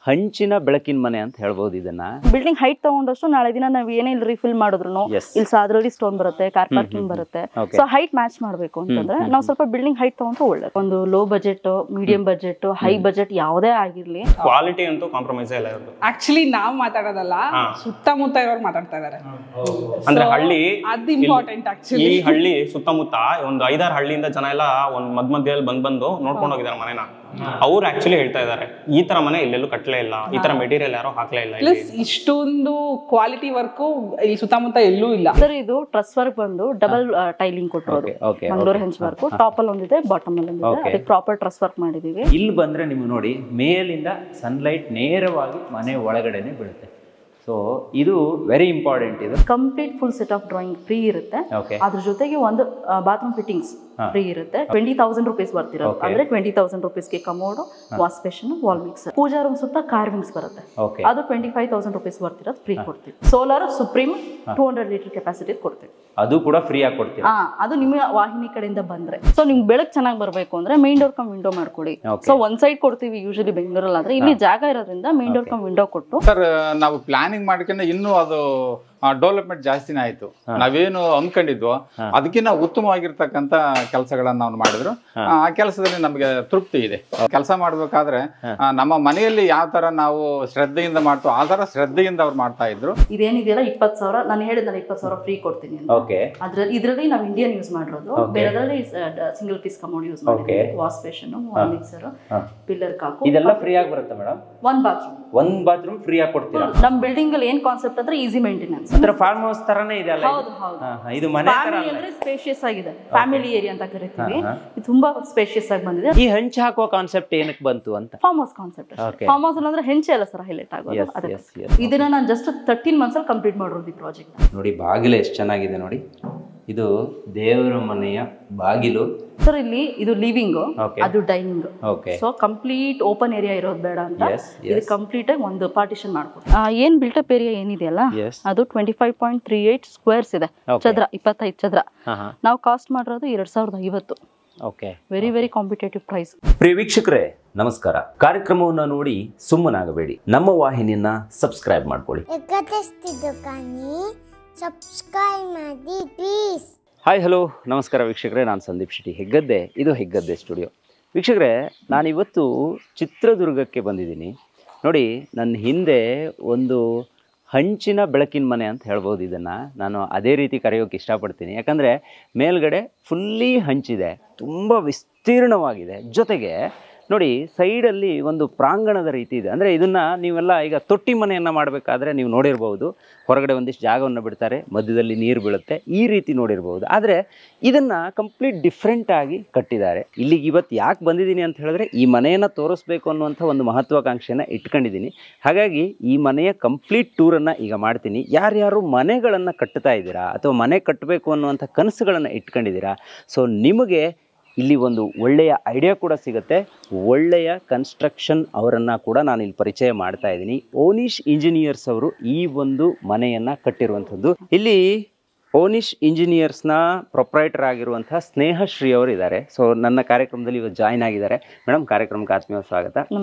ಹಂಚಿನ ಬೆಳಕಿನ ಮನೆ ಅಂತ ಹೇಳ್ಬೋದು ಇದನ್ನ. ಬಿಲ್ಡಿಂಗ್ ಹೈಟ್ ತಗೊಂಡಷ್ಟು ನಾಳೆ ದಿನ ನಾವ್ ಏನೇ ಇಲ್ಲಿ ರಿಫಿಲ್ ಮಾಡಿದ್ರು ಇಲ್ಲಿ ಸಾದ್ರಲ್ಲಿ ಸ್ಟೋನ್ ಬರುತ್ತೆ, ಕಾರ್ ಪಾರ್ಕಿಂಗ್ ಬರುತ್ತೆ. ಸೊ ಹೈಟ್ ಮ್ಯಾಚ್ ಮಾಡ್ಬೇಕು ಅಂತಂದ್ರೆ ನಾವು ಸ್ವಲ್ಪ ಬಿಲ್ಡಿಂಗ್ ಹೈಟ್ ತಗೊಂಡ್ರೆ ಒಳ್ಳೇದು. ಒಂದು low budget, medium budget, high budget ಯಾವುದೇ ಆಗಿರ್ಲಿ ಕ್ವಾಲಿಟಿ ಅಂತೂ ಕಾಂಪ್ರಮೈಸ್ ಇಲ್ಲ. ಆಕ್ಚುಲಿ ನಾವ್ ಮಾತಾಡೋದಲ್ಲ, ಸುತ್ತಮುತ್ತ ಇರೋರು ಮಾತಾಡ್ತಾ ಇದಾರೆ. ಅಂದ್ರೆ ಹಳ್ಳಿ ಅದು ಇಂಪಾರ್ಟೆಂಟ್. ಆಕ್ಚುಲಿ ಈ ಹಳ್ಳಿ ಸುತ್ತಮುತ್ತ ಒಂದು 5-6 ಹಳ್ಳಿಯಿಂದ ಜನ ಎಲ್ಲ ಒಂದ್ ಮಧ್ಯದಲ್ಲಿ ಬಂದು ನೋಡ್ಕೊಂಡು ಹೋಗಿದ್ದಾರೆ ಮನೆನ. ಅವ್ರು ಆಕ್ಚುಲಿ ಹೇಳ್ತಾ ಇದಾರೆ ಈ ತರ ಮನೆ ಇಲ್ಲೆಲ್ಲೂ ಕಟ್ಲೇ ಇಲ್ಲ, ಈ ತರ ಮೆಟೀರಿಯಲ್ ಯಾರೋ ಹಾಕ್ಲೇ ಇಲ್ಲ. ಪ್ಲಸ್ ಇಷ್ಟೊಂದು ಕ್ವಾಲಿಟಿ ವರ್ಕ್ ಇಲ್ಲಿ ಸುತ್ತಮುತ್ತ ಎಲ್ಲೂ ಇಲ್ಲ. ಸರ್ ಇದು ಟ್ರಸ್ ವರ್ಕ್ ಬಂದು ಡಬಲ್ ಟೈಲಿಂಗ್ ಕೊಟ್ಟಿರೋದು, ಮಂಗಳೂರು ಹೆಂಚ್ ವರ್ಕ್. ಟಾಪ್ ಅಲ್ಲಿ ಒಂದಿದೆ, ಬಾಟಮ್ ಅಲ್ಲಿ ಒಂದಿದೆ. ಅದಕ್ಕೆ ಪ್ರಾಪರ್ ಟ್ರಸ್ ವರ್ಕ್ ಮಾಡಿದೀವಿ. ಇಲ್ಲಿ ಬಂದ್ರೆ ನಿಮ್ಗೆ ನೋಡಿ ಮೇಲಿಂದ ಸನ್ಲೈಟ್ ನೇರವಾಗಿ ಮನೆ ಒಳಗಡೆನೆ ಬೀಳುತ್ತೆ. ಸೊ ಇದು ವೆರಿ ಇಂಪಾರ್ಟೆಂಟ್. ಇದು complete full set of drawing free ಇರುತ್ತೆ. ಅದ್ರ ಜೊತೆಗೆ ಒಂದು ಬಾತ್ರೂಮ್ ಫಿಟ್ಟಿಂಗ್ಸ್ ಫ್ರೀ ಇರುತ್ತೆ. 20,000 rupees ಬರ್ತಿರೋದು. ಅಂದ್ರೆ 20,000 rupeesಗೆ commode, wash basin, wall mixer. Puja room ಸುತ್ತ ಕಾರ್ವಿಂಗ್ಸ್ ಬರುತ್ತೆ, ಅದು 25,000 rupees ಬರ್ತಿರೋದು ಫ್ರೀ ಕೊಡ್ತೀವಿ. ಸೋಲಾರ್ ಸುಪ್ರೀಂ 200 ಲೀಟರ್ ಕೆಪಾಸಿಟಿ ಕೊಡ್ತೀವಿ, ಅದು ಕೂಡ ಫ್ರೀ ಆಗಿ ಕೊಡ್ತೀವಿ. ಅದು ನಿಮ್ಮ ವಾಹಿನಿ ಕಡೆಯಿಂದ ಬಂದ್ರೆ. ಸೊ ನಿಮ್ಗೆ ಬೆಳಕ್ ಚೆನ್ನಾಗಿ ಬರ್ಬೇಕು ಅಂದ್ರೆ ಮೇನ್ ಡೋರ್ ಕಮ್ ವಿಂಡೋ ಮಾಡ್ಕೊಳ್ಳಿ. ಸೊ ಒಂದ್ ಸೈಡ್ ಕೊಡ್ತೀವಿ ಯೂಶಲಿ ಬೆಂಗಳೂರಲ್ಲಿ, ಆದ್ರೆ ಇಲ್ಲಿ ಜಾಗ ಇರೋದ್ರಿಂದ ಮೇನ್ ಡೋರ್ ಕಮ್ ವಿಂಡೋ ಕೊಟ್ಟು. ಸರ್ ನಾವು ಪ್ಲಾನಿಂಗ್ ಮಾಡ್ಕೊಂಡು ಇನ್ನೂ ಅದು ಡೆವಲಪ್ಮೆಂಟ್ ಜಾಸ್ತಿನೇ ಆಯ್ತು. ನಾವೇನು ಅಂದ್ಕೊಂಡಿದ್ವೋ ಅದಕ್ಕಿಂತ ಉತ್ತಮವಾಗಿರ್ತಕ್ಕಂಥ ಕೆಲಸಗಳನ್ನ ನಾವು ಮಾಡಿದ್ರು. ಆ ಕೆಲಸದಲ್ಲಿ ನಮಗೆ ತೃಪ್ತಿ ಇದೆ. ಕೆಲಸ ಮಾಡ್ಬೇಕಾದ್ರೆ ನಮ್ಮ ಮನೆಯಲ್ಲಿ ಯಾವ ತರ ನಾವು ಶ್ರದ್ಧೆಯಿಂದ ಮಾಡ್ತೀವೋ ಆ ತರ ಶ್ರದ್ಧೆಯಿಂದ ಅವ್ರು ಮಾಡ್ತಾ ಇದ್ರು. ಇದೇನಿದೆಯಲ್ಲ 20,000 ನಾನು ಹೇಳಿದ್ನಲ್ಲ 20,000 ಫ್ರೀ ಕೊಡ್ತೀನಿ ಅಂತ. ಇದ್ರಲ್ಲಿ ನಾವು ಇಂಡಿಯನ್ ಯೂಸ್ ಮಾಡಿರೋದು, ಬೇರೆದ್ರಲ್ಲಿ ಸಿಂಗಲ್ ಪೀಸ್ ಕಮೋಡ್ ಯೂಸ್ ಮಾಡಿದ್ದೀವಿ. Wash basin, wall mixer, pillar cock ಇದೆಲ್ಲ ಫ್ರೀ ಆಗಿ ಬರುತ್ತೆ ಮೇಡಮ್. ಒಂದ್ ಬಾತ್ರೂಮ್ ಫ್ರೀ ಆಗಿ ಕೊಡ್ತೀರಾ. ನಮ್ಮ ಬಿಲ್ಡಿಂಗ್ ಅಲ್ಲಿ ಏನ್ ಕಾನ್ಸೆಪ್ಟ್ ಅಂದ್ರೆ ಈಸಿ ಮೇಂಟೆನೆನ್ಸ್. ಫಾರ್ಮ್ ಹೌಸ್ ತರನೇ ಇದೆ ಅಲ್ಲ ಇದು? ಮನೆ ಅಂದ್ರೆ ಸ್ಪೇಷಿಯಸ್ ಆಗಿದೆ, ಫ್ಯಾಮಿಲಿ ಏರಿಯಾ ಅಂತ ಕರಿತೀವಿ. ಇದು ತುಂಬಾ ಸ್ಪೇಷಿಯಸ್ ಆಗಿ ಬಂದಿದೆ. ಈ ಹಂಚು ಹಾಕುವ ಕಾನ್ಸೆಪ್ಟ್ ಏನಕ್ಕೆ ಬಂತು ಅಂತ? Farm house concept. Farm house ಅಂದ್ರೆ ಹೆಂಚೆ ಅಲ್ಲ ಸರ್ ಹೈಲೈಟ್ ಆಗೋದು. ಇದನ್ನ ನಾನು ಜಸ್ಟ್ 13 months ಅಲ್ಲಿ ಕಂಪ್ಲೀಟ್ ಮಾಡಿರೋದು ಈ ಪ್ರಾಜೆಕ್ಟ್. ನೋಡಿ ಬಾಗಿಲು ಎಷ್ಟು ಚೆನ್ನಾಗಿದೆ ನೋಡಿ. ಇದು ದೇವರ ಮನೆಯ ಬಾಗಿಲು ಸರ್. ಇಲ್ಲಿ ಇದು ಲಿವಿಂಗ್, ಅದು dining. So complete open area ಇರೋದು ಬೇಡ ಅಂತ ಇದು ಕಂಪ್ಲೀಟ್ ಆಗಿ ಒಂದು ಪಾರ್ಟಿಷನ್ ಮಾಡ್ಕೊಡ್ತೀವಿ. ಏನ್ ಬಿಲ್ಟಪ್ ಏರಿಯಾ ಏನಿದೆಯಲ್ಲ ಅದು 25.38 ಸ್ಕ್ವೇರ್ಸ್ ಇದೆ, ಚದರ 25 ಚದರ. ನಾವು ಕಾಸ್ಟ್ ಮಾಡಿರೋದು 2,050. Very very competitive price. ಪ್ರಿಯ ವೀಕ್ಷಕರೇ ನಮಸ್ಕಾರ. ಕಾರ್ಯಕ್ರಮವನ್ನು ನೋಡಿ ಸುಮ್ಮನಾಗಬೇಡಿ, ನಮ್ಮ ವಾಹಿನಿಯನ್ನ ಸಬ್ಸ್ಕ್ರೈಬ್ ಮಾಡ್ಕೊಳ್ಳಿ. ಸಬ್ಸ್ಕ್ರೈಬ್ ಮಾಡಿ ಪ್ಲೀಸ್. ಹಾಯ್ ಹಲೋ ನಮಸ್ಕಾರ ವೀಕ್ಷಕರೇ, ನಾನು ಸಂದೀಪ್ ಶೆಟ್ಟಿ ಹೆಗ್ಗದ್ದೆ. ಇದು ಹೆಗ್ಗದ್ದೆ ಸ್ಟುಡಿಯೋ. ವೀಕ್ಷಕರೇ ನಾನಿವತ್ತು ಚಿತ್ರದುರ್ಗಕ್ಕೆ ಬಂದಿದ್ದೀನಿ. ನೋಡಿ ನನ್ನ ಹಿಂದೆ ಒಂದು ಹಂಚಿನ ಬೆಳಕಿನ ಮನೆ ಅಂತ ಹೇಳ್ಬೋದು ಇದನ್ನು. ನಾನು ಅದೇ ರೀತಿ ಕರೆಯೋಕ್ಕೆ ಇಷ್ಟಪಡ್ತೀನಿ, ಯಾಕಂದರೆ ಮೇಲ್ಗಡೆ ಫುಲ್ಲಿ ಹಂಚಿದೆ, ತುಂಬ ವಿಸ್ತೀರ್ಣವಾಗಿದೆ. ಜೊತೆಗೆ ನೋಡಿ ಸೈಡಲ್ಲಿ ಒಂದು ಪ್ರಾಂಗಣದ ರೀತಿ ಇದೆ. ಅಂದರೆ ಇದನ್ನು ನೀವೆಲ್ಲ ಈಗ ತೊಟ್ಟಿ ಮನೆಯನ್ನು ಮಾಡಬೇಕಾದ್ರೆ ನೀವು ನೋಡಿರ್ಬೋದು, ಹೊರಗಡೆ ಒಂದಿಷ್ಟು ಜಾಗವನ್ನು ಬಿಡ್ತಾರೆ, ಮಧ್ಯದಲ್ಲಿ ನೀರು ಬೀಳುತ್ತೆ, ಈ ರೀತಿ ನೋಡಿರ್ಬೋದು. ಆದರೆ ಇದನ್ನು ಕಂಪ್ಲೀಟ್ ಡಿಫ್ರೆಂಟಾಗಿ ಕಟ್ಟಿದ್ದಾರೆ. ಇಲ್ಲಿಗೆ ಇವತ್ತು ಯಾಕೆ ಬಂದಿದ್ದೀನಿ ಅಂತ ಹೇಳಿದ್ರೆ ಈ ಮನೆಯನ್ನು ತೋರಿಸ್ಬೇಕು ಅನ್ನುವಂಥ ಒಂದು ಮಹತ್ವಾಕಾಂಕ್ಷೆಯನ್ನು ಇಟ್ಕೊಂಡಿದ್ದೀನಿ. ಹಾಗಾಗಿ ಈ ಮನೆಯ ಕಂಪ್ಲೀಟ್ ಟೂರನ್ನು ಈಗ ಮಾಡ್ತೀನಿ. ಯಾರ್ಯಾರು ಮನೆಗಳನ್ನು ಕಟ್ತಾ ಇದ್ದೀರಾ ಅಥವಾ ಮನೆ ಕಟ್ಟಬೇಕು ಅನ್ನುವಂಥ ಕನಸುಗಳನ್ನು ಇಟ್ಕೊಂಡಿದ್ದೀರಾ, ಸೊ ನಿಮಗೆ ಇಲ್ಲಿ ಒಂದು ಒಳ್ಳೆಯ ಐಡಿಯಾ ಕೂಡ ಸಿಗುತ್ತೆ. ಒಳ್ಳೆಯ ಕನ್ಸ್ಟ್ರಕ್ಷನ್ ಅವರನ್ನು ಕೂಡ ನಾನು ಇಲ್ಲಿ ಪರಿಚಯ ಮಾಡ್ತಾ ಇದ್ದೀನಿ. ಓನಿಶ್ ಇಂಜಿನಿಯರ್ಸ್ ಅವರು ಈ ಒಂದು ಮನೆಯನ್ನು ಕಟ್ಟಿರುವಂಥದ್ದು. ಇಲ್ಲಿ ಓನಿಶ್ ಇಂಜಿನಿಯರ್ಸ್ನ ಪ್ರೊಪ್ರೈಟರ್ ಆಗಿರುವಂತಹ ಸ್ನೇಹಶ್ರೀ ಅವರು ಇದ್ದಾರೆ. ಸೊ ನನ್ನ ಕಾರ್ಯಕ್ರಮದಲ್ಲಿ ಇವತ್ತು ಜಾಯ್ನ್ ಆಗಿದ್ದಾರೆ. ಮೇಡಮ್ ಕಾರ್ಯಕ್ರಮಕ್ಕೆ ಆತ್ಮೀಯ ಸ್ವಾಗತ.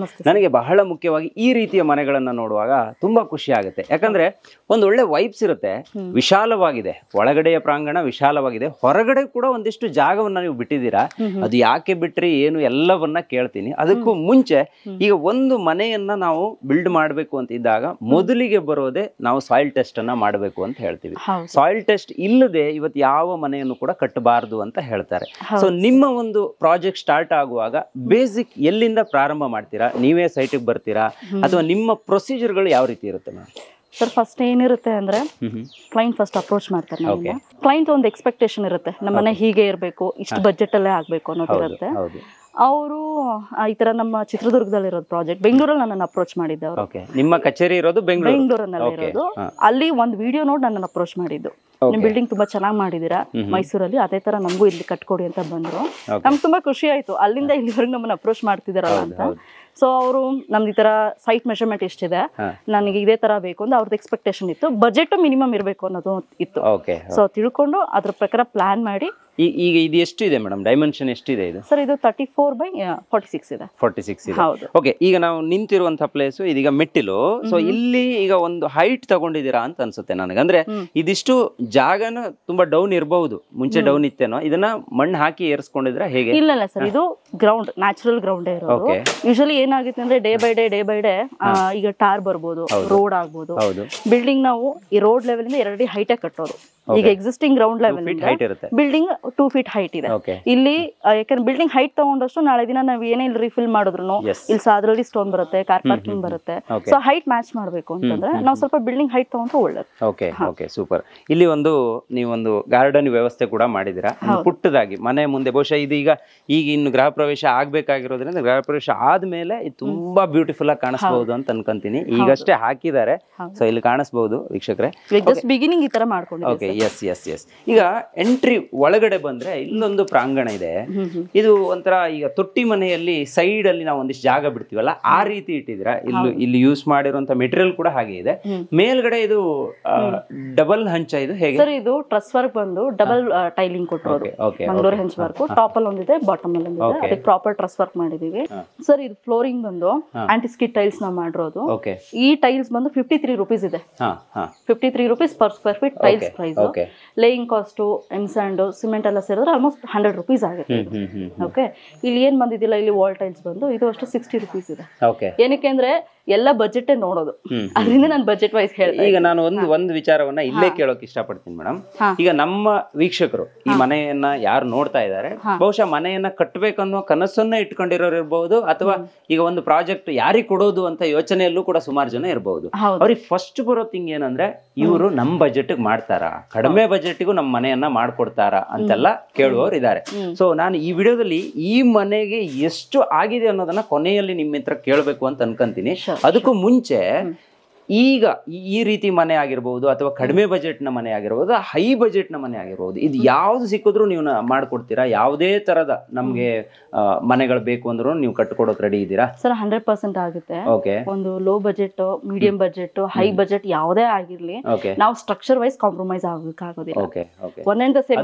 ನನಗೆ ಬಹಳ ಮುಖ್ಯವಾಗಿ ಈ ರೀತಿಯ ಮನೆಗಳನ್ನು ನೋಡುವಾಗ ತುಂಬ ಖುಷಿ ಆಗುತ್ತೆ. ಯಾಕಂದರೆ ಒಂದು ಒಳ್ಳೆ ವೈಬ್ಸ್ ಇರುತ್ತೆ, ವಿಶಾಲವಾಗಿದೆ, ಒಳಗಡೆಯ ಪ್ರಾಂಗಣ ವಿಶಾಲವಾಗಿದೆ, ಹೊರಗಡೆ ಕೂಡ ಒಂದಿಷ್ಟು ಜಾಗವನ್ನು ನೀವು ಬಿಟ್ಟಿದ್ದೀರಾ. ಅದು ಯಾಕೆ ಬಿಟ್ರಿ ಏನು ಎಲ್ಲವನ್ನ ಕೇಳ್ತೀನಿ. ಅದಕ್ಕೂ ಮುಂಚೆ ಈಗ ಒಂದು ಮನೆಯನ್ನ ನಾವು ಬಿಲ್ಡ್ ಮಾಡಬೇಕು ಅಂತ ಇದ್ದಾಗ ಮೊದಲಿಗೆ ಬರೋದೇ ನಾವು ಸಾಯಿಲ್ ಟೆಸ್ಟ್ ಅನ್ನ ಮಾಡಬೇಕು ಅಂತ ಹೇಳ್ತೀವಿ. ಸಾಯಿಲ್ ಟೆಸ್ಟ್ ಇಲ್ಲದೆ ಇವತ್ತು ಯಾವ ಮನೆಯನ್ನು ಕೂಡ ಕಟ್ಟಬಾರದು ಅಂತ ಹೇಳ್ತಾರೆ. ಸೊ ನಿಮ್ಮ ಒಂದು ಪ್ರಾಜೆಕ್ಟ್ ಸ್ಟಾರ್ಟ್ ಆಗುವಾಗ ಬೇಸಿಕ್ ಎಲ್ಲಿಂದ ಪ್ರಾರಂಭ ಮಾಡ್ತೀರಾ? ನೀವೇ ಸೈಟಿಗೆ ಬರ್ತೀರಾ ಅಥವಾ ನಿಮ್ಮ ಪ್ರೊಸೀಜರ್ಗಳು ಯಾವ ರೀತಿ ಇರುತ್ತೆ ಮ್ಯಾಮ್? ಸರ್ ಫಸ್ಟ್ ಏನಿರುತ್ತೆ ಅಂದ್ರೆ ಕ್ಲೈಂಟ್ ಫಸ್ಟ್ ಅಪ್ರೋಚ್ ಮಾಡ್ತಾರೆ. ನಮಗೆ ಕ್ಲೈಂಟ್ ಒಂದು ಎಕ್ಸ್ಪೆಕ್ಟೇಷನ್ ಇರುತ್ತೆ, ನಮ್ಮನೆ ಹೀಗೆ ಇರಬೇಕು, ಇಷ್ಟು ಬಜೆಟ್ ಅಲ್ಲೇ ಆಗ್ಬೇಕು ಅನ್ನೋದು ಇರುತ್ತೆ. ಅವರು ಈ ತರ ನಮ್ಮ ಚಿತ್ರದುರ್ಗದಲ್ಲಿರೋದು ಪ್ರಾಜೆಕ್ಟ್, ಬೆಂಗಳೂರಲ್ಲಿ ನನ್ನನ್ನು ಅಪ್ರೋಚ್ ಮಾಡಿದ್ದೆ. ಅವರು ನಿಮ್ಮ ಕಚೇರಿ ಇರೋದು ಬೆಂಗಳೂರಿನಲ್ಲಿ ಇರೋದು. ಅಲ್ಲಿ ಒಂದು ವಿಡಿಯೋ ನೋಡಿ ನನ್ನನ್ನು ಅಪ್ರೋಚ್ ಮಾಡಿದ್ದು, ನಿಮ್ ಬಿಲ್ಡಿಂಗ್ ತುಂಬಾ ಚೆನ್ನಾಗಿ ಮಾಡಿದೀರಾ ಮೈಸೂರಲ್ಲಿ, ಅದೇ ತರ ನಮಗೂ ಇಲ್ಲಿ ಕಟ್ಕೊಡಿ ಅಂತ ಬಂದ್ರು. ನಮ್ಗೆ ತುಂಬಾ ಖುಷಿ ಆಯ್ತು, ಅಲ್ಲಿಂದ ಇಲ್ಲಿವರೆಗೂ ನಮ್ಮನ್ನ ಅಪ್ರೋಚ್ ಮಾಡ್ತಿದಾರಲ್ಲ ಅಂತ. ಸೊ ಅವರು ನಮ್ದು ಈ ತರ ಸೈಟ್ ಮೆಷರ್ಮೆಂಟ್ ಎಷ್ಟಿದೆ, ನನಗೆ ಇದೇ ತರ ಬೇಕು ಅಂತ ಅವ್ರದ್ದು ಎಕ್ಸ್ಪೆಕ್ಟೇಷನ್ ಇತ್ತು. ಬಜೆಟ್ ಮಿನಿಮಮ್ ಇರಬೇಕು ಅನ್ನೋದು ಇತ್ತು. ಸೊ ತಿಳ್ಕೊಂಡು ಅದ್ರ ಪ್ರಕಾರ ಪ್ಲಾನ್ ಮಾಡಿ ಈಗ ಇದು ಎಷ್ಟು ಇದೆ ಮೇಡಮ್, ಡೈಮೆನ್ಷನ್ ಎಷ್ಟಿದೆ ಇದು? ಸರ್ ಇದು 34/46 ಇದೆ. 46 ಇದೆ. ಹೌದು. ಓಕೆ, ಈಗ ನಾವು ನಿಂತಿರುವಂತಹ ಪ್ಲೇಸ್ ಇದೀಗ ಮೆಟ್ಟಿಲು. ಸೊ ಇಲ್ಲಿ ಈಗ ಒಂದು ಹೈಟ್ ತಗೊಂಡಿದ್ದೀರಾ ಅಂತ ಅನ್ಸುತ್ತೆ ನನಗೆ. ಅಂದ್ರೆ ಇದಿಷ್ಟು ಜಾಗನ ತುಂಬಾ ಡೌನ್ ಇರಬಹುದು, ಮುಂಚೆ ಡೌನ್ ಇತ್ತೇನೋ, ಇದನ್ನ ಮಣ್ಣು ಹಾಕಿ ಏರಿಸ್ಕೊಂಡಿದ್ರೆ ಹೇಗೆ? ಇಲ್ಲ ಸರ್, ಇದು ಗ್ರೌಂಡ್, ನ್ಯಾಚುರಲ್ ಗ್ರೌಂಡ್ ಇರೋದು. ಯೂಶಲಿ ಏನಾಗುತ್ತೆ ಅಂದ್ರೆ ಡೇ ಬೈ ಡೇ ಈಗ ಟಾರ್ ಬರ್ಬೋದು, ರೋಡ್ ಆಗ್ಬೋದು. ಬಿಲ್ಡಿಂಗ್ ನಾವು ಈ ರೋಡ್ ಲೆವೆಲ್ ಇಂದ 2 ಅಡಿ ಹೈಟ್ ಕಟ್ಟೋದು. ಈಗ existing ground level building 2 feet height ಇದೆ ಇಲ್ಲಿ. ಯಾಕಂದ್ರೆ ಬಿಲ್ಡಿಂಗ್ ಹೈಟ್ ತಗೊಂಡಷ್ಟು ನಾಳೆ ದಿನ ನಾವ್ ಏನೇ ಇಲ್ಲಿ ರಿಫಿಲ್ ಮಾಡಿದ್ರು ಇಲ್ಲಿ ಸಾದ್ರಲ್ಲಿ ಸ್ಟೋನ್ ಬರುತ್ತೆ, ಕಾರ್ ಪಾರ್ಕಿಂಗ್ ಬರುತ್ತೆ. ಸೊ ಹೈಟ್ ಮ್ಯಾಚ್ ಮಾಡ್ಬೇಕು ಅಂತಂದ್ರೆ ನಾವು ಸ್ವಲ್ಪ ಬಿಲ್ಡಿಂಗ್ ಹೈಟ್ ತಗೊಂಡ್ರೆ ಒಳ್ಳೇದು. Okay super. ಇಲ್ಲಿ ನೀವೊಂದು ಗಾರ್ಡನ್ ವ್ಯವಸ್ಥೆ ಕೂಡ ಮಾಡಿದಿರಾ ಪುಟ್ಟದಾಗಿ ಮನೆ ಮುಂದೆ. ಬಹುಶಃ ಇದು ಈಗ ಇನ್ನು ಗೃಹ ಪ್ರವೇಶ ಆಗ್ಬೇಕಾಗಿರೋದ್ರಿಂದ ಗೃಹ ಪ್ರವೇಶ ಆದ್ಮೇಲೆ ಇದು ತುಂಬಾ ಬ್ಯೂಟಿಫುಲ್ ಆಗಿ ಕಾಣಿಸಬಹುದು ಅಂತ ಅನ್ಕೊಂತೀನಿ. ಈಗಷ್ಟೇ ಹಾಕಿದ್ದಾರೆ, ಸೊ ಇಲ್ಲಿ ಕಾಣಿಸಬಹುದು ವೀಕ್ಷಕರೇ. ಬಿಗಿನಿಂಗ್ ಈ ತರ ಮಾಡ್ಕೊಂಡಿದ್ದೀವಿ. ಎಸ್. ಈಗ ಎಂಟ್ರಿ ಒಳಗಡೆ ಬಂದ್ರೆ ಇಲ್ಲೊಂದು ಪ್ರಾಂಗಣ ಇದೆ. ಇದು ಒಂಥರ ಈಗ ತೊಟ್ಟಿ ಮನೆಯಲ್ಲಿ ಸೈಡ್ ಅಲ್ಲಿ ನಾವು ಒಂದಿಷ್ಟು ಜಾಗ ಬಿಡ್ತೀವಲ್ಲ, ಆ ರೀತಿ ಇಟ್ಟಿದ್ದೀರಾ. ಇಲ್ಲಿ ಯೂಸ್ ಮಾಡಿರುವಂತ ಮೆಟೀರಿಯಲ್ ಕೂಡ ಹಾಗೆ ಇದೆ. ಮೇಲ್ಗಡೆ ಇದು ಡಬಲ್ ಹಂಚ, ಇದು ಹೇಗೆ ಸರ್? ಇದು ಟ್ರಸ್ ವರ್ಕ್ ಬಂದು ಡಬಲ್ ಟೈಲಿಂಗ್ ಕೊಟ್ಟಿರೋದು, ಮಂಗಳೂರು ಹೆಂಚ್ ವರ್ಕ್. ಟಾಪ್ ಅಲ್ಲಿ ಒಂದಿದೆ, ಬಾಟಮ್ ಅಲ್ಲಿ ಒಂದಿದೆ. ಅದಕ್ಕೆ ಪ್ರಾಪರ್ ಟ್ರಸ್ ವರ್ಕ್ ಮಾಡಿದೀವಿ ಸರ್. ಇದು ಫ್ಲೋರಿಂಗ್ ಬಂದು ಆಂಟಿಸ್ಕಿಟ್ ಟೈಲ್ಸ್ ನಾವು ಮಾಡಿರೋದು. ಈ ಟೈಲ್ಸ್ ಬಂದು 53 ರೂಪೀಸ್ ಇದೆ. 53 rupees per square feet tiles price. Laying cost, M sand, cement ಎಲ್ಲ ಸೇರಿದ್ರೆ ಆಲ್ಮೋಸ್ಟ್ 100 ರೂಪೀಸ್ ಆಗುತ್ತೆ. ಓಕೆ, ಇಲ್ಲಿ ಏನ್ ಬಂದಿದ್ದಿಲ್ಲ, ಇಲ್ಲಿ ವಾಲ್ ಟೈಲ್ಸ್ ಬಂದು ಇದು ಅಷ್ಟು 60 ರೂಪೀಸ್ ಇದೆ. ಏನಕ್ಕೆ ಅಂದ್ರೆ ಎಲ್ಲ ಬಜೆಟ್ ನೋಡೋದು, ಅದರಿಂದ ನಾನು ಬಜೆಟ್ ವೈಸ್ ಹೇಳ್ತೀನಿ. ಈಗ ನಾನು ಒಂದು ವಿಚಾರವನ್ನ ಇಲ್ಲೇ ಕೇಳೋಕೆ ಇಷ್ಟಪಡ್ತೀನಿ ಮೇಡಮ್. ಈಗ ನಮ್ಮ ವೀಕ್ಷಕರು ಈ ಮನೆಯನ್ನ ಯಾರು ನೋಡ್ತಾ ಇದ್ದಾರೆ, ಬಹುಶಃ ಮನೆಯನ್ನ ಕಟ್ಟಬೇಕನ್ನೋ ಕನಸನ್ನ ಇಟ್ಕೊಂಡಿರೋರು ಇರಬಹುದು, ಅಥವಾ ಈಗ ಒಂದು ಪ್ರಾಜೆಕ್ಟ್ ಯಾರಿಗೆ ಕೊಡೋದು ಅಂತ ಯೋಚನೆಯಲ್ಲೂ ಕೂಡ ಸುಮಾರು ಜನ ಇರಬಹುದು. ಅವ್ರಿಗೆ ಫಸ್ಟ್ ಬರೋ ಥಿಂಗ್ ಏನಂದ್ರೆ, ಇವರು ನಮ್ ಬಜೆಟ್ ಮಾಡ್ತಾರ, ಕಡಿಮೆ ಬಜೆಟ್ಗೂ ನಮ್ಮ ಮನೆಯನ್ನ ಮಾಡ್ಕೊಡ್ತಾರ ಅಂತೆಲ್ಲ ಕೇಳುವವರು ಇದ್ದಾರೆ. ಸೊ ನಾನು ಈ ವಿಡಿಯೋದಲ್ಲಿ ಈ ಮನೆಗೆ ಎಷ್ಟು ಆಗಿದೆ ಅನ್ನೋದನ್ನ ಕೊನೆಯಲ್ಲಿ ನಿಮ್ಮ ಹತ್ರ ಕೇಳಬೇಕು ಅಂತ ಅನ್ಕೊಂತೀನಿ. ಅದಕ್ಕೂ ಮುಂಚೆ ಈಗ ಈ ರೀತಿ ಮನೆ ಆಗಿರ್ಬೋದು, ಅಥವಾ ಕಡಿಮೆ ಬಜೆಟ್ ನ ಮನೆ ಆಗಿರ್ಬೋದು, ಹೈ ಬಜೆಟ್ ನ ಮನೆ ಆಗಿರ್ಬೋದು, ಇದು ಯಾವ್ದು ಸಿಕ್ಕಿದ್ರು ನೀವು ಮಾಡ್ಕೊಡ್ತೀರಾ? ಯಾವುದೇ ತರದ ನಮ್ಗೆ ಮನೆಗಳು ಬೇಕು ಅಂದ್ರೂ ನೀವು ಕಟ್ಕೊಡೋಕ್ ರೆಡಿ ಇದ್ದೀರಾ ಸರ್? 100% ಆಗುತ್ತೆ. ಒಂದು low budget, medium budget, high budget ಯಾವುದೇ ಆಗಿರ್ಲಿ, ನಾವು ಸ್ಟ್ರಕ್ಚರ್ ವೈಸ್ ಕಾಂಪ್ರಮೈಸ್ ಆಗೋಕ್ಕಾಗೋದಿಲ್ಲ. ಒಂದೆಂದ ಸೇಮ್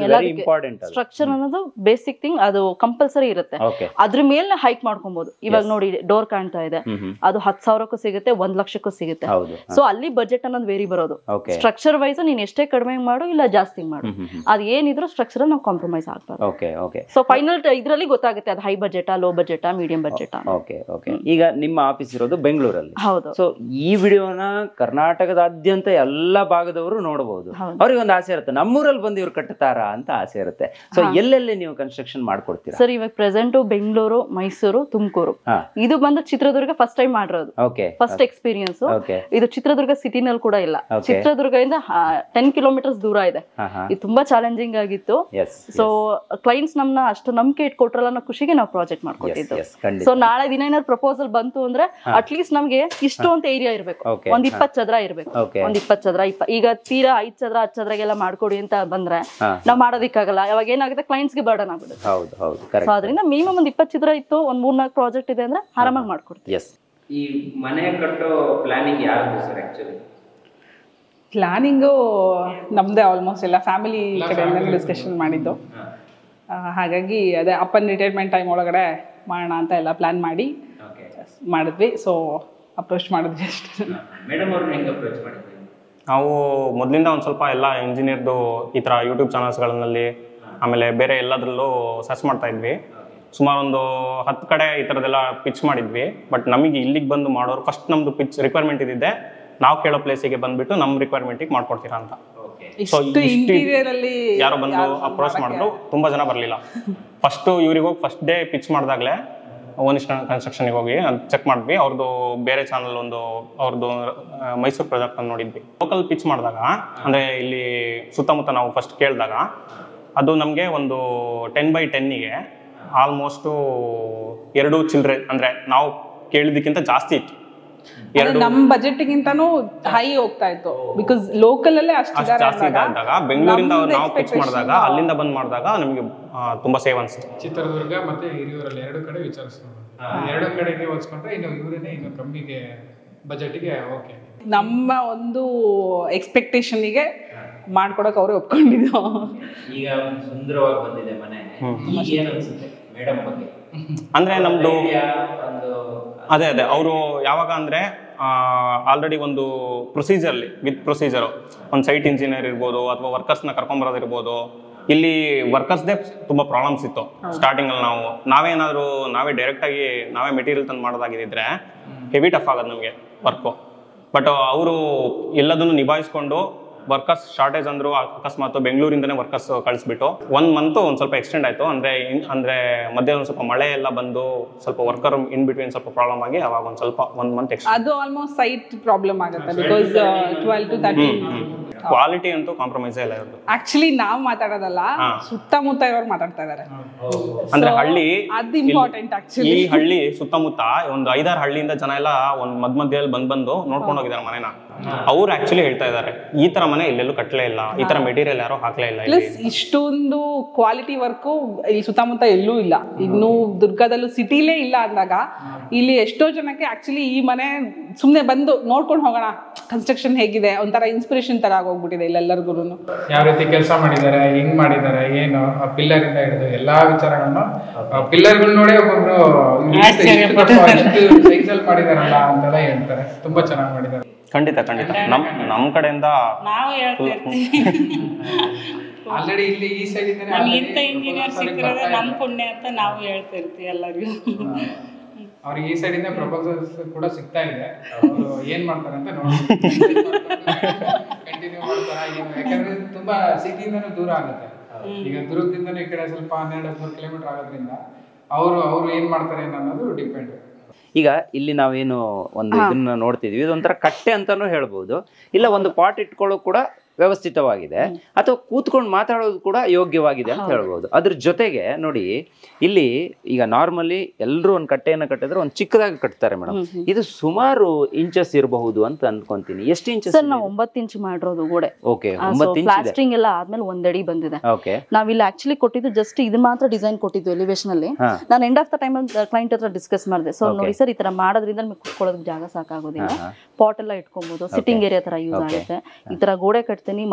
ಸ್ಟ್ರಕ್ಚರ್ ಅನ್ನೋದು ಬೇಸಿಕ್ ಥಿಂಗ್, ಅದು ಕಂಪಲ್ಸರಿ ಇರುತ್ತೆ. ಅದ್ರ ಮೇಲೆ ಹೈಕ್ ಮಾಡ್ಕೊಬಹುದು. ಇವಾಗ ನೋಡಿ, ಡೋರ್ ಕಾಣ್ತಾ ಇದೆ, ಅದು 10,000ಕ್ಕೂ ಸಿಗುತ್ತೆ, 1 ಲಕ್ಷಕ್ಕೂ ಸಿಗುತ್ತೆ. ಸೊ ಅಲ್ಲಿ ಬಜೆಟ್ ಅನ್ನೋದು ವೇರಿ ಬರೋದು. ಸ್ಟ್ರಕ್ಚರ್ ವೈಸ್ ನೀನ್ ಎಷ್ಟೇ ಕಡಿಮೆ ಮಾಡು ಇಲ್ಲ ಜಾಸ್ತಿ ಮಾಡು, ಅದ್ ಏನಿದ್ರು ಸ್ಟ್ರಕ್ಚರ್ ನಾವು ಕಾಂಪ್ರಮೈಸ್ ಆಗ್ಬಾರ್ದು. ಸೊ ಫೈನಲ್ ಇದ್ರಲ್ಲಿ ಗೊತ್ತಾಗುತ್ತೆ ಅದು high budget, low budget, medium budget. ಈಗ ನಿಮ್ಮ ಆಫೀಸ್ ಇರೋದು ಬೆಂಗಳೂರಲ್ಲಿ. ಹೌದು. ಸೊ ಈ ವಿಡಿಯೋನ ಕರ್ನಾಟಕದಾದ್ಯಂತ ಎಲ್ಲಾ ಭಾಗದವರು ನೋಡಬಹುದು. ಅವ್ರಿಗೆ ಒಂದು ಆಸೆ ಇರುತ್ತೆ, ನಮ್ಮೂರಲ್ಲಿ ಬಂದು ಇವ್ರು ಕಟ್ಟುತ್ತಾರಾ ಅಂತ ಆಸೆ ಇರುತ್ತೆ. ಸೊ ಎಲ್ಲೆಲ್ಲಿ ನೀವು ಕನ್ಸ್ಟ್ರಕ್ಷನ್ ಮಾಡ್ಕೊಡ್ತೀರಾ ಸರ್? ಇವಾಗ ಪ್ರೆಸೆಂಟ್ ಬೆಂಗಳೂರು, ಮೈಸೂರು, ತುಮಕೂರು. ಇದು ಬಂದು ಚಿತ್ರದುರ್ಗ ಫಸ್ಟ್ ಟೈಮ್ ಮಾಡಿರೋದು, ಫಸ್ಟ್ ಎಕ್ಸ್ಪೀರಿಯನ್ಸ್. ಇದು ಚಿತ್ರದುರ್ಗ ಸಿಟಿನಲ್ಲಿ ಕೂಡ ಇಲ್ಲ, ಚಿತ್ರದುರ್ಗದಿಂದ 10 ಕಿಲೋಮೀಟರ್ಸ್ ದೂರ ಇದೆ. ಇದು ತುಂಬಾ ಚಾಲೆಂಜಿಂಗ್ ಆಗಿತ್ತು. ಸೊ ಕ್ಲೈಂಟ್ಸ್ ನಮ್ನ ಅಷ್ಟು ನಂಬಿಕೆ ಇಟ್ಕೊಟ್ರಲ್ಲ ಅನ್ನೋ ಖುಷಿಗೆ ನಾವು ಪ್ರಾಜೆಕ್ಟ್ ಮಾಡ್ಕೊಟ್ಟಿದ್ದು. ಸೊ ನಾಳೆ ದಿನ ಏನಾದ್ರು ಪ್ರಪೋಸಲ್ ಬಂತು ಅಂದ್ರೆ ಅಟ್ಲೀಸ್ಟ್ ನಮ್ಗೆ ಇಷ್ಟು ಅಂತ ಏರಿಯಾ ಇರ್ಬೇಕು, ಒಂದ್ 20 ಚದರ ಇರ್ಬೇಕು. ಒಂದ್ 20 ಚದರ, ಈಗ ತೀರಾ 5 ಚದರ 10 ಚದರಗೆಲ್ಲ ಮಾಡ್ಕೊಡಿ ಅಂತ ಬಂದ್ರೆ ನಾವ್ ಮಾಡೋದಿಕ್ಕಾಗಲ್ಲ. ಯಾವಾಗ ಏನಾಗುತ್ತೆ, ಕ್ಲೈಂಟ್ಸ್ಗೆ ಬರ್ಡನ್ ಆಗ್ಬಿಡುತ್ತೆ. ಸೊ ಅದರಿಂದ ಮಿನಿಮಮ್ ಒಂದ್ 20 ಚದರ ಇತ್ತು, ಒಂದ್ 3-4 ಪ್ರಾಜೆಕ್ಟ್ ಇದೆ ಅಂದ್ರೆ ಆರಾಮಾಗಿ ಮಾಡ್ಕೊಡ್ತೀವಿ. ಈ ಮನೆ ಕಟ್ಟೋ ಪ್ಲಾನಿಂಗ್ ಯಾರು ಸರ್? ಆಕ್ಚುಲಿ ಪ್ಲಾನಿಂಗು ನಮ್ದೇ, ಆಲ್ಮೋಸ್ಟ್ ಎಲ್ಲ ಫ್ಯಾಮಿಲಿ ಕಡೆಯಿಂದ ಡಿಸ್ಕಷನ್ ಮಾಡಿದ್ದು. ಹಾಗಾಗಿ ಅದೇ ಅಪ್ಪನ ರಿಟೈರ್ಮೆಂಟ್ ಟೈಮ್ ಒಳಗಡೆ ಮಾಡೋಣ ಅಂತ ಎಲ್ಲ ಪ್ಲಾನ್ ಮಾಡಿ ಮಾಡಿದ್ವಿ. ಸೊ ಅಪ್ರೋಚ್ ಮಾಡಿದ್ವಿ ಅಷ್ಟೇ. ಮೇಡಮ್ ಅವ್ರನ್ನ ಹೆಂಗೆ ಅಪ್ರೋಚ್ ಮಾಡಿದ್ವಿ? ನಾವು ಮೊದಲಿಂದ ಒಂದು ಸ್ವಲ್ಪ ಎಲ್ಲ ಇಂಜಿನಿಯರ್ದು ಈ ಥರ ಯೂಟ್ಯೂಬ್ ಚಾನಲ್ಸ್ಗಳಲ್ಲಿ, ಆಮೇಲೆ ಬೇರೆ ಎಲ್ಲದರಲ್ಲೂ ಸರ್ಚ್ ಮಾಡ್ತಾ ಇದ್ವಿ. ಸುಮಾರು ಒಂದು 10 ಕಡೆ ಈ ಥರದ್ದೆಲ್ಲ ಪಿಚ್ ಮಾಡಿದ್ವಿ. ಬಟ್ ನಮಗೆ ಇಲ್ಲಿಗೆ ಬಂದು ಮಾಡೋರು ಫಸ್ಟ್ ನಮ್ಮದು ಪಿಚ್ ರಿಕ್ವೈರ್ಮೆಂಟ್ ಇದ್ದಿದ್ದೆ, ನಾವು ಕೇಳೋ ಪ್ಲೇಸಿಗೆ ಬಂದುಬಿಟ್ಟು ನಮ್ಮ ರಿಕ್ವೈರ್ಮೆಂಟಿಗೆ ಮಾಡ್ಕೊಡ್ತೀರಾ ಅಂತ. ಸೊ ಯಾರೋ ಬಂದು ಅಪ್ರೋಚ್ ಮಾಡಿದ್ರು, ತುಂಬ ಜನ ಬರಲಿಲ್ಲ. ಫಸ್ಟು ಇವ್ರಿಗೆ ಹೋಗಿ ಫಸ್ಟ್ ಡೇ ಪಿಚ್ ಮಾಡಿದಾಗಲೇ ಓನಿಸ್ಟ್ ಕನ್ಸ್ಟ್ರಕ್ಷನ್ಗೆ ಹೋಗಿ ಚೆಕ್ ಮಾಡಿದ್ವಿ. ಅವ್ರದ್ದು ಬೇರೆ ಚಾನಲ್ ಒಂದು ಅವ್ರದ್ದು ಮೈಸೂರು ಪ್ರಾಜೆಕ್ಟ್ ಅನ್ನು ನೋಡಿದ್ವಿ. ಲೋಕಲ್ ಪಿಚ್ ಮಾಡಿದಾಗ, ಅಂದರೆ ಇಲ್ಲಿ ಸುತ್ತಮುತ್ತ ನಾವು ಫಸ್ಟ್ ಕೇಳಿದಾಗ, ಅದು ನಮಗೆ ಒಂದು 10x10ಗೆ ಆಲ್ಮೋಸ್ಟು 2 ಚಿಲ್ಲರೆ, ಅಂದರೆ ನಾವು ಕೇಳಿದಕ್ಕಿಂತ ಜಾಸ್ತಿ ಇತ್ತು. ನಮ್ಮ ಬಜೆಟ್ಗಿಂತಾನು ಹೈ ಹೋಗ್ತಾ ಇತ್ತು, ಬಿಕಾಸ್ ಲೋಕಲ್ ಅಲ್ಲೇ ಅಷ್ಟು ಜಾಸ್ತಿ ಇದ್ದಾಗ ಬೆಂಗಳೂರಿಂದ ನಾವು ಪಿಚ್ ಮಾಡಿದಾಗ, ಅಲ್ಲಿಂದ ಬಂದ್ ಮಾಡಿದಾಗ ನಮಗೆ ತುಂಬಾ ಸೇವ್ ಅನ್ಸುತ್ತೆ. ಚಿತ್ರದುರ್ಗ ಮತ್ತೆ ಹಿರಿಯೂರಲ್ಲಿ 2 ಕಡೆ ವಿಚಾರಿಸ್ಕೊಂಡು 2 ಕಡೆಗೆ ಹೋಲಿಸ್ಕೊಂಡ್ರೆ ಇನ್ನು ಇವರೇನೆ ಇನ್ನು ಕಮ್ಮಿಗೆ ಬಜೆಟ್ಗೆ ಓಕೆ. ನಮ್ಮ ಒಂದು ಎಕ್ಸ್ಪೆಕ್ಟೇಷನ್ಗೆ ಮಾಡ್ಕೊಡಕ್ ಅವರೇ ಒಪ್ಕೊಂಡಿದ್ದು. ಈಗ ಸುಂದರವಾಗಿ ಬಂದಿದೆ ಮನೆ. ಈಗ ಏನು ಅನ್ಸುತ್ತೆ ಮೇಡಮ್ ಬಗ್ಗೆ? ಅಂದ್ರೆ ನಮ್ದು ಅದೇ ಅವರು ಯಾವಾಗ ಅಂದ್ರೆ ಆಲ್ರೆಡಿ ಒಂದು ಪ್ರೊಸೀಜರ್ಲಿ ವಿತ್ ಪ್ರೊಸೀಜರು ಒಂದು ಸೈಟ್ ಇಂಜಿನಿಯರ್ ಇರ್ಬೋದು ಅಥವಾ ವರ್ಕರ್ಸ್ನ ಕರ್ಕೊಂಬರೋದಿರ್ಬೋದು. ಇಲ್ಲಿ ವರ್ಕರ್ಸ್ದೇ ತುಂಬ ಪ್ರಾಬ್ಲಮ್ಸ್ ಇತ್ತು ಸ್ಟಾರ್ಟಿಂಗ್ ಅಲ್ಲಿ. ನಾವೇ ಡೈರೆಕ್ಟ್ ಆಗಿ ನಾವೇ ಮೆಟೀರಿಯಲ್ ತಂದು ಮಾಡೋದಾಗಿದ್ರೆ ಹೆವಿ ಟಫ್ ಆಗೋದು ನಮಗೆ ವರ್ಕು. ಬಟ್ ಅವರು ಎಲ್ಲದನ್ನು ನಿಭಾಯಿಸ್ಕೊಂಡು ವರ್ಕರ್ಸ್ ಶಾರ್ಟೇಜ್ ಅಂದ್ರು ಅಕಸ್ಮಾತ್ ಬೆಂಗಳೂರಿಂದನೇ ವರ್ಕರ್ಸ್ ಕಳಿಸ್ಬಿಟ್ಟು 1 ಮಂತ್ ಒಂದು ಸ್ವಲ್ಪ ಎಕ್ಸ್ಟೆಂಡ್ ಆಯ್ತು. ಅಂದ್ರೆ ಮಧ್ಯೆ ಒಂದು ಸ್ವಲ್ಪ ಮಳೆ ಎಲ್ಲ ಬಂದು ಸ್ವಲ್ಪ ವರ್ಕರ್ ಇನ್ ಬಿಟ್ವೀನ್ ಸ್ವಲ್ಪ ಪ್ರಾಬ್ಲಮ್ ಆಗಿ ಅವಾಗ ಒಂದು ಸ್ವಲ್ಪ 1 ಮಂತ್ ಎಕ್ಸ್ಟೆಂಡ್. ಅದು ಆಲ್ಮೋಸ್ಟ್ ಸೈಟ್ ಪ್ರಾಬ್ಲಮ್ ಆಗುತ್ತೆ ಬಿಕಾಸ್ 12 to 13 ಕ್ವಾಲಿಟಿ ಅಂತೂ ಕಾಂಪ್ರಮೈಸ್ ಇಲ್ಲ ಇರೋದು. ಆಕ್ಚುಲಿ ನಾವು ಮಾತಾಡೋದಲ್ಲ, ಸುತ್ತಮುತ್ತ ಇರೋರು ಮಾತಾಡ್ತಾ ಇದಾರೆ. ಅಂದ್ರೆ ಹಳ್ಳಿ ಅದು ಇಂಪಾರ್ಟೆಂಟ್ ಆಕ್ಚುಲಿ. ಈ ಹಳ್ಳಿ ಸುತ್ತಮುತ್ತ ಒಂದು 5-6 ಹಳ್ಳಿಯಿಂದ ಜನ ಎಲ್ಲ ಒಂದು ಮಧ್ಯದಲ್ಲಿ ಬಂದು ನೋಡ್ಕೊಂಡು ಹೋಗಿದ್ದಾರೆ ಮನೆನ. ಅವ್ರು ಆಕ್ಚುಲಿ ಹೇಳ್ತಾ ಇದಾರೆ ಈ ತರ ಮನೆ ಇಲ್ಲೆಲ್ಲೂ ಕಟ್ಟಲೇ ಇಲ್ಲ, ಈ ತರ ಮೆಟೀರಿಯಲ್ ಯಾರು ಹಾಕ್ಲೇ ಇಲ್ಲ. ಇಷ್ಟೊಂದು ಕ್ವಾಲಿಟಿ ವರ್ಕು ಇಲ್ಲಿ ಸುತ್ತಮುತ್ತ ಎಲ್ಲೂ ಇಲ್ಲ. ಇನ್ನು ದುರ್ಗದಲ್ಲೂ ಸಿಟಿಲೇ ಇಲ್ಲ ಅಂದಾಗ ಇಲ್ಲಿ ಎಷ್ಟೋ ಜನಕ್ಕೆ ಆಕ್ಚುಲಿ ಈ ಮನೆ ಸುಮ್ನೆ ಬಂದು ನೋಡ್ಕೊಂಡು ಹೋಗೋಣ ಕನ್ಸ್ಟ್ರಕ್ಷನ್ ಹೇಗಿದೆ ಒಂಥರ ಇನ್ಸ್ಪಿರೇಷನ್ ತರ ಆಗೋಗ್ಬಿಟ್ಟಿದೆ ಇಲ್ಲೆಲ್ಲರಿಗೂ. ಯಾವ ರೀತಿ ಕೆಲಸ ಮಾಡಿದ್ದಾರೆ, ಹೆಂಗ್ ಮಾಡಿದ್ದಾರೆ, ಏನು ಪಿಲ್ಲರ್ ಇಂದ ಹಿಡಿದು ಎಲ್ಲಾ ವಿಚಾರಗಳನ್ನು ಪಿಲ್ಲರ್ಗಳು ನೋಡಿ ಒಬ್ಬೊಬ್ರು ಸೈಜಲ್ಲಿ ಮಾಡಿದಾರಲ್ಲ ಅಂತೆಲ್ಲ ಹೇಳ್ತಾರೆ. ತುಂಬಾ ಚೆನ್ನಾಗಿ ಮಾಡಿದ್ದಾರೆ. ಖಂಡಿತ ನಮ್ಮ ಕಡೆಯಿಂದ ಆಲ್ರೆಡಿ ಇಲ್ಲಿ ಈ ಸೈಡ್ ಇಂಥ ಇಂಜಿನಿಯರ್ ಸಿಕ್ಕಿರೋದು ನಮ್ಮ ಪುಣ್ಯ ಅಂತ ನಾವು ಹೇಳ್ತಾ ಇರ್ತೀವಿ ಎಲ್ಲರಿಗೂ. ಅವ್ರಿಗೆ ಈ ಸೈಡ್ ಇಂದ ಪ್ರಪೋಸಲ್ಸ್ ಕೂಡ ಸಿಗ್ತಾ ಇದೆ. ಅವರು ಏನ್ ಮಾಡ್ತಾರೆ ಅಂತ ನೋಡಿ ಕಂಟಿನ್ಯೂ ಮಾಡ್ತಾರ. ಯಾಕಂದ್ರೆ ತುಂಬಾ ಸಿಟಿಯಿಂದನೂ ದೂರ ಆಗುತ್ತೆ. ಈಗ ದುರ್ಗದಿಂದನೂ ಈ ಕಡೆ ಸ್ವಲ್ಪ 12-13 ಕಿಲೋಮೀಟರ್ ಆಗೋದ್ರಿಂದ ಅವರು ಏನ್ ಮಾಡ್ತಾರೆ ಅನ್ನೋದು ಡಿಪೆಂಡ್. ಈಗ ಇಲ್ಲಿ ನಾವೇನು ಒಂದು ಇದನ್ನ ನೋಡ್ತಿದ್ವಿ, ಇದೊಂಥರ ಕಟ್ಟೆ ಅಂತಾನೂ ಹೇಳ್ಬೋದು, ಇಲ್ಲ ಒಂದು ಪಾಟ್ ಇಟ್ಕೊಳ್ಳೋ ಕೂಡ ವ್ಯವಸ್ಥಿತವಾಗಿದೆ, ಅಥವಾ ಕೂತ್ಕೊಂಡು ಮಾತಾಡೋದು ಕೂಡ ಯೋಗ್ಯವಾಗಿದೆ ಅಂತ ಹೇಳ್ಬೋದು. ಅದ್ರ ಜೊತೆಗೆ ನೋಡಿ ಇಲ್ಲಿ ಈಗ ನಾರ್ಮಲಿ ಎಲ್ಲರೂ ಒಂದು ಕಟ್ಟೆಯನ್ನು ಕಟ್ಟಿದ್ರೆ ಒಂದು ಚಿಕ್ಕದಾಗಿ ಕಟ್ತಾರೆ ಮೇಡಮ್. ಇದು ಸುಮಾರು ಇಂಚಸ್ ಇರಬಹುದು ಅಂತ ಅನ್ಕೊಂತೀನಿ. ಎಷ್ಟು ಇಂಚಸ್? ಸರ್ ನಾವು 9 ಇಂಚ್ ಮಾಡಿರೋದು ಗೋಡೆ. Okay, 9 inch. ಪ್ಲಾಸ್ಟರಿಂಗ್ ಎಲ್ಲ ಆದ್ಮೇಲೆ 1 ಅಡಿ ಬಂದಿದೆ. ಓಕೆ, ನಾವಿಲ್ಲಿ ಆಕ್ಚುಲಿ ಕೊಟ್ಟಿದ್ದು ಜಸ್ಟ್ ಇದು ಮಾತ್ರ ಡಿಸೈನ್ ಕೊಟ್ಟಿದ್ದು ಎಲಿವೇಶನ್ ಅಲ್ಲಿ. ನಾನು end of the time client ಹತ್ರ ಡಿಸ್ಕಸ್ ಮಾಡಿದೆ. ಸೊ ನೋಡಿ ಸರ್, ಈ ತರ ಮಾಡೋದ್ರಿಂದ ನಿಮಗೆ ಕುತ್ಕೊಳ್ಳೋದಕ್ಕೆ ಜಾಗ ಸಾಕಾಗೋದಿಲ್ಲ, ಪಾಟ್ ಎಲ್ಲ ಇಟ್ಕೊಬಹುದು, ಸಿಟ್ಟಿಂಗ್ ಏರಿಯಾ ತರ ಯೂಸ್ ಆಗುತ್ತೆ. ಈ ತರ ಗೋಡೆ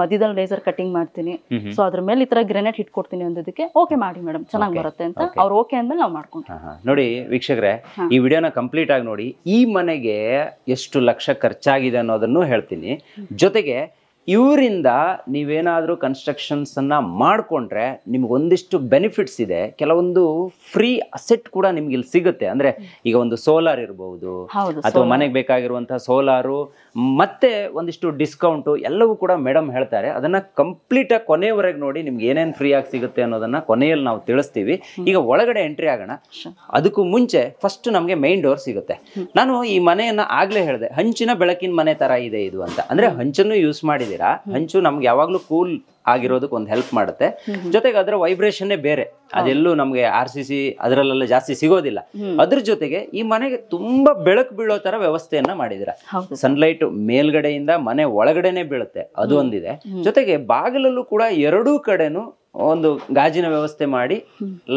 ಮಧ್ಯದಲ್ಲಿ ಲೇಸರ್ ಕಟಿಂಗ್ ಮಾಡ್ತೀನಿ, ಸೊ ಅದ್ರ ಮೇಲೆ ಈ ತರ ಗ್ರೆನೇಟ್ ಇಟ್ಕೊಡ್ತೀನಿ ಅಂದಿದ್ದಕ್ಕೆ ಓಕೆ ಮಾಡಿ ಮೇಡಮ್ ಚೆನ್ನಾಗಿ ಬರುತ್ತೆ ಅಂತ ಅವ್ರು ಓಕೆ ಅಂದ್ಮೇಲೆ ನಾವು ಮಾಡ್ಕೊಂಡ್ವಿ. ನೋಡಿ ವೀಕ್ಷಕರೇ, ಈ ವಿಡಿಯೋನ ಕಂಪ್ಲೀಟ್ ಆಗಿ ನೋಡಿ. ಈ ಮನೆಗೆ ಎಷ್ಟು ಲಕ್ಷ ಖರ್ಚಾಗಿದೆ ಅನ್ನೋದನ್ನು ಹೇಳ್ತೀನಿ. ಜೊತೆಗೆ ಇವರಿಂದ ನೀವೇನಾದರೂ ಕನ್ಸ್ಟ್ರಕ್ಷನ್ಸ್ ಅನ್ನ ಮಾಡಿಕೊಂಡ್ರೆ ನಿಮ್ಗೆ ಒಂದಿಷ್ಟು ಬೆನಿಫಿಟ್ಸ್ ಇದೆ. ಕೆಲವೊಂದು ಫ್ರೀ ಅಸೆಟ್ ಕೂಡ ನಿಮ್ಗೆ ಇಲ್ಲಿ ಸಿಗುತ್ತೆ. ಅಂದ್ರೆ ಈಗ ಒಂದು ಸೋಲಾರ್ ಇರಬಹುದು, ಅಥವಾ ಮನೆಗೆ ಬೇಕಾಗಿರುವಂತಹ ಸೋಲಾರು, ಮತ್ತೆ ಒಂದಿಷ್ಟು ಡಿಸ್ಕೌಂಟು ಎಲ್ಲವೂ ಕೂಡ ಮೇಡಮ್ ಹೇಳ್ತಾರೆ. ಅದನ್ನ ಕಂಪ್ಲೀಟ್ ಆಗಿ ಕೊನೆಯವರೆಗೆ ನೋಡಿ, ನಿಮ್ಗೆ ಏನೇನು ಫ್ರೀ ಆಗಿ ಸಿಗುತ್ತೆ ಅನ್ನೋದನ್ನ ಕೊನೆಯಲ್ಲಿ ನಾವು ತಿಳಿಸ್ತೀವಿ. ಈಗ ಒಳಗಡೆ ಎಂಟ್ರಿ ಆಗೋಣ. ಅದಕ್ಕೂ ಮುಂಚೆ ಫಸ್ಟ್ ನಮಗೆ ಮೈನ್ ಡೋರ್ ಸಿಗುತ್ತೆ. ನಾನು ಈ ಮನೆಯನ್ನ ಆಗ್ಲೇ ಹೇಳಿದೆ, ಹಂಚಿನ ಬೆಳಕಿನ ಮನೆ ತರ ಇದೆ ಇದು ಅಂತ. ಅಂದ್ರೆ ಹಂಚನ್ನು ಯೂಸ್ ಮಾಡಿದೆ. ಹಂಚು ನಮ್ಗೆ ಯಾವಾಗ್ಲೂ ಕೂಲ್ ಆಗಿರೋದಕ್ಕೆ ಒಂದು ಹೆಲ್ಪ್ ಮಾಡುತ್ತೆ. ಜೊತೆಗೆ ಅದರ ವೈಬ್ರೇಷನ್ನೇ ಬೇರೆ, ಅದೆಲ್ಲೂ ನಮ್ಗೆ RCC ಅದರಲ್ಲೆಲ್ಲ ಜಾಸ್ತಿ ಸಿಗೋದಿಲ್ಲ. ಅದ್ರ ಜೊತೆಗೆ ಈ ಮನೆಗೆ ತುಂಬಾ ಬೆಳಕು ಬೀಳೋ ತರ ವ್ಯವಸ್ಥೆಯನ್ನ ಮಾಡಿದಿರ. ಸನ್ಲೈಟ್ ಮೇಲ್ಗಡೆಯಿಂದ ಮನೆ ಒಳಗಡೆನೆ ಬೀಳುತ್ತೆ, ಅದು ಒಂದಿದೆ. ಜೊತೆಗೆ ಬಾಗಿಲಲ್ಲೂ ಕೂಡ 2 ಕಡೆನೂ ಒಂದು ಗಾಜಿನ ವ್ಯವಸ್ಥೆ ಮಾಡಿ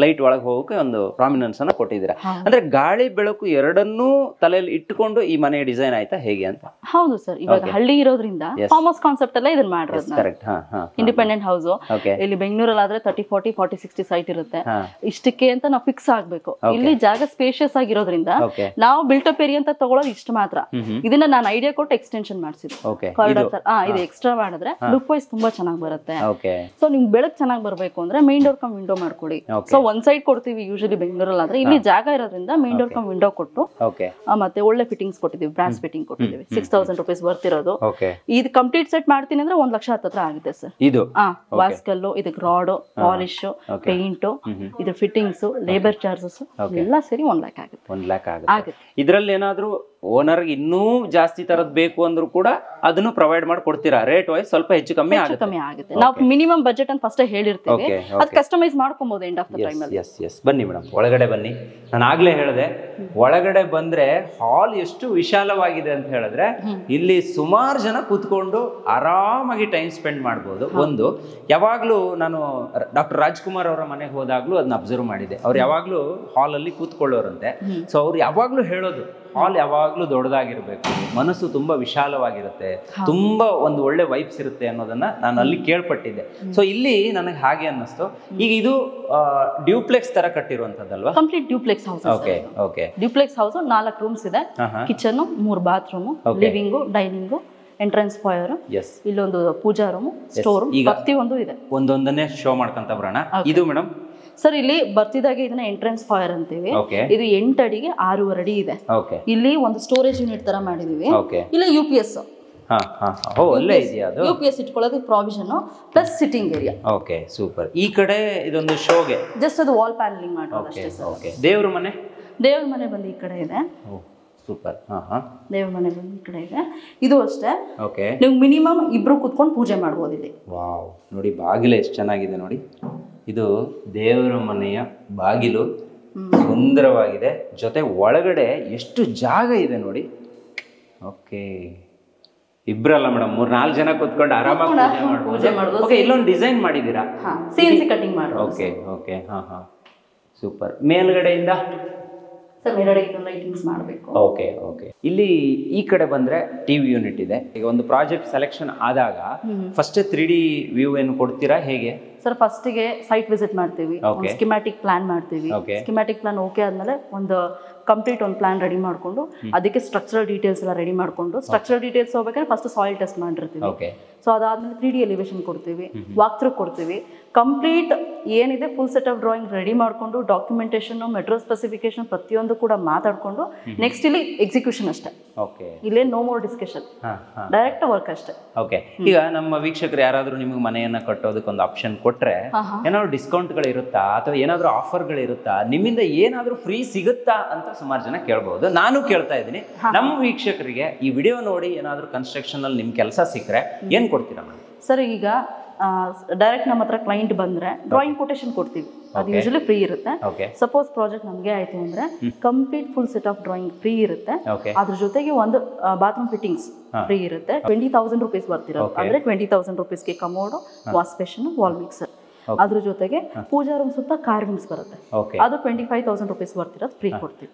ಲೈಟ್ ಒಳಗೆ ಹೋಗೋಕೆ ಒಂದು ಪ್ರಾಮಿನೆನ್ಸ್ ಅನ್ನ ಕೊಟ್ಟಿದ್ದೀರಾ. ಅಂದ್ರೆ ಗಾಳಿ ಬೆಳಕು ಎರಡನ್ನೂ ತಲೆಯಲ್ಲಿ ಇಟ್ಟುಕೊಂಡು ಈ ಮನೆ ಡಿಸೈನ್ ಆಯ್ತಾ ಹೇಗೆ ಅಂತ? ಹೌದು ಸರ್, ಇವಾಗ ಹಳ್ಳಿ ಇರೋದ್ರಿಂದ ಫಾರ್ಮ್ ಹೌಸ್ ಕಾನ್ಸೆಪ್ಟ್ ಎಲ್ಲ ಇದನ್ನ ಮಾಡಿರೋದು. ಕರೆಕ್ಟ್. ಇಂಡಿಪೆಂಡೆಂಟ್ ಹೌಸ್ ಇಲ್ಲಿ ಬೆಂಗಳೂರಲ್ಲಿ ಆದ್ರೆ 30, 40, 60 ಸೈಟ್ ಇರುತ್ತೆ. ಇಷ್ಟಕ್ಕೆ ಅಂತ ನಾವು ಫಿಕ್ಸ್ ಆಗ್ಬೇಕು. ಇಲ್ಲಿ ಜಾಗ ಸ್ಪೇಷಿಯಸ್ ಆಗಿರೋದ್ರಿಂದ ನಾವು ಬಿಲ್ಟಪ್ ಏರಿಯಾ ಅಂತ ತಗೊಳ್ಳೋದು ಇಷ್ಟು ಮಾತ್ರ. ಇದನ್ನ ನಾನು ಐಡಿಯಾ ಕೊಟ್ಟು ಎಕ್ಸ್ಟೆನ್ಷನ್ ಮಾಡಿಸಿದ್ದು. ಇದು ಎಕ್ಸ್ಟ್ರಾ ಮಾಡಿದ್ರೆ ಲುಕ್ ವೈಸ್ ತುಂಬಾ ಚೆನ್ನಾಗಿ ಬರುತ್ತೆ. ಸೊ ನಿಮ್ಗೆ ಬೆಳಕು ಚೆನ್ನಾಗಿ ಬರ್ಬೇಕು ಅಂದ್ರೆ ಮೇನ್ ಡೋರ್ ಕಮ್ ವಿಂಡೋ ಮಾಡ್ಕೊಡಿ. ಸೊ ಒಂದ್ ಸೈಡ್ ಕೊಡ್ತೀವಿ ಯೂಶಲಿ ಬೆಂಗಳೂರಲ್ಲಿ ಆದ್ರೆ, ಇಲ್ಲಿ ಜಾಗ ಇರೋದ್ರಿಂದ ಮೇನ್ ಡೋರ್ ಕಮ್ ವಿಂಡೋ ಕೊಟ್ಟು ಮತ್ತೆ ಒಳ್ಳೆ ಫಿಟ್ಟಿಂಗ್ಸ್ ಕೊಟ್ಟಿದ್ದೀವಿ, ಬ್ರಾಸ್ ಫಿಟ್ಟಿಂಗ್ ಕೊಟ್ಟಿದ್ದೀವಿ. 6000 ರೂಪೀಸ್ ಬರ್ತಿರೋದು. ಇದು ಕಂಪ್ಲೀಟ್ ಸೆಟ್ ಮಾಡ್ತೀನಿ ಅಂದ್ರೆ 1 ಲಕ್ಷ ಹತ್ರ ಆಗುತ್ತೆ ಸರ್. ಇದು ವಾಸ್ಕಲ್ಲು, ಇದಕ್ಕೆ ರಾಡ್, ಪಾಲಿಶ್, ಪೇಂಟ್, ಇದು ಫಿಟ್ಟಿಂಗ್ಸ್, ಲೇಬರ್ ಚಾರ್ಜಸ್ ಎಲ್ಲ ಸೇರಿ 1 ಲ್ಯಾಕ್ ಆಗುತ್ತೆ. 1 ಲ್ಯಾಕ್ ಆಗುತ್ತೆ. ಇದ್ರಲ್ಲಿ ಏನಾದ್ರೂ ಓನರ್ ಇನ್ನೂ ಜಾಸ್ತಿ ತರದ್ ಬೇಕು ಅಂದ್ರೂ ಕೂಡ ಅದನ್ನು ಪ್ರೊವೈಡ್ ಮಾಡಿ ಕೊಡ್ತೀರಾ? ರೇಟ್ ವೈಸ್ ಸ್ವಲ್ಪ ಹೆಚ್ಚು ಕಮ್ಮಿ ಆಗುತ್ತೆ. ನಾವು ಮಿನಿಮಮ್ ಬಜೆಟ್ ಅಂತ ಫಸ್ಟ್ ಹೇಳಿರ್ತೀವಿ, ಅದು ಕಸ್ಟಮೈಸ್ ಮಾಡ್ಕೊಬಹುದು ಎಂಡ್ ಆಫ್ ದ ಟೈಮ್ ಅಲ್ಲಿ. ಬನ್ನಿ ಮೇಡಮ್, ಒಳಗಡೆ ಬನ್ನಿ. ನಾನು ಆಗ್ಲೇ ಹೇಳಿದೆ, ಒಳಗಡೆ ಬಂದ್ರೆ ಹಾಲ್ ಎಷ್ಟು ವಿಶಾಲವಾಗಿದೆ ಅಂತ ಹೇಳಿದ್ರೆ ಇಲ್ಲಿ ಸುಮಾರು ಜನ ಕೂತ್ಕೊಂಡು ಆರಾಮಾಗಿ ಟೈಮ್ ಸ್ಪೆಂಡ್ ಮಾಡ್ಬೋದು. ಒಂದು ಯಾವಾಗ್ಲೂ ನಾನು ಡಾಕ್ಟರ್ ರಾಜ್ಕುಮಾರ್ ಅವರ ಮನೆಗೆ ಹೋದಾಗ್ಲೂ ಅದನ್ನ ಅಬ್ಸರ್ವ್ ಮಾಡಿದೆ. ಅವ್ರು ಯಾವಾಗ್ಲೂ ಹಾಲ್ ಅಲ್ಲಿ ಕೂತ್ಕೊಳ್ಳೋರಂತೆ. ಸೊ ಅವ್ರು ಯಾವಾಗ್ಲೂ ಹೇಳೋದು, ಹಾಲ್ ಯಾವಾಗ್ಲೂ ದೊಡ್ಡದಾಗಿರ್ಬೇಕು, ಮನಸ್ಸು ತುಂಬಾ ವಿಶಾಲವಾಗಿರುತ್ತೆ, ತುಂಬಾ ಒಂದು ಒಳ್ಳೆ ವೈಬ್ಸ್ ಇರುತ್ತೆ ಅನ್ನೋದನ್ನ ನಾನು ಅಲ್ಲಿ ಕೇಳ್ಪಟ್ಟಿದ್ದೆ. ಸೊ ಇಲ್ಲಿ ನನಗೆ ಹಾಗೆ ಅನ್ನಿಸ್ತು. ಈಗ ಇದು ಡ್ಯೂಪ್ಲೆಕ್ಸ್ ತರ ಕಟ್ಟಿರುವಂತದ್ದಲ್ವಾ? Complete duplex house. Okay okay. Duplex house 4 rooms ಇದೆ. Kitchen, 3 bathroom, living, dining, entrance foyer, ಇಲ್ಲೊಂದು ಪೂಜಾ ರೂಮ್, ಸ್ಟೋರ್ ರೂಮ್, ಪ್ರತಿಯೊಂದು ಇದೆ. ಒಂದೊಂದನ್ನೇ ಶೋ ಮಾಡ್ಕೊಂತ ಬರೋಣ. ಇದು ಮೇಡಮ್ ಸರ್ ಇಲ್ಲಿ ಬರ್ತಿದಾಗೆ ಇದನ್ನ ಎಂಟ್ರೆನ್ಸ್ ಫಾಯರ್ ಅಂತೀವಿ. ಇದು 8 ಅಡಿಗೆ 6.5 ಅಡಿ ಇದೆ. ಇಲ್ಲಿ ಒಂದು ಸ್ಟೋರೇಜ್ ಯೂನಿಟ್ ತರ ಮಾಡಿದೀವಿ. ಇಲ್ಲ UPS UPS ಇಟ್ಕೊಳ್ಳೋದಕ್ಕೆ provision plus sitting area. Okay super. ಈ ಕಡೆ ಇದೊಂದು ಶೋಗೆ ಜಸ್ಟ್ ಅದು ವಾಲ್ ಪ್ಯಾನಲಿಂಗ್ ಮಾಡೋದು ಅಷ್ಟೇ ಸರ್. ಓಕೆ. ದೇವ್ರ ಮನೆ ಬಂದು ಈ ಕಡೆ ಇದೆ. ಸೂಪರ್. ದೇವ್ರ ಮನೆ ಬಂದು ಈ ಕಡೆ ಇದೆ. ಇದು ಅಷ್ಟೇ. ಓಕೆ. ನೀವು ಮಿನಿಮಮ್ ಇಬ್ರು ಕೂತ್ಕೊಂಡು ಪೂಜೆ ಮಾಡಬಹುದು ಇಲ್ಲಿ. ವಾವ್, ನೋಡಿ ಬಾಗಿಲು ಎಷ್ಟು ಚೆನ್ನಾಗಿದೆ ನೋಡಿ. ಇದು ದೇವರ ಮನೆಯ ಬಾಗಿಲು, ಸುಂದರವಾಗಿದೆ. ಜೊತೆ ಒಳಗಡೆ ಎಷ್ಟು ಜಾಗ ಇದೆ ನೋಡಿ. ಓಕೆ. ಇಬ್ರಲ್ಲ ಮೇಡಮ್, 3-4 ಜನ ಕೂತ್ಕೊಂಡು ಆರಾಮಾಗಿ ಪೂಜೆ ಮಾಡ್ಬೋದು. ಓಕೆ. ಇಲ್ಲೊಂದು ಡಿಸೈನ್ ಮಾಡಿದ್ದೀರಾ? CNC ಕಟಿಂಗ್ ಮಾಡೋದು. Okay okay. ಸೂಪರ್. ಮೇಲ್ಗಡೆಯಿಂದ ಲೈಟಿಂಗ್ಸ್ ಮಾಡಬೇಕು. Okay okay. ಇಲ್ಲಿ ಈ ಕಡೆ ಬಂದ್ರೆ ಟಿವಿ ಯೂನಿಟ್ ಇದೆ. ಈಗ ಒಂದು ಪ್ರಾಜೆಕ್ಟ್ ಸೆಲೆಕ್ಷನ್ ಆದಾಗ ಫಸ್ಟ್ 3D ವ್ಯೂ ಏನು ಕೊಡ್ತೀರಾ, ಹೇಗೆ ಸರ್? ಫಸ್ಟಿಗೆ ಸೈಟ್ ವಿಸಿಟ್ ಮಾಡ್ತೀವಿ, ಸ್ಕಿಮ್ಯಾಟಿಕ್ ಪ್ಲಾನ್ ಮಾಡ್ತೀವಿ. ಸ್ಕಿಮ್ಯಾಟಿಕ್ ಪ್ಲಾನ್ ಓಕೆ ಆದ್ಮೇಲೆ ಒಂದು ಕಂಪ್ಲೀಟ್ ಒಂದು ಪ್ಲಾನ್ ರೆಡಿ ಮಾಡ್ಕೊಂಡು ಅದಕ್ಕೆ ಸ್ಟ್ರಕ್ಚರಲ್ ಡೀಟೇಲ್ಸ್ ಎಲ್ಲ ರೆಡಿ ಮಾಡ್ಕೊಂಡು, ಸ್ಟ್ರಕ್ಚರಲ್ ಡೀಟೇಲ್ಸ್ ಹೋಗ್ಬೇಕಾದ್ರೆ ಫಸ್ಟ್ ಸಾಯಿಲ್ ಟೆಸ್ಟ್ ಮಾಡಿರ್ತೀವಿ. ಸೊ ಅದಾದ್ಮೇಲೆ 3D ಎಲಿವೇಶನ್ ಕೊಡ್ತೀವಿ, ವಾಕ್ ಥ್ರೂ ಕೊಡ್ತೀವಿ. ಕಂಪ್ಲೀಟ್ ಏನಿದೆ full set of drawing ready ಮಾಡ್ಕೊಂಡು ಡಾಕ್ಯುಮೆಂಟೇಶನ್, ಮೆಟ್ರೋ ಸ್ಪೆಸಿಫಿಕೇಶನ್ ಪ್ರತಿಯೊಂದು ಕೂಡ ಮಾತಾಡ್ಕೊಂಡು ನೆಕ್ಸ್ಟ್ ಇಲ್ಲಿ ಎಕ್ಸಿಕ್ಯೂಷನ್ ಅಷ್ಟೇ. ಇಲ್ಲೇ no more discussion, direct work ಅಷ್ಟೇ. ಓಕೆ. ಈಗ ನಮ್ಮ ವೀಕ್ಷಕರು ಯಾರಾದ್ರೂ ನಿಮ್ಗೆ ಮನೆಯನ್ನ ಕಟ್ಟೋದಕ್ಕೆ ಒಂದು ಆಪ್ಷನ್ ಕೊಟ್ರೆ ಏನಾದ್ರು ಡಿಸ್ಕೌಂಟ್ಗಳು ಇರುತ್ತಾ ಅಥವಾ ಏನಾದ್ರು ಆಫರ್ಗಳು ಇರುತ್ತಾ, ನಿಮ್ಮಿಂದ ಏನಾದ್ರೂ ಫ್ರೀ ಸಿಗುತ್ತಾ ಅಂತ ಸುಮಾರು ಜನ ಕೇಳಬಹುದು. ನಾನು ಕೇಳ್ತಾ ಇದ್ದೀನಿ, ನಮ್ಮ ವೀಕ್ಷಕರಿಗೆ ಈ ವಿಡಿಯೋ ನೋಡಿ ಏನಾದ್ರೂ ಕನ್ಸ್ಟ್ರಕ್ಷನ್ ಅಲ್ಲಿ ನಿಮ್ ಕೆಲಸ ಸಿಕ್ಕರೆ ಏನ್ ಕೊಡ್ತೀರಾ ಸರ್? ಈಗ ಡೈರೆಕ್ಟ್ ನಮ್ಮ ಹತ್ರ ಕ್ಲೈಂಟ್ ಬಂದ್ರೆ ಡ್ರಾಯಿಂಗ್ ಕೊಟೇಶನ್ ಕೊಡ್ತೀವಿ, ಅದು ಯೂಶಲಿ ಫ್ರೀ ಇರುತ್ತೆ. ಸಪೋಸ್ ಪ್ರಾಜೆಕ್ಟ್ ನಮಗೆ ಆಯ್ತು ಅಂದ್ರೆ complete full set of drawing free ಇರುತ್ತೆ. ಅದ್ರ ಜೊತೆಗೆ ಒಂದು ಬಾತ್ರೂಮ್ ಫಿಟ್ಟಿಂಗ್ಸ್ ಫ್ರೀ ಇರುತ್ತೆ. 20,000 ರೂಪೀಸ್ ಬರ್ತಿರೋದು. ಅಂದ್ರೆ 20,000 ರೂಪೀಸ್ಗೆ commode, wash basin, wall mixer. ಅದ್ರ ಜೊತೆಗೆ ಪೂಜಾ ರೂಮ್ ಸುತ್ತ ಕಾರ್ವಿಂಗ್ಸ್ ಬರುತ್ತೆ. ಅದು 25,000 ರೂಪೀಸ್ ಬರ್ತಿರೋದು ಫ್ರೀ ಕೊಡ್ತೀವಿ.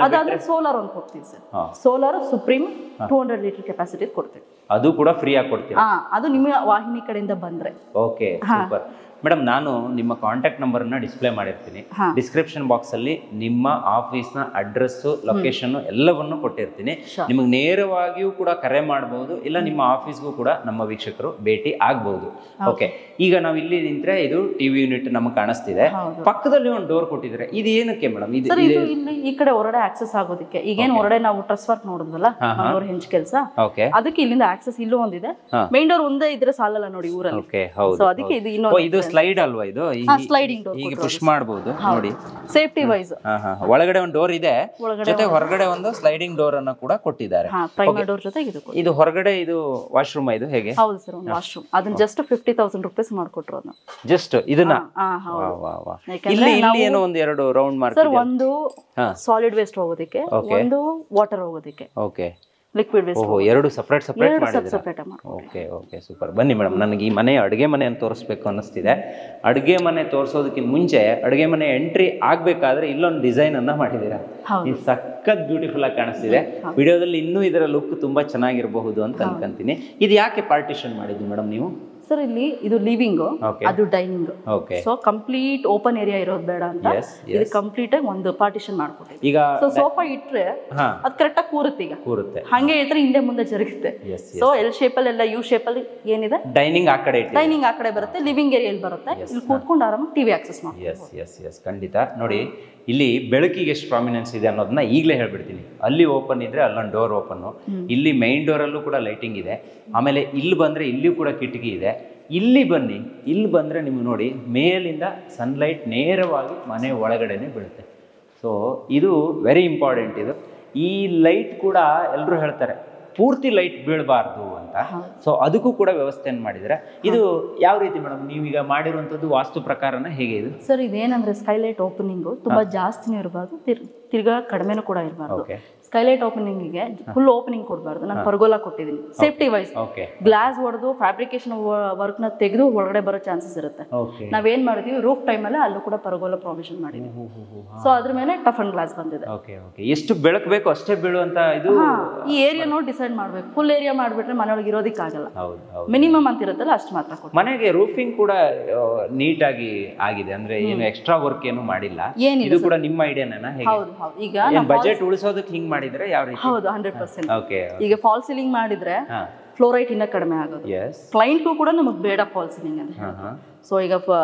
ಅದಾದ್ರೆ ಸೋಲಾರ್ ಒಂದು ಕೊಡ್ತೀವಿ sir. Solar Supreme 200 litre capacity ಕೊಡ್ತೀವಿ. ಅದು ಕೂಡ ಫ್ರೀ ಆಗಿ ಕೊಡ್ತೀವಿ. ಅದು ನಿಮ್ಮ ವಾಹಿನಿ ಕಡೆಯಿಂದ ಬಂದ್ರೆ. Okay super. ಮೇಡಮ್, ನಾನು ನಿಮ್ಮ ಕಾಂಟ್ಯಾಕ್ಟ್ ನಂಬರ್ನ ಡಿಸ್ಪ್ಲೇ ಮಾಡಿರ್ತೀನಿ. ಡಿಸ್ಕ್ರಿಪ್ಷನ್ ಬಾಕ್ಸ್ ಅಲ್ಲಿ ನಿಮ್ಮ ಆಫೀಸ್ನ ಅಡ್ರೆಸ್, ಲೊಕೇಶನ್ ಎಲ್ಲವನ್ನು ಕೊಟ್ಟಿರ್ತೀನಿ. ನಿಮಗೆ ನೇರವಾಗಿಯೂ ಕೂಡ ಕರೆ ಮಾಡಬಹುದು, ಇಲ್ಲ ನಿಮ್ಮ ಆಫೀಸ್ಗೂ ಕೂಡ ನಮ್ಮ ವೀಕ್ಷಕರು ಭೇಟಿ ಆಗಬಹುದು. ಓಕೆ. ಈಗ ನಾವು ಇಲ್ಲಿ ನಿಂತ್ರೆ ಇದು ಟಿವಿ ಯೂನಿಟ್ ನಮಗೆ ಕಾಣಿಸ್ತಿದೆ. ಪಕ್ಕದಲ್ಲಿ ಒಂದು ಡೋರ್ ಕೊಟ್ಟಿದ್ರೆ ಇದು ಏನಕ್ಕೆ ಮೇಡಮ್? ಇದು ಇಲ್ಲಿ ಈ ಕಡೆ ಹೊರಗಡೆ ಆಕ್ಸೆಸ್ ಆಗೋದಕ್ಕೆ. ಈಗೇನು ಹೊರಗಡೆ ನಾವು ಟ್ರಸ್ ವರ್ಕ್ ನೋಡಿದ್ವಲ್ಲ, ಮಂಗಳೂರು ಹೆಂಚ್ ಕೆಲಸ, ಅದಕ್ಕೆ ಇಲ್ಲಿಂದ ಆಕ್ಸೆಸ್ ಇಲ್ಲೂ ಒಂದಿದೆ. ಮೇನ್ ಡೋರ್ ಒಂದೇ ಇದ್ರೆ ಸಾಲಲ್ಲ ನೋಡಿ ಊರಲ್ಲಿ. ಸೊ ಅದಕ್ಕೆ ಇದು ಇನ್ನೊಂದು ಸ್ಲೈಡ್ ಅಲ್ವಾ? ಇದು ಸ್ಲೈಡಿಂಗ್ ಡೋರ್, ಈಗ ಪುಷ್ ಮಾಡಬಹುದು ನೋಡಿ, ಸೇಫ್ಟಿ ವೈಸ್. ಒಳಗಡೆ ಒಂದು ಡೋರ್ ಇದೆ, ಜೊತೆ ಹೊರಗಡೆ ಒಂದು ಸ್ಲೈಡಿಂಗ್ ಡೋರ್ ಅನ್ನು ಕೂಡ ಕೊಟ್ಟಿದ್ದಾರೆ. ಪ್ರೈಮರ್ ಡೋರ್ ಜೊತೆ ಇದು ಹೊರಗಡೆ ಇದು ವಾಶ್ರೂಮ್. ಇದು ಹೇಗೆ? ಹೌದು ಸರ್, ಒಂದು ವಾಶ್ರೂಮ್. ಅದನ್ನ ಜಸ್ಟ್ 50,000 ರೂಪೀಸ್ ಮಾಡ್ಕೊಟ್ರು. ಅದನ್ನ ಜಸ್ಟ್ ಇದನ್ನ ಇಲ್ಲಿ ಏನೋ ಒಂದು 2 ರೌಂಡ್ ಮಾಡ್ತಾರೆ ಸರ್. ಒಂದು ಸಾಲಿಡ್ ವೇಸ್ಟ್ ಹೋಗೋದಕ್ಕೆ, ಒಂದು ವಾಟರ್ ಹೋಗೋದಕ್ಕೆ. ಓಕೆ. Liquid waste. ಓಹೋ, 2 ಸಪರೇಟ್ ಮಾಡಿದ್ದೀರಾ? Okay okay super. ಬನ್ನಿ ಮೇಡಮ್, ನನಗೆ ಈ ಮನೆ ಅಡುಗೆ ಮನೆಯನ್ನು ತೋರಿಸ್ಬೇಕು ಅನ್ನಿಸ್ತಿದೆ. ಅಡುಗೆ ಮನೆ ತೋರಿಸೋದಕ್ಕಿಂತ ಮುಂಚೆ ಅಡುಗೆ ಮನೆ ಎಂಟ್ರಿ ಆಗಬೇಕಾದ್ರೆ ಇಲ್ಲೊಂದು ಡಿಸೈನ್ ಅನ್ನ ಮಾಡಿದ್ದೀರಾ. ಇದು ಸಖತ್ ಬ್ಯೂಟಿಫುಲ್ ಆಗಿ ಕಾಣಿಸ್ತಿದೆ. ವಿಡಿಯೋದಲ್ಲಿ ಇನ್ನೂ ಇದರ ಲುಕ್ ತುಂಬಾ ಚೆನ್ನಾಗಿರಬಹುದು ಅಂತ ಅನ್ಕೊಂತೀನಿ. ಇದು ಯಾಕೆ ಪಾರ್ಟಿಷನ್ ಮಾಡಿದ್ದು ಮೇಡಮ್ ನೀವು? ಸರ್ ಇಲ್ಲಿ ಇದು ಲಿವಿಂಗ್, ಅದು dining. So complete open area ಇರೋದು ಬೇಡ ಅಂತ ಇದು ಕಂಪ್ಲೀಟ್ ಆಗಿ ಒಂದು ಪಾರ್ಟಿಷನ್ ಮಾಡ್ಕೊಟ್ಟಿವಿ. ಈಗ ಸೋಫಾ ಇಟ್ರೆ ಅದು ಕರೆಕ್ಟ್ ಆಗಿ ಕೂರುತ್ತೆ. ಈಗ ಕೂರುತ್ತೆ, ಹಂಗೆ ಇಟ್ರೆ ಹಿಂದೆ ಮುಂದೆ ಜರುಗುತ್ತೆ. ಸೊ ಎಲ್ ಶೇಪ್ ಅಲ್ಲಿ ಎಲ್ಲ ಯು ಶೇಪ್ ಅಲ್ಲಿ ಏನಿದೆ ಡೈನಿಂಗ್ ಆ ಕಡೆ ಬರುತ್ತೆ, ಲಿವಿಂಗ್ ಏರಿಯಾ ಇಲ್ಲಿ ಬರುತ್ತೆ. ಇಲ್ಲಿ ಕೂತ್ಕೊಂಡು ಆರಾಮಾಗಿ ಟಿವಿ ಆಕ್ಸೆಸ್ ಮಾಡಿ. ಎಸ್ ಖಂಡಿತ. ನೋಡಿ ಇಲ್ಲಿ ಬೆಳಕಿಗೆ ಎಷ್ಟು ಪ್ರಾಮಿನೆನ್ಸ್ ಇದೆ ಅನ್ನೋದನ್ನ ಈಗಲೇ ಹೇಳ್ಬಿಡ್ತೀನಿ. ಅಲ್ಲಿ ಓಪನ್ ಇದ್ರೆ ಅಲ್ಲೊಂದು ಡೋರ್ ಓಪನ್, ಇಲ್ಲಿ ಮೈನ್ ಡೋರ್ ಅಲ್ಲೂ ಕೂಡ ಲೈಟಿಂಗ್ ಇದೆ. ಆಮೇಲೆ ಇಲ್ಲಿ ಬಂದ್ರೆ ಇಲ್ಲಿಯೂ ಕೂಡ ಕಿಟಕಿ ಇದೆ. ಇಲ್ಲಿ ಬನ್ನಿ, ಇಲ್ಲಿ ಬಂದ್ರೆ ನಿಮ್ಗೆ ನೋಡಿ ಮೇಲಿಂದ ಸನ್ಲೈಟ್ ನೇರವಾಗಿ ಮನೆ ಒಳಗಡೆನೆ ಬೀಳುತ್ತೆ. ಸೊ ಇದು ವೆರಿ ಇಂಪಾರ್ಟೆಂಟ್. ಇದು ಈ ಲೈಟ್ ಕೂಡ ಎಲ್ಲರೂ ಹೇಳ್ತಾರೆ ಪೂರ್ತಿ ಲೈಟ್ ಬೀಳಬಾರ್ದು ಅಂತ. ಸೊ ಅದಕ್ಕೂ ಕೂಡ ವ್ಯವಸ್ಥೆಯನ್ನು ಮಾಡಿದ್ರೆ ಇದು ಯಾವ ರೀತಿ ಮೇಡಮ್? ನೀವೀಗ ಮಾಡಿರುವಂತದ್ದು ವಾಸ್ತು ಪ್ರಕಾರನ ಹೇಗೆ ಇದು? ಸರ್ ಇದೇನಂದ್ರೆ ಸ್ಕೈಲೈಟ್ ಓಪನಿಂಗು ತುಂಬಾ ಜಾಸ್ತಿನೂ ಇರಬಾರ್ದು, ತಿರ್ಗಾ ಕಡಿಮೆನೂ ಕೂಡ ಇರಬಾರ್ದು. ಸ್ಕೈಲೈಟ್ ಓಪನಿಂಗಿಗೆ ಫುಲ್ ಓಪನಿಂಗ್ ಕೊಡಬಾರ್ದು. ನಾನು ಪರ್ಗೋಲಾ ಕೊಟ್ಟಿದ್ದೀನಿ ಸೇಫ್ಟಿ ವೈಸ್. ಗ್ಲಾಸ್ ಹೊಡೆದು ಫ್ಯಾಬ್ರಿಕೇಶನ್ ವರ್ಕ್ ನ ತೆಗೆದು ಒಳಗಡೆ ಬರೋ ಚಾನ್ಸಸ್ ಇರುತ್ತೆ. ನಾವೇನ್ ಮಾಡಿದೀವಿ ರೂಫ್ ಟೈಮ್ ಅಲ್ಲಿ ಅಲ್ಲೂ ಕೂಡ ಪರ್ಗೋಲಾ ಪ್ರೊವಿಷನ್ ಮಾಡಿದೀವಿ. ಸೊ ಅದ್ರ ಮೇಲೆ ಟಫ್ ಅಂಡ್ ಗ್ಲಾಸ್ ಬಂದಿದೆ. ಎಷ್ಟು ಬೆಳಕು ಬೇಕು ಅಷ್ಟೇ ಬೀಳುವಂತ ಇದು ಈ ಏರಿಯಾ ನೋಡಿ ಡಿಸೈಡ್ ಮಾಡ್ಬೇಕು. ಫುಲ್ ಏರಿಯಾ ಮಾಡ್ಬಿಟ್ರೆ ಮನೆಯೊಳಗೆ ಇರೋದಕ್ಕೆ ಆಗಲ್ಲ. ಮಿನಿಮಮ್ ಅಂತ ಇರುತ್ತಲ್ಲ ಅಷ್ಟು ಮಾತ್ರ ಕೊಡಿ. ಮನೆಗೆ ರೂಫಿಂಗ್ ಕೂಡ ನೀಟಾಗಿ ಆಗಿದೆ ಅಂದ್ರೆ ಏನು ಎಕ್ಸ್ಟ್ರಾ ವರ್ಕ್ ಏನು ಮಾಡಿಲ್ಲ. ಇದು ಕೂಡ ನಿಮ್ಮ ಐಡಿಯಾನೇನಾ? ಹೌದು ಹೌದು. ಈಗ ಬಜೆಟ್ ಉಳಿಸೋದಕ್ಕೆ ಹಿಂಗ್ ಮಾಡಿದ್ರೆ ಯಾವ ರೀತಿ? ಹೌದು 100%. ಈಗ ಫಾಲ್ ಸೀಲಿಂಗ್ ಮಾಡಿದ್ರೆ ಫ್ಲೋರೈಟ್ ಇನ್ನ ಕಡಿಮೆ ಆಗೋದು. ಕ್ಲೈಂಟ್ಗೂ ಕೂಡ ನಮಗೆ ಬೇಡ ಫಾಲ್ ಸೀಲಿಂಗ್ ಅಂತ. ಸೊ ಈಗ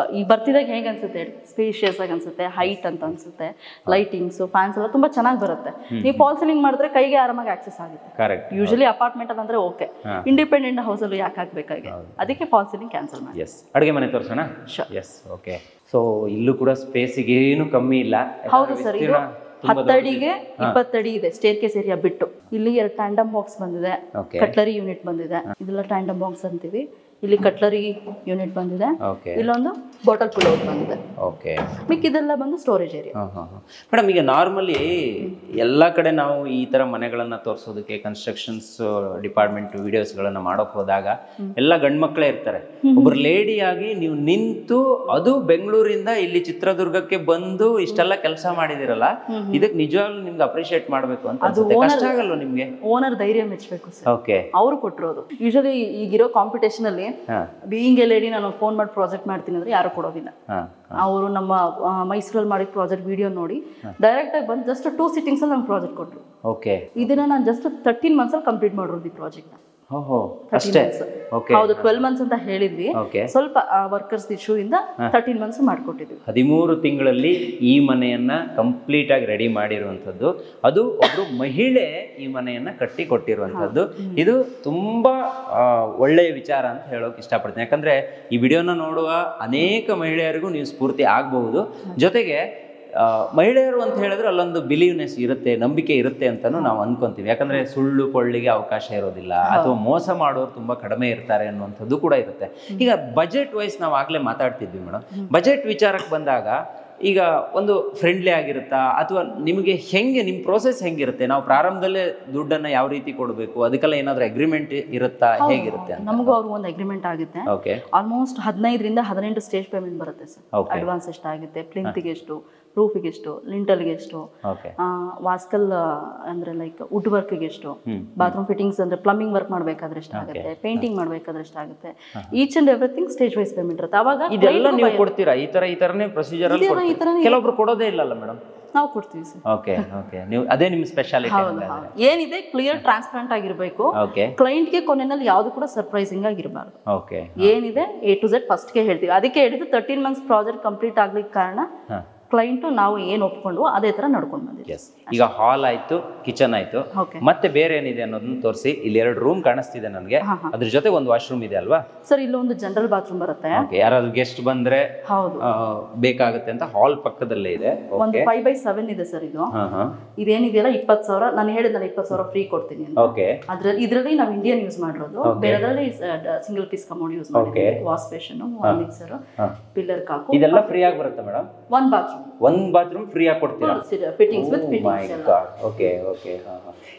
ಬರ್ತಿದಾಗ ಹೇಗೆ ಅನ್ಸುತ್ತೆ, ಸ್ಪೇಷಿಯಸ್ ಆಗಿ ಅನ್ಸುತ್ತೆ, ಹೈಟ್ ಅಂತ ಅನ್ಸುತ್ತೆ, ಲೈಟಿಂಗ್ಸ್ ಫ್ಯಾನ್ಸ್ ಎಲ್ಲ ತುಂಬಾ ಚೆನ್ನಾಗಿ ಬರುತ್ತೆ. ನೀವು ಫಾಲ್ ಸೀಲಿಂಗ್ ಮಾಡಿದ್ರೆ ಕೈಗೆ ಆರಾಮಾಗಿ ಆಕ್ಸೆಸ್ ಆಗುತ್ತೆ. ಯೂಶಲಿ ಅಪಾರ್ಟ್ಮೆಂಟ್ ಅಂದ್ರೆ ಓಕೆ, ಇಂಡಿಪೆಂಡೆಂಟ್ ಹೌಸ್ ಅಲ್ಲಿ ಯಾಕೆ ಹಾಕ್ಬೇಕಾಗಿ, ಅದಕ್ಕೆ ಫಾಲ್ ಸೀಲಿಂಗ್ ಕ್ಯಾನ್ಸಲ್ ಮಾಡಿ. ಅಡುಗೆ ಮನೆ ತೋರಿಸೋಣ. Yes okay. ಸೊ ಇಲ್ಲೂ ಕೂಡ ಸ್ಪೇಸಿಗೆ ಏನು ಕಮ್ಮಿ ಇಲ್ಲ. ಹೌದು ಸರ್, ಇದು 10 ಅಡಿಗೆ 20 ಅಡಿ ಇದೆ ಸ್ಟೇರ್ ಕೇಸ್ ಏರಿಯಾ ಬಿಟ್ಟು. ಇಲ್ಲಿ 2 ಟ್ಯಾಂಡಮ್ ಬಾಕ್ಸ್ ಬಂದಿದೆ, ಕಟ್ಲರಿ ಯೂನಿಟ್ ಬಂದಿದೆ. ಇದೆಲ್ಲ ಟ್ಯಾಂಡಮ್ ಬಾಕ್ಸ್ ಅಂತೀವಿ. ಇಲ್ಲಿ ಕಟ್ಲರಿ ಯೂನಿಟ್ ಬಂದಿದೆ, ಇಲ್ಲೊಂದು ಬಾಟಲ್ ಪುಲ್ ಬಂದಿದೆ. ಮಿಕ್ಕಿದೆಲ್ಲ ಬಂದು ಸ್ಟೋರೇಜ್ ಏರಿಯಾ. ಮೇಡಮ್, ಈಗ ನಾರ್ಮಲಿ ಎಲ್ಲ ಕಡೆ ನಾವು ಈ ತರ ಮನೆಗಳನ್ನ ತೋರಿಸೋದಕ್ಕೆ ಕನ್ಸ್ಟ್ರಕ್ಷನ್ಸ್ ಡಿಪಾರ್ಟ್ಮೆಂಟ್ ವಿಡಿಯೋಸ್ಗಳನ್ನ ಮಾಡೋಕ್ ಹೋದಾಗ ಎಲ್ಲ ಗಂಡು ಮಕ್ಕಳೇ ಇರ್ತಾರೆ. ಒಬ್ರು ಲೇಡಿ ಆಗಿ ನೀವು ನಿಂತು ಅದು ಬೆಂಗಳೂರಿಂದ ಇಲ್ಲಿ ಚಿತ್ರದುರ್ಗಕ್ಕೆ ಬಂದು ಇಷ್ಟೆಲ್ಲ ಕೆಲಸ ಮಾಡಿದಿರಲ್ಲ, ಇದಕ್ಕೆ ನಿಜವಾಗ್ಲೂ ನಿಮ್ಗೆ ಅಪ್ರಿಶಿಯೇಟ್ ಮಾಡ್ಬೇಕು ಅಂತ ಅನ್ಸುತ್ತೆ. ಕಷ್ಟ ಆಗಲ್ವ ನಿಮ್ಗೆ? ಓನರ್ ಧೈರ್ಯ ಮೆಚ್ಚಬೇಕು ಸರ್. ಅವ್ರು ಕೊಟ್ಟಿರೋದು. ಯೂಶಲಿ ಈಗಿರೋ ಕಾಂಪಿಟೇಷನ್ ಅಲ್ಲಿ ಬೀಯಿಂಗ್ ಎ ಲೇಡಿ ನಾನು ಫೋನ್ ಮಾಡಿ ಪ್ರಾಜೆಕ್ಟ್ ಮಾಡ್ತೀನಿ ಅಂದ್ರೆ ಯಾರು ಕೊಡೋದಿಲ್ಲ. ಅವರು ನಮ್ಮ ಮೈಸೂರಲ್ಲಿ ಮಾಡಿದ ಪ್ರಾಜೆಕ್ಟ್ ವಿಡಿಯೋ ನೋಡಿ ಡೈರೆಕ್ಟ್ ಆಗಿ ಬಂದು ಜಸ್ಟ್ 2 ಸಿಟ್ಟಿಂಗ್ಸ್ ಅಲ್ಲಿ ನಂಗೆ ಪ್ರಾಜೆಕ್ಟ್ ಕೊಟ್ಟರು. ಇದನ್ನ ನಾನು ಜಸ್ಟ್ 13 months ಅಲ್ಲಿ ಕಂಪ್ಲೀಟ್ ಮಾಡಿರೋದು ಈ ಪ್ರಾಜೆಕ್ಟ್. ಹೌದು, 12 months ಅಂತ ಹೇಳಿದ್ವಿ. ಸ್ವಲ್ಪ ವರ್ಕರ್ಸ್ ಇಶ್ಯೂ ಇಂದ 13 months ಮಾಡ್ಕೊಟ್ಟಿದ್ವಿ. 13 ತಿಂಗಳಲ್ಲಿ ಈ ಮನೆಯನ್ನ ಕಂಪ್ಲೀಟ್ ಆಗಿ ರೆಡಿ ಮಾಡಿರುವಂತದ್ದು, ಅದು ಒಬ್ರು ಮಹಿಳೆ ಈ ಮನೆಯನ್ನ ಕಟ್ಟಿ ಕೊಟ್ಟಿರುವಂತದ್ದು. ಇದು ತುಂಬಾ ಒಳ್ಳೆಯ ವಿಚಾರ ಅಂತ ಹೇಳೋಕೆ ಇಷ್ಟಪಡ್ತೀನಿ. ಯಾಕಂದ್ರೆ ಈ ವಿಡಿಯೋನ ನೋಡುವ ಅನೇಕ ಮಹಿಳೆಯರಿಗೂ ನೀವು ಸ್ಫೂರ್ತಿ ಆಗಬಹುದು. ಜೊತೆಗೆ ಮಹಿಳೆಯರು ಅಂತ ಹೇಳಿದ್ರೆ ಅಲ್ಲೊಂದು ಬಿಲೀವ್ನೆಸ್ ಇರುತ್ತೆ, ನಂಬಿಕೆ ಇರುತ್ತೆ ಅಂತಾನು ನಾವು ಅನ್ಕೊಂತೀವಿ. ಯಾಕಂದ್ರೆ ಸುಳ್ಳು ಕೊಳ್ಳಿಗೆ ಅವಕಾಶ ಇರೋದಿಲ್ಲ, ಅಥವಾ ಮೋಸ ಮಾಡೋರು ತುಂಬಾ ಕಡಿಮೆ ಇರ್ತಾರೆ ಅನ್ನುವಂಥದ್ದು ಕೂಡ ಇರುತ್ತೆ. ಈಗ ಬಜೆಟ್ ವೈಸ್ ನಾವು ಆಗ್ಲೇ ಮಾತಾಡ್ತಿದ್ವಿ ಮೇಡಮ್. ಬಜೆಟ್ ವಿಚಾರಕ್ಕೆ ಬಂದಾಗ ಈಗ ಒಂದು ಫ್ರೆಂಡ್ಲಿ ಆಗಿರುತ್ತಾ, ಅಥವಾ ನಿಮಗೆ ಹೆಂಗೆ ನಿಮ್ಮ ಪ್ರೋಸೆಸ್ ಹೆಂಗಿರುತ್ತೆ? ನಾವು ಪ್ರಾರಂಭದಲ್ಲೇ ದುಡ್ಡನ್ನ ಯಾವ ರೀತಿ ಕೊಡಬೇಕು, ಅದಕ್ಕೆಲ್ಲ ಏನಾದ್ರೂ ಅಗ್ರಿಮೆಂಟ್ ಇರುತ್ತಾ, ಹೇಗಿರುತ್ತೆ? ನಮಗೂ ಅವ್ರಿಗೆ ಒಂದು ಅಗ್ರಿಮೆಂಟ್ ಆಗುತ್ತೆ. ಆಲ್ಮೋಸ್ಟ್ 15 ರಿಂದ 18 ಸ್ಟೇಜ್ ಪೇಮೆಂಟ್ ಬರುತ್ತೆ ಸರ್. ಅಡ್ವಾನ್ಸ್ ಎಷ್ಟಾಗುತ್ತೆ, ಪ್ಲಿಂತಿಗೆ ಎಷ್ಟು, ರೂಫಿಗೆ ಎಷ್ಟು, ಲಿಂಟಲ್ಗೆ ಎಷ್ಟು, ವಾಸ್ಕಲ್ ಅಂದ್ರೆ ಲೈಕ್ ವುಡ್ ವರ್ಕ್ಗೆ ಎಷ್ಟು, ಬಾತ್ರೂಮ್ ಫಿಟ್ಟಿಂಗ್ಸ್ ಅಂದ್ರೆ ಪ್ಲಂಬಿಂಗ್ ವರ್ಕ್ ಮಾಡ್ಬೇಕಾದ್ರೆ ಎಷ್ಟಾಗುತ್ತೆ, ಪೇಂಟಿಂಗ್ ಮಾಡ್ಬೇಕಾದ್ರೆ ಎಷ್ಟಾಗುತ್ತೆ, each and everything stage wise payment ಇರುತ್ತೆ. ಅವಾಗ ಇದೆಲ್ಲ ನೀವು ಕೊಡ್ತೀರಾ? ಈ ತರನೇ ಪ್ರೊಸೀಜರ್ ಅಲ್ಲಿ ಕೆಲವೊಬ್ರು ಕೊಡೋದೇ ಇಲ್ಲಲ್ಲ ಮೇಡಮ್? ನಾವು ಕೊಡ್ತೀವಿ ಸರ್. ಓಕೆ ಓಕೆ, ನೀವು ಅದೇ ನಿಮ್ಮ ಸ್ಪೆಷಾಲಿಟಿ. ಏನಿದೆ ಕ್ಲಿಯರ್ ಟ್ರಾನ್ಸ್ಪರೆಂಟ್ ಆಗಿರ್ಬೇಕು. ಕ್ಲೈಂಟ್ಗೆ ಕೊನೆಯಲ್ಲಿ ಯಾವ್ದು ಕೂಡ ಸರ್ಪ್ರೈಸಿಂಗ್ ಆಗಿರಬಾರ್ದು. ಏನಿದೆ A to Z ಫಸ್ಟ್ಗೆ ಹೇಳ್ತೀವಿ. ಅದಕ್ಕೆ ಹೇಳಿದ್ದು 13 months ಪ್ರಾಜೆಕ್ಟ್ ಕಂಪ್ಲೀಟ್ ಆಗ್ಲಿಕ್ಕೆ ಕಾರಣ ಕ್ಲೈಂಟ್ ನಾವು ಏನು ಒಪ್ಕೊಂಡು ಅದೇ ತರ ನಡ್ಕೊಂಡು ಬಂದಿದ್ದೀವಿ. ಈಗ ಹಾಲ್ ಆಯ್ತು, ಕಿಚನ್ ಆಯ್ತು, ಮತ್ತೆ ಬೇರೆ ಏನಿದೆ ಅನ್ನೋದನ್ನ ತೋರಿಸಿ. ಇಲ್ಲಿ 2 ರೂಮ್ ಕಾಣಿಸ್ತಿದೆ ನನಗೆ, ಅದ್ರ ಜೊತೆ ಒಂದು ವಾಶ್ರೂಮ್ ಇದೆ ಅಲ್ವಾ ಸರ್? ಇಲ್ಲೊಂದು ಜನರಲ್ ಬಾತ್ರೂಮ್ ಬರುತ್ತೆ. ಯಾರಾದ್ರೂ ಗೆಸ್ಟ್ ಬಂದ್ರೆ ಬೇಕಾಗುತ್ತೆ ಅಂತ ಹಾಲ್ ಪಕ್ಕದಲ್ಲೇ ಇದೆ. ಒಂದು 5/7 ಇದೆ ಸರ್. ಇದೇನಿದೆಯಲ್ಲ 20,000 ನಾನು ಹೇಳಿದ್ನಲ್ಲ, 20,000 ಫ್ರೀ ಕೊಡ್ತೀನಿ ಅಂತ. ಇದ್ರಲ್ಲಿ ನಾವು ಇಂಡಿಯನ್ ಯೂಸ್ ಮಾಡಿರೋದು, ಬೇರೆದ್ರಲ್ಲಿ ಸಿಂಗಲ್ ಪೀಸ್ ಕಮೋಡ್ ಯೂಸ್ ಮಾಡಿದ್ವಿ. Wash basin, mixer, pillar cock, ಇದೆಲ್ಲ ಫ್ರೀ ಆಗಿ ಬರುತ್ತೆ ಮೇಡಮ್. ಒಂದು ಬಾತ್ರೂಮ್ ಫ್ರೀ ಆಗಿ ಕೊಡ್ತೀರಾ? ಫಿಟ್ಟಿಂಗ್ಸ್ ವಿತ್ ಫಿಟ್ಟಿಂಗ್ಸ್ ಎಲ್ಲ. Okay okay.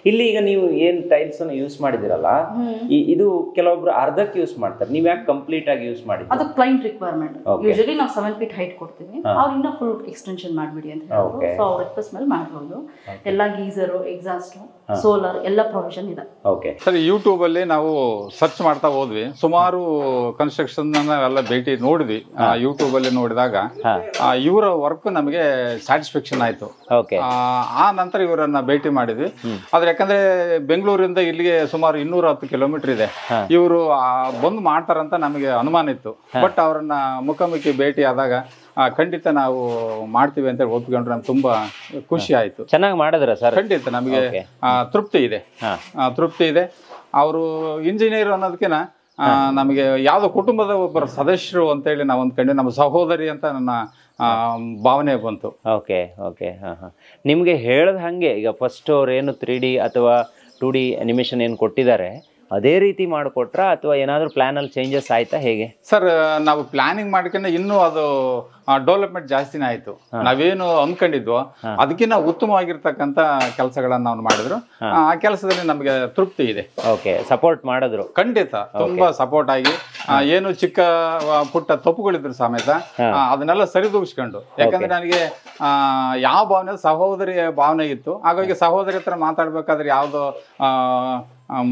ಇಲ್ಲಿ ಈಗ ನೀವು ಏನ್ ಟೈಲ್ಸ್ ಅನ್ನು ಯೂಸ್ ಮಾಡಿದಿರಲ್ಲ, ಇದು ಕೆಲವೊಬ್ರು ಅರ್ಧಕ್ಕೆ ಯೂಸ್ ಮಾಡ್ತಾರೆ, ನೀವ್ ಯಾಕೆ ಕಂಪ್ಲೀಟ್ ಆಗಿ ಯೂಸ್ ಮಾಡಿದ್ರಿ? ಅದು ಕ್ಲೈಂಟ್ ರಿಕ್ವೈರ್ಮೆಂಟ್. ಯೂಶಲಿ ನಾವು 7 feet ಹೈಟ್ ಕೊಡ್ತೀವಿ, ಅವ್ರಿಂದ ಫುಲ್ ಎಕ್ಸ್ಟೆನ್ಷನ್ ಮಾಡ್ಬಿಡಿ ಅಂತ ಹೇಳ್ಬೋದು. ಸೊ ಅವ್ರ ರಿಕ್ವೆಸ್ಟ್ ಮೇಲೆ ಮಾಡ್ಬೋದು. ಎಲ್ಲ ಗೀಸರ್, ಎಕ್ಸಾಸ್ಟ್, ಸೋಲಾರ್ ಎಲ್ಲ ಪ್ರೊವಿಷನ್ ಇದೆ. ಓಕೆ ಸರ್, ಯೂಟ್ಯೂಬ್ ಅಲ್ಲಿ ನಾವು ಸರ್ಚ್ ಮಾಡ್ತಾ ಹೋದ್ವಿ, ಸುಮಾರು ಕನ್ಸ್ಟ್ರಕ್ಷನ್ ಎಲ್ಲ ಭೇಟಿ ನೋಡಿದ್ವಿ. ಯೂಟ್ಯೂಬ್ ಅಲ್ಲಿ ನೋಡಿದಾಗ ಇವರ ವರ್ಕ್ ನಮಗೆ ಸ್ಯಾಟಿಸ್ಫ್ಯಾಕ್ಷನ್ ಆಯ್ತು. ಆ ನಂತರ ಇವರನ್ನ ಭೇಟಿ ಮಾಡಿದ್ವಿ. ಆದ್ರೆ ಯಾಕಂದ್ರೆ ಬೆಂಗಳೂರಿಂದ ಇಲ್ಲಿಗೆ ಸುಮಾರು 210 ಕಿಲೋಮೀಟರ್ ಇದೆ. ಇವರು ಬಂದು ಮಾಡ್ತಾರಂತ ನಮಗೆ ಅನುಮಾನ ಇತ್ತು. ಬಟ್ ಅವರನ್ನ ಮುಖಾಮುಖಿ ಭೇಟಿ ಆದಾಗ ಖಂಡಿತ ನಾವು ಮಾಡ್ತೀವಿ ಅಂತ ಒಪ್ಪಿಕೊಂಡ್ರೆ ನಮ್ಗೆ ತುಂಬಾ ಖುಷಿ ಆಯ್ತು. ಚೆನ್ನಾಗಿ ಮಾಡಿದ್ರ ಸರ್? ಖಂಡಿತ ನಮಗೆ ತೃಪ್ತಿ ಇದೆ. ಅವರು ಇಂಜಿನಿಯರ್ ಅನ್ನೋದಕ್ಕಿಂತ ನಮಗೆ ಯಾವ್ದೋ ಕುಟುಂಬದ ಒಬ್ಬರ ಸದಸ್ಯರು ಅಂತ ಹೇಳಿ ನಾವು ಅಂದ್ಕೊಂಡ್ವಿ. ನಮ್ಮ ಸಹೋದರಿ ಅಂತ ನನ್ನ ಭಾವನೆ ಬಂತು. Okay okay. ನಿಮ್ಗೆ ಹೇಳದ ಹಂಗೆ ಈಗ ಫಸ್ಟ್ ಅವ್ರು ಏನು 3D ಅಥವಾ 2D ಅನಿಮೇಷನ್ ಏನು ಕೊಟ್ಟಿದ್ದಾರೆ, ಅದೇ ರೀತಿ ಮಾಡಿಕೊಟ್ರಾ ಅಥವಾ ಏನಾದರೂ ಪ್ಲಾನಲ್ಲಿ ಚೇಂಜಸ್ ಆಯ್ತಾ ಹೇಗೆ? ಸರ್ ನಾವು ಪ್ಲಾನಿಂಗ್ ಮಾಡ್ಕೊಂಡು ಇನ್ನೂ ಅದು ಡೆವಲಪ್ಮೆಂಟ್ ಜಾಸ್ತಿನೇ ಆಯ್ತು. ನಾವೇನು ಅಂದ್ಕೊಂಡಿದ್ವೋ ಅದಕ್ಕಿಂತ ಉತ್ತಮವಾಗಿರ್ತಕ್ಕಂಥ ಕೆಲಸಗಳನ್ನ ನಾವು ಮಾಡಿದ್ರು. ಆ ಕೆಲಸದಲ್ಲಿ ನಮಗೆ ತೃಪ್ತಿ ಇದೆ. ಓಕೆ, ಸಪೋರ್ಟ್ ಮಾಡಿದ್ರು? ಖಂಡಿತ ತುಂಬಾ ಸಪೋರ್ಟ್ ಆಗಿ ಏನು ಚಿಕ್ಕ ಪುಟ್ಟ ತಪ್ಪುಗಳಿದ್ರು ಸಮೇತ ಅದನ್ನೆಲ್ಲ ಸರಿದೂಗಿಸ್ಕೊಂಡು, ಯಾಕಂದ್ರೆ ನನಗೆ ಯಾವ ಭಾವನೆ ಸಹೋದರಿಯ ಭಾವನೆ ಇತ್ತು. ಹಾಗಾಗಿ ಸಹೋದರಿ ಹತ್ರ ಮಾತಾಡ್ಬೇಕಾದ್ರೆ ಯಾವ್ದು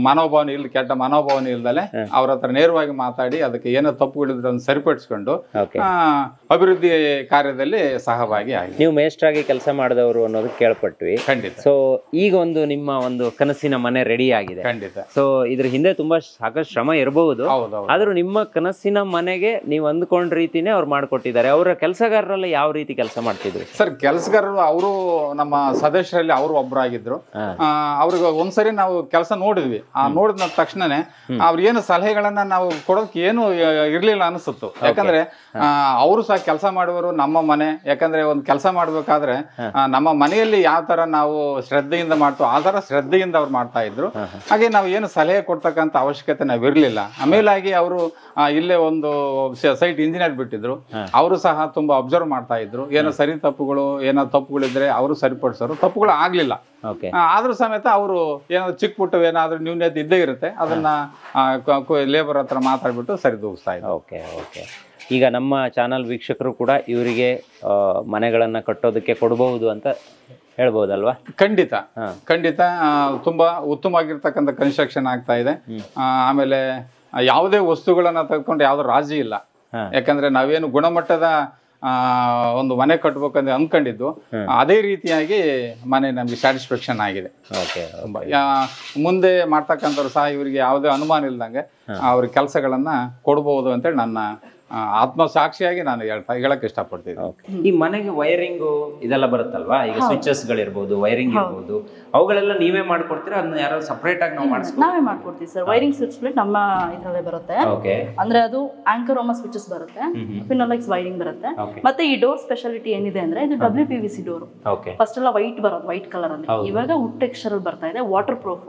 ಮನೋಭಾವನೆ ಇಲ್ಲ, ಕೆಟ್ಟ ಮನೋಭಾವನೆ ಇಲ್ದಲೆ ಅವ್ರ ಹತ್ರ ನೇರವಾಗಿ ಮಾತಾಡಿ ಅದಕ್ಕೆ ಏನೋ ತಪ್ಪುಗಳಿದ್ರೆ ಅದನ್ನ ಸರಿಪಡಿಸ್ಕೊಂಡು ಅಭಿವೃದ್ಧಿ ಕಾರ್ಯದಲ್ಲಿ ಸಹಭಾಗಿ ಆಗಿ. ನೀವು ಮೇಷ್ಟ್ರಾಗಿ ಕೆಲಸ ಮಾಡಿದವರು ಅನ್ನೋದು ಕೇಳ್ಪಟ್ವಿ. ಖಂಡಿತ. ಸೊ ಈಗ ನಿಮ್ಮ ಒಂದು ಕನಸಿನ ಮನೆ ರೆಡಿ ಆಗಿದೆ. ಖಂಡಿತ. ಸೊ ಇದ್ರ ಹಿಂದೆ ತುಂಬಾ ಸಾಕಷ್ಟು ಶ್ರಮ ಇರಬಹುದು, ಆದ್ರೂ ನಿಮ್ಮ ಕನಸಿನ ಮನೆಗೆ ನೀವು ಅಂದ್ಕೊಂಡ ರೀತಿನೇ ಅವ್ರು ಮಾಡ್ಕೊಟ್ಟಿದ್ದಾರೆ. ಅವರ ಕೆಲಸಗಾರರೆಲ್ಲ ಯಾವ ರೀತಿ ಕೆಲಸ ಮಾಡ್ತಿದ್ರು ಸರ್? ಕೆಲಸಗಾರರು ಅವರು ನಮ್ಮ ಸದಸ್ಯರಲ್ಲಿ ಅವರು ಒಬ್ಬರಾಗಿದ್ರು. ಅವ್ರಿಗೆ ಒಂದ್ಸರಿ ನಾವು ಕೆಲಸ ನೋಡಿದ್ವಿ. ನೋಡಿದ ತಕ್ಷಣನೇ ಅವ್ರ ಏನು ಸಲಹೆಗಳನ್ನ ನಾವು ಕೊಡೋದಕ್ಕೆ ಏನು ಇರ್ಲಿಲ್ಲ ಅನಿಸುತ್ತು. ಯಾಕಂದ್ರೆ ಅವರು ಸಹ ಕೆಲಸ ಮಾಡುವವರು ನಮ್ಮ ಮನೆ. ಯಾಕಂದ್ರೆ ಒಂದು ಕೆಲಸ ಮಾಡ್ಬೇಕಾದ್ರೆ ನಮ್ಮ ಮನೆಯಲ್ಲಿ ಯಾವ ತರ ನಾವು ಶ್ರದ್ಧೆಯಿಂದ ಮಾಡ್ತೀವಿ ಆ ತರ ಶ್ರದ್ಧೆಯಿಂದ ಅವ್ರು ಮಾಡ್ತಾ ಇದ್ರು. ಹಾಗೆ ನಾವು ಏನು ಸಲಹೆ ಕೊಡ್ತಕ್ಕಂಥ ಅವಶ್ಯಕತೆ ನಾವು ಇರ್ಲಿಲ್ಲ. ಆಮೇಲಾಗಿ ಅವರು ಇಲ್ಲೇ ಒಂದು ಸೈಟ್ ಇಂಜಿನಿಯರ್ ಬಿಟ್ಟಿದ್ರು. ಅವರು ಸಹ ತುಂಬಾ ಅಬ್ಸರ್ವ್ ಮಾಡ್ತಾ ಇದ್ರು. ಏನೋ ಸರಿ ತಪ್ಪುಗಳು ಏನಾದ್ರು ತಪ್ಪುಗಳಿದ್ರೆ ಅವರು ಸರಿಪಡಿಸೋರು. ತಪ್ಪುಗಳು ಆಗ್ಲಿಲ್ಲ ಆದ್ರೂ ಸಮೇತ ಅವರು ಏನಾದ್ರು ಚಿಕ್ಕ ಪುಟ್ಟ ಏನಾದ್ರು ನ್ಯೂನ್ಯತೆ ಇದ್ದೇ ಇರುತ್ತೆ, ಅದನ್ನ ಲೇಬರ್ ಹತ್ರ ಮಾತಾಡ್ಬಿಟ್ಟು ಸರಿದೂಗಿಸ್ತಾ ಇದ್ರು. Okay okay. ಈಗ ನಮ್ಮ ಚಾನಲ್ ವೀಕ್ಷಕರು ಕೂಡ ಇವರಿಗೆ ಮನೆಗಳನ್ನ ಕಟ್ಟೋದಕ್ಕೆ ಕೊಡಬಹುದು ಅಂತ ಹೇಳ್ಬೋದಲ್ವಾ? ಖಂಡಿತ ಖಂಡಿತ. ತುಂಬಾ ಉತ್ತಮವಾಗಿರ್ತಕ್ಕಂಥ ಕನ್ಸ್ಟ್ರಕ್ಷನ್ ಆಗ್ತಾ ಇದೆ. ಆಮೇಲೆ ಯಾವುದೇ ವಸ್ತುಗಳನ್ನ ತೆಗೆದುಕೊಂಡು ಯಾವ್ದು ರಾಜಿ ಇಲ್ಲ. ಯಾಕಂದ್ರೆ ನಾವೇನು ಗುಣಮಟ್ಟದ ಒಂದು ಮನೆ ಕಟ್ಬೇಕಂದ್ರೆ ಅನ್ಕೊಂಡಿದ್ದು ಅದೇ ರೀತಿಯಾಗಿ ಮನೆ ನಮ್ಗೆ ಸ್ಯಾಟಿಸ್ಫ್ಯಾಕ್ಷನ್ ಆಗಿದೆ. ಮುಂದೆ ಮಾಡ್ತಕ್ಕಂಥವ್ರು ಸಹ ಇವರಿಗೆ ಯಾವುದೇ ಅನುಮಾನ ಇಲ್ದಂಗೆ ಅವ್ರ ಕೆಲಸಗಳನ್ನ ಕೊಡ್ಬಹುದು ಅಂತೇಳಿ ನನ್ನ ಆತ್ಮಸಾಕ್ಷಿಯಾಗಿ ನಾನು ಹೇಳಕ್ ಇಷ್ಟಪಡ್ತೀನಿ. ಈ ಮನೆಗೆ ವೈರಿಂಗು ಇದೆಲ್ಲ ಬರುತ್ತಲ್ವಾ? ಈಗ ಸ್ವಿಚಸ್ ಗಳಿರ್ಬೋದು, ವೈರಿಂಗ್ ಇರ್ಬೋದು, ಅವುಗಳೆಲ್ಲ ನೀವೇ ಮಾಡ್ಕೊಡ್ತೀರಾ? ಅದನ್ನ ಯಾರು ಸಪರೇಟ್ ಆಗಿ ನಾವೇ ಮಾಡ್ಕೊಡ್ತೀವಿ ಸರ್. ವೈರಿಂಗ್ ಸ್ವಿಚ್ ಪ್ಲೇಟ್ ನಮ್ಮ ಇದ್ರಲ್ಲೇ ಬರುತ್ತೆ. ಅಂದ್ರೆ ಅದು ಆಂಕರೋಮಾ ಸ್ವಿಚಸ್ ಬರುತ್ತೆ, ಫಿನೋಲೆಕ್ಸ್ ವೈರಿಂಗ್ ಬರುತ್ತೆ. ಮತ್ತೆ ಈ ಡೋರ್ ಸ್ಪೆಷಾಲಿಟಿ ಏನಿದೆ ಅಂದ್ರೆ ಇದು WPVC ಡೋರ್. ಫಸ್ಟ್ ಎಲ್ಲ ವೈಟ್ ಬರೋದು, ವೈಟ್ ಕಲರ್ ಅಲ್ಲಿ. ಇವಾಗ ವುಡ್ ಟೆಕ್ಸ್ಚರ್ ಅಲ್ಲಿ ಬರ್ತಾ ಇದೆ. ವಾಟರ್ ಪ್ರೂಫ್,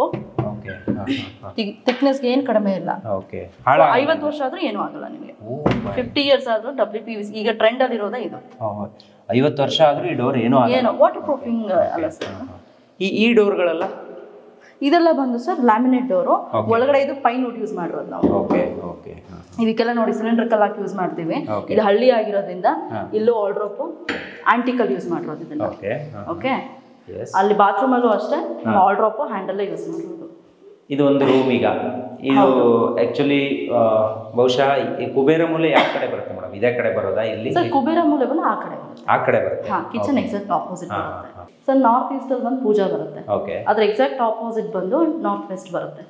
ಥಿಕ್ನೆಸ್ ಏನ್ ಕಡಿಮೆ ಇಲ್ಲ. 50 ವರ್ಷ ಆದ್ರೂ ಏನೂ ಆಗಲ್ಲ ನಿಮಗೆ. 50 years ಆದ್ರೂ WPVC ಈಗ ಟ್ರೆಂಡ್ ಅಲ್ಲಿ ಇರೋದೇ ಇದು. 50 ವರ್ಷ ಆದ್ರೂ ಈ ಡೋರ್ ಏನೋ ವಾಟರ್ ಪ್ರೂಫಿಂಗ್ ಅಲ್ಲ ಸರ್. ಈ ಡೋರ್ಗಳೆಲ್ಲ ಇದೆಲ್ಲ ಬಂದು ಸರ್ ಲ್ಯಾಮಿನೇಟ್ ಡೋರು. ಒಳಗಡೆ ಇದು ಪೈನ್ ವುಡ್ ಯೂಸ್ ಮಾಡಿರೋದು ನಾವು. ಇದಕ್ಕೆಲ್ಲ ನೋಡಿ ಸಿಲಿಂಡರ್ ಕಲ್ ಹಾಕಿ ಯೂಸ್ ಮಾಡ್ತೀವಿ. ಇದು ಹಳ್ಳಿ ಆಗಿರೋದ್ರಿಂದ ಇಲ್ಲೂ ಆಲ್ಡ್ರೋಪ್ ಆಂಟಿಕಲ್ ಯೂಸ್ ಮಾಡಿರೋದು ಇದೆಲ್ಲ. ಓಕೆ. ಅಲ್ಲಿ ಬಾತ್ರೂಮ್ ಅಲ್ಲೂ ಅಷ್ಟೇ ಆಲ್ಡ್ರೋಪ್ ಹ್ಯಾಂಡಲ್ ಯೂಸ್ ಮಾಡಿರೋದು. ಇದು ಒಂದು ರೂಮ್. ಈಗ ಇದು ಆಕ್ಚುಲಿ ಬಹುಶಃ ಈ ಕುಬೇರ ಮೂಲೆ ಯಾವ ಕಡೆ ಬರುತ್ತೆ ಮೇಡಮ್? ಇದೇ ಕಡೆ ಬರೋದಾ? ಇಲ್ಲಿ ಸರ್ ಕುಬೇರ ಮೂಲೆ ಬಂದು ಆ ಕಡೆ ಬರುತ್ತೆ. ಕಿಚನ್ ಎಕ್ಸಾಕ್ಟ್ ಆಪೋಸಿಟ್ ಬರುತ್ತೆ ಸರ್. ನಾರ್ತ್ ಈಸ್ಟ್ ಅಲ್ಲಿ ಬಂದು ಪೂಜಾ ಬರುತ್ತೆ. ಅದ್ರ ಎಕ್ಸಾಕ್ಟ್ ಆಪೋಸಿಟ್ ಬಂದು ನಾರ್ತ್ ವೆಸ್ಟ್ ಬರುತ್ತೆ.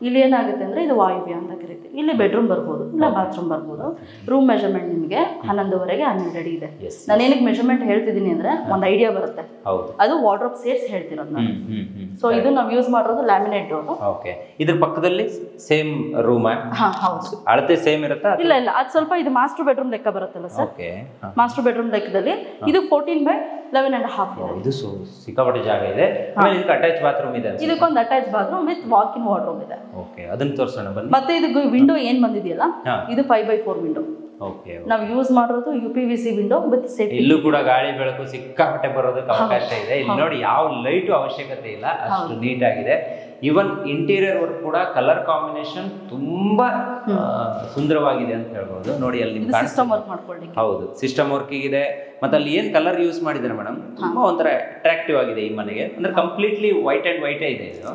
ಇಲ್ಲಿ ಏನಾಗುತ್ತೆ ಅಂದ್ರೆ ಇದು ವಾಯುವ್ಯ ಅಂತ ಕರಿತೀವಿ. ಇಲ್ಲಿ ಬೆಡ್ರೂಮ್ ಬರ್ಬೋದು, ಇಲ್ಲ ಬಾತ್ರೂಮ್ ಬರ್ಬೋದು. ರೂಮ್ ಮೆಜರ್ಮೆಂಟ್ ನಿಮಗೆ 11:30ಗೆ 12 ಅಡಿ ಇದೆ. ನಾನು ಏನಕ್ಕೆ ಮೆಜರ್ಮೆಂಟ್ ಹೇಳ್ತಿದ್ದೀನಿ ಅಂದ್ರೆ ಒಂದು ಐಡಿಯಾ ಬರುತ್ತೆ. ಅದು ವಾರ್ಡ್ರೋಬ್ ಸೇರ್ಸ್ ಹೇಳ್ತಿರೋದು ನಾನು. ಸೊ ಇದು ನಾವು ಯೂಸ್ ಮಾಡಿರೋದು ಲ್ಯಾಮಿನೇಟ್ ಡೋರ್. ಇದ್ರ ಪಕ್ಕದಲ್ಲಿ ಸೇಮ್ ರೂಮ್? ಹೌದು. ಅಳತೆ ಸೇಮ್ ಇರುತ್ತಾ? ಇಲ್ಲ ಇಲ್ಲ, ಅದು ಸ್ವಲ್ಪ ಇದು ಮಾಸ್ಟರ್ ಬೆಡ್ರೂಮ್ ಲೆಕ್ಕ ಬರುತ್ತಲ್ಲ ಸರ್. ಮಾಸ್ಟರ್ ಬೆಡ್ರೂಮ್ ಲೆಕ್ಕದಲ್ಲಿ ಇದು 14/11.5 ಇದೆ. ಇದು ಸಿಕ್ಕಾಪಟ್ಟೆ ಜಾಗ ಇದೆ. ಆಮೇಲೆ ಇದಕ್ಕೆ ಅಟ್ಯಾಚ್ ಬಾತ್ರೂಮ್ ಇದೆ. ಇದಕ್ಕೊಂದು attach bathroom with walk in wardrobe ಇದೆ. ಓಕೆ, ಅದನ್ನ ತೋರಿಸೋಣ ಬನ್ನಿ. ಮತ್ತೆ ಇದು ವಿಂಡೋ ಏನ್ ಬಂದಿದೆಯಲ್ಲ, ಇದು 5/4 ವಿಂಡೋ. ನಾವು ಯೂಸ್ ಮಾಡಿರೋದು UPVC ವಿಂಡೋ ವಿತ್ ಸೇಫ್ಟಿ. ಇಲ್ಲೂ ಕೂಡ ಗಾಳಿ ಬೆಳಕು ಸಿಕ್ಕಾಪಟ್ಟೆ ಬರೋದಕ್ಕೆ ಅವಕಾಶ ಇದೆ. ಇಲ್ಲಿ ನೋಡಿ ಯಾವ ಲೈಟು ಅವಶ್ಯಕತೆ ಇಲ್ಲ, ಅಷ್ಟು ನೀಟ್ ಆಗಿದೆ. ಈವನ್ ಇಂಟೀರಿಯರ್ ವರ್ಕ್ ಕೂಡ ಕಲರ್ ಕಾಂಬಿನೇಷನ್ ತುಂಬಾ ಸುಂದರವಾಗಿದೆ ಅಂತ ಹೇಳ್ಬೋದು. ನೋಡಿ ಅಲ್ಲಿ ನಿಮ್ಗೆ ಸಿಸ್ಟಮ್ ವರ್ಕ್ ಮಾಡ್ಕೊಳ್ಳಿ. ಹೌದು, ಸಿಸ್ಟಮ್ ವರ್ಕ್ ಇದೆ. ಮತ್ತೆ ಅಲ್ಲಿ ಏನ್ ಕಲರ್ ಯೂಸ್ ಮಾಡಿದ್ದಾರೆ ಮೇಡಮ್, ತುಂಬಾ ಒಂಥರ ಅಟ್ರಾಕ್ಟಿವ್ ಆಗಿದೆ ಈ ಮನೆಗೆ. ಅಂದ್ರೆ ಕಂಪ್ಲೀಟ್ಲಿ ವೈಟ್ ಅಂಡ್ ವೈಟೇ ಇದೆ ಇದು.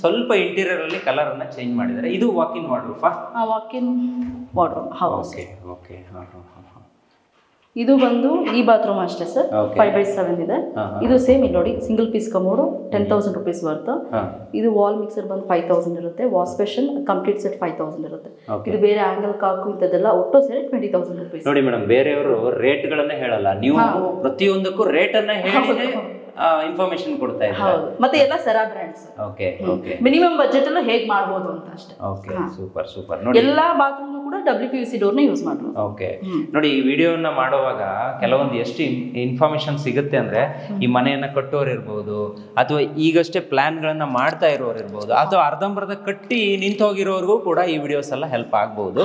ಸ್ವಲ್ಪ ಇಂಟೀರಿಯರ್ ಅಲ್ಲಿ ಕಲರ್ ಅನ್ನ ಚೇಂಜ್ ಮಾಡಿದ್ದಾರೆ. ಇದು walk in wardrobe. Walk in wardrobe. Okay okay. ಇದು ಬಂದು ಈ ಬಾತ್ರೂಮ್ ಅಷ್ಟೇ ಸರ್. 5/7 ಇದೆ. ಇದು ಸೇಮ್ ಇಲ್ಲಿ ನೋಡಿ, single piece commode 10,000 rupees worth. ಇದು ವಾಲ್ ಮಿಕ್ಸರ್ ಬಂದು 5,000 ಇರುತ್ತೆ. ವಾಶ್ ಬೇಸಿನ್ ಕಂಪ್ಲೀಟ್ ಸೆಟ್ 5,000 ಇರುತ್ತೆ. ಇದು ಬೇರೆ ಆಂಗಲ್ ಕಾಕು ಇಂಥದ್ದೆಲ್ಲ ಒಟ್ಟು ಸೇರಿ 20,000 rupees. ನೋಡಿ ಮೇಡಮ್, ಬೇರೆಯವರು ರೇಟ್ ಗಳನ್ನ ಹೇಳಲ್ಲ, ನೀವು ಪ್ರತಿಯೊಂದಕ್ಕೂ ರೇಟ್ ಅನ್ನ ಹೇಳಿ ಇನ್ಫಾರ್ಮೇಶನ್ ಕೊಡ್ತಾ ಇದ್ದಾರೆ. ಮತ್ತೆ ಎಲ್ಲ Cera brand okay okay minimum budget ಅಲ್ಲೂ ಹೇಗೆ ಮಾಡ್ಬೋದು ಅಂತ ಅಷ್ಟೇ. Okay super super. ನೋಡಿ ಎಲ್ಲಾ ಬಾತ್ರೂಮ್ ಕೂಡ WPVC ಡೋರ್ನ ಯೂಸ್ ಮಾಡ್ಬೋದು. ಓಕೆ ನೋಡಿ, ಈ ವಿಡಿಯೋನ ಮಾಡುವಾಗ ಕೆಲವೊಂದು ಎಷ್ಟು ಇನ್ಫಾರ್ಮೇಶನ್ ಸಿಗುತ್ತೆ ಅಂದ್ರೆ, ಈ ಮನೆಯನ್ನ ಕಟ್ಟೋರು ಇರ್ಬೋದು, ಅಥವಾ ಈಗಷ್ಟೇ ಪ್ಲಾನ್ಗಳನ್ನ ಮಾಡ್ತಾ ಇರೋರು ಇರ್ಬೋದು, ಅಥವಾ ಅರ್ಧಂಬರ್ಧ ಕಟ್ಟಿ ನಿಂತು ಹೋಗಿರೋರ್ಗೂ ಕೂಡ ಈ ವಿಡಿಯೋಸ್ ಎಲ್ಲ ಹೆಲ್ಪ್ ಆಗ್ಬಹುದು.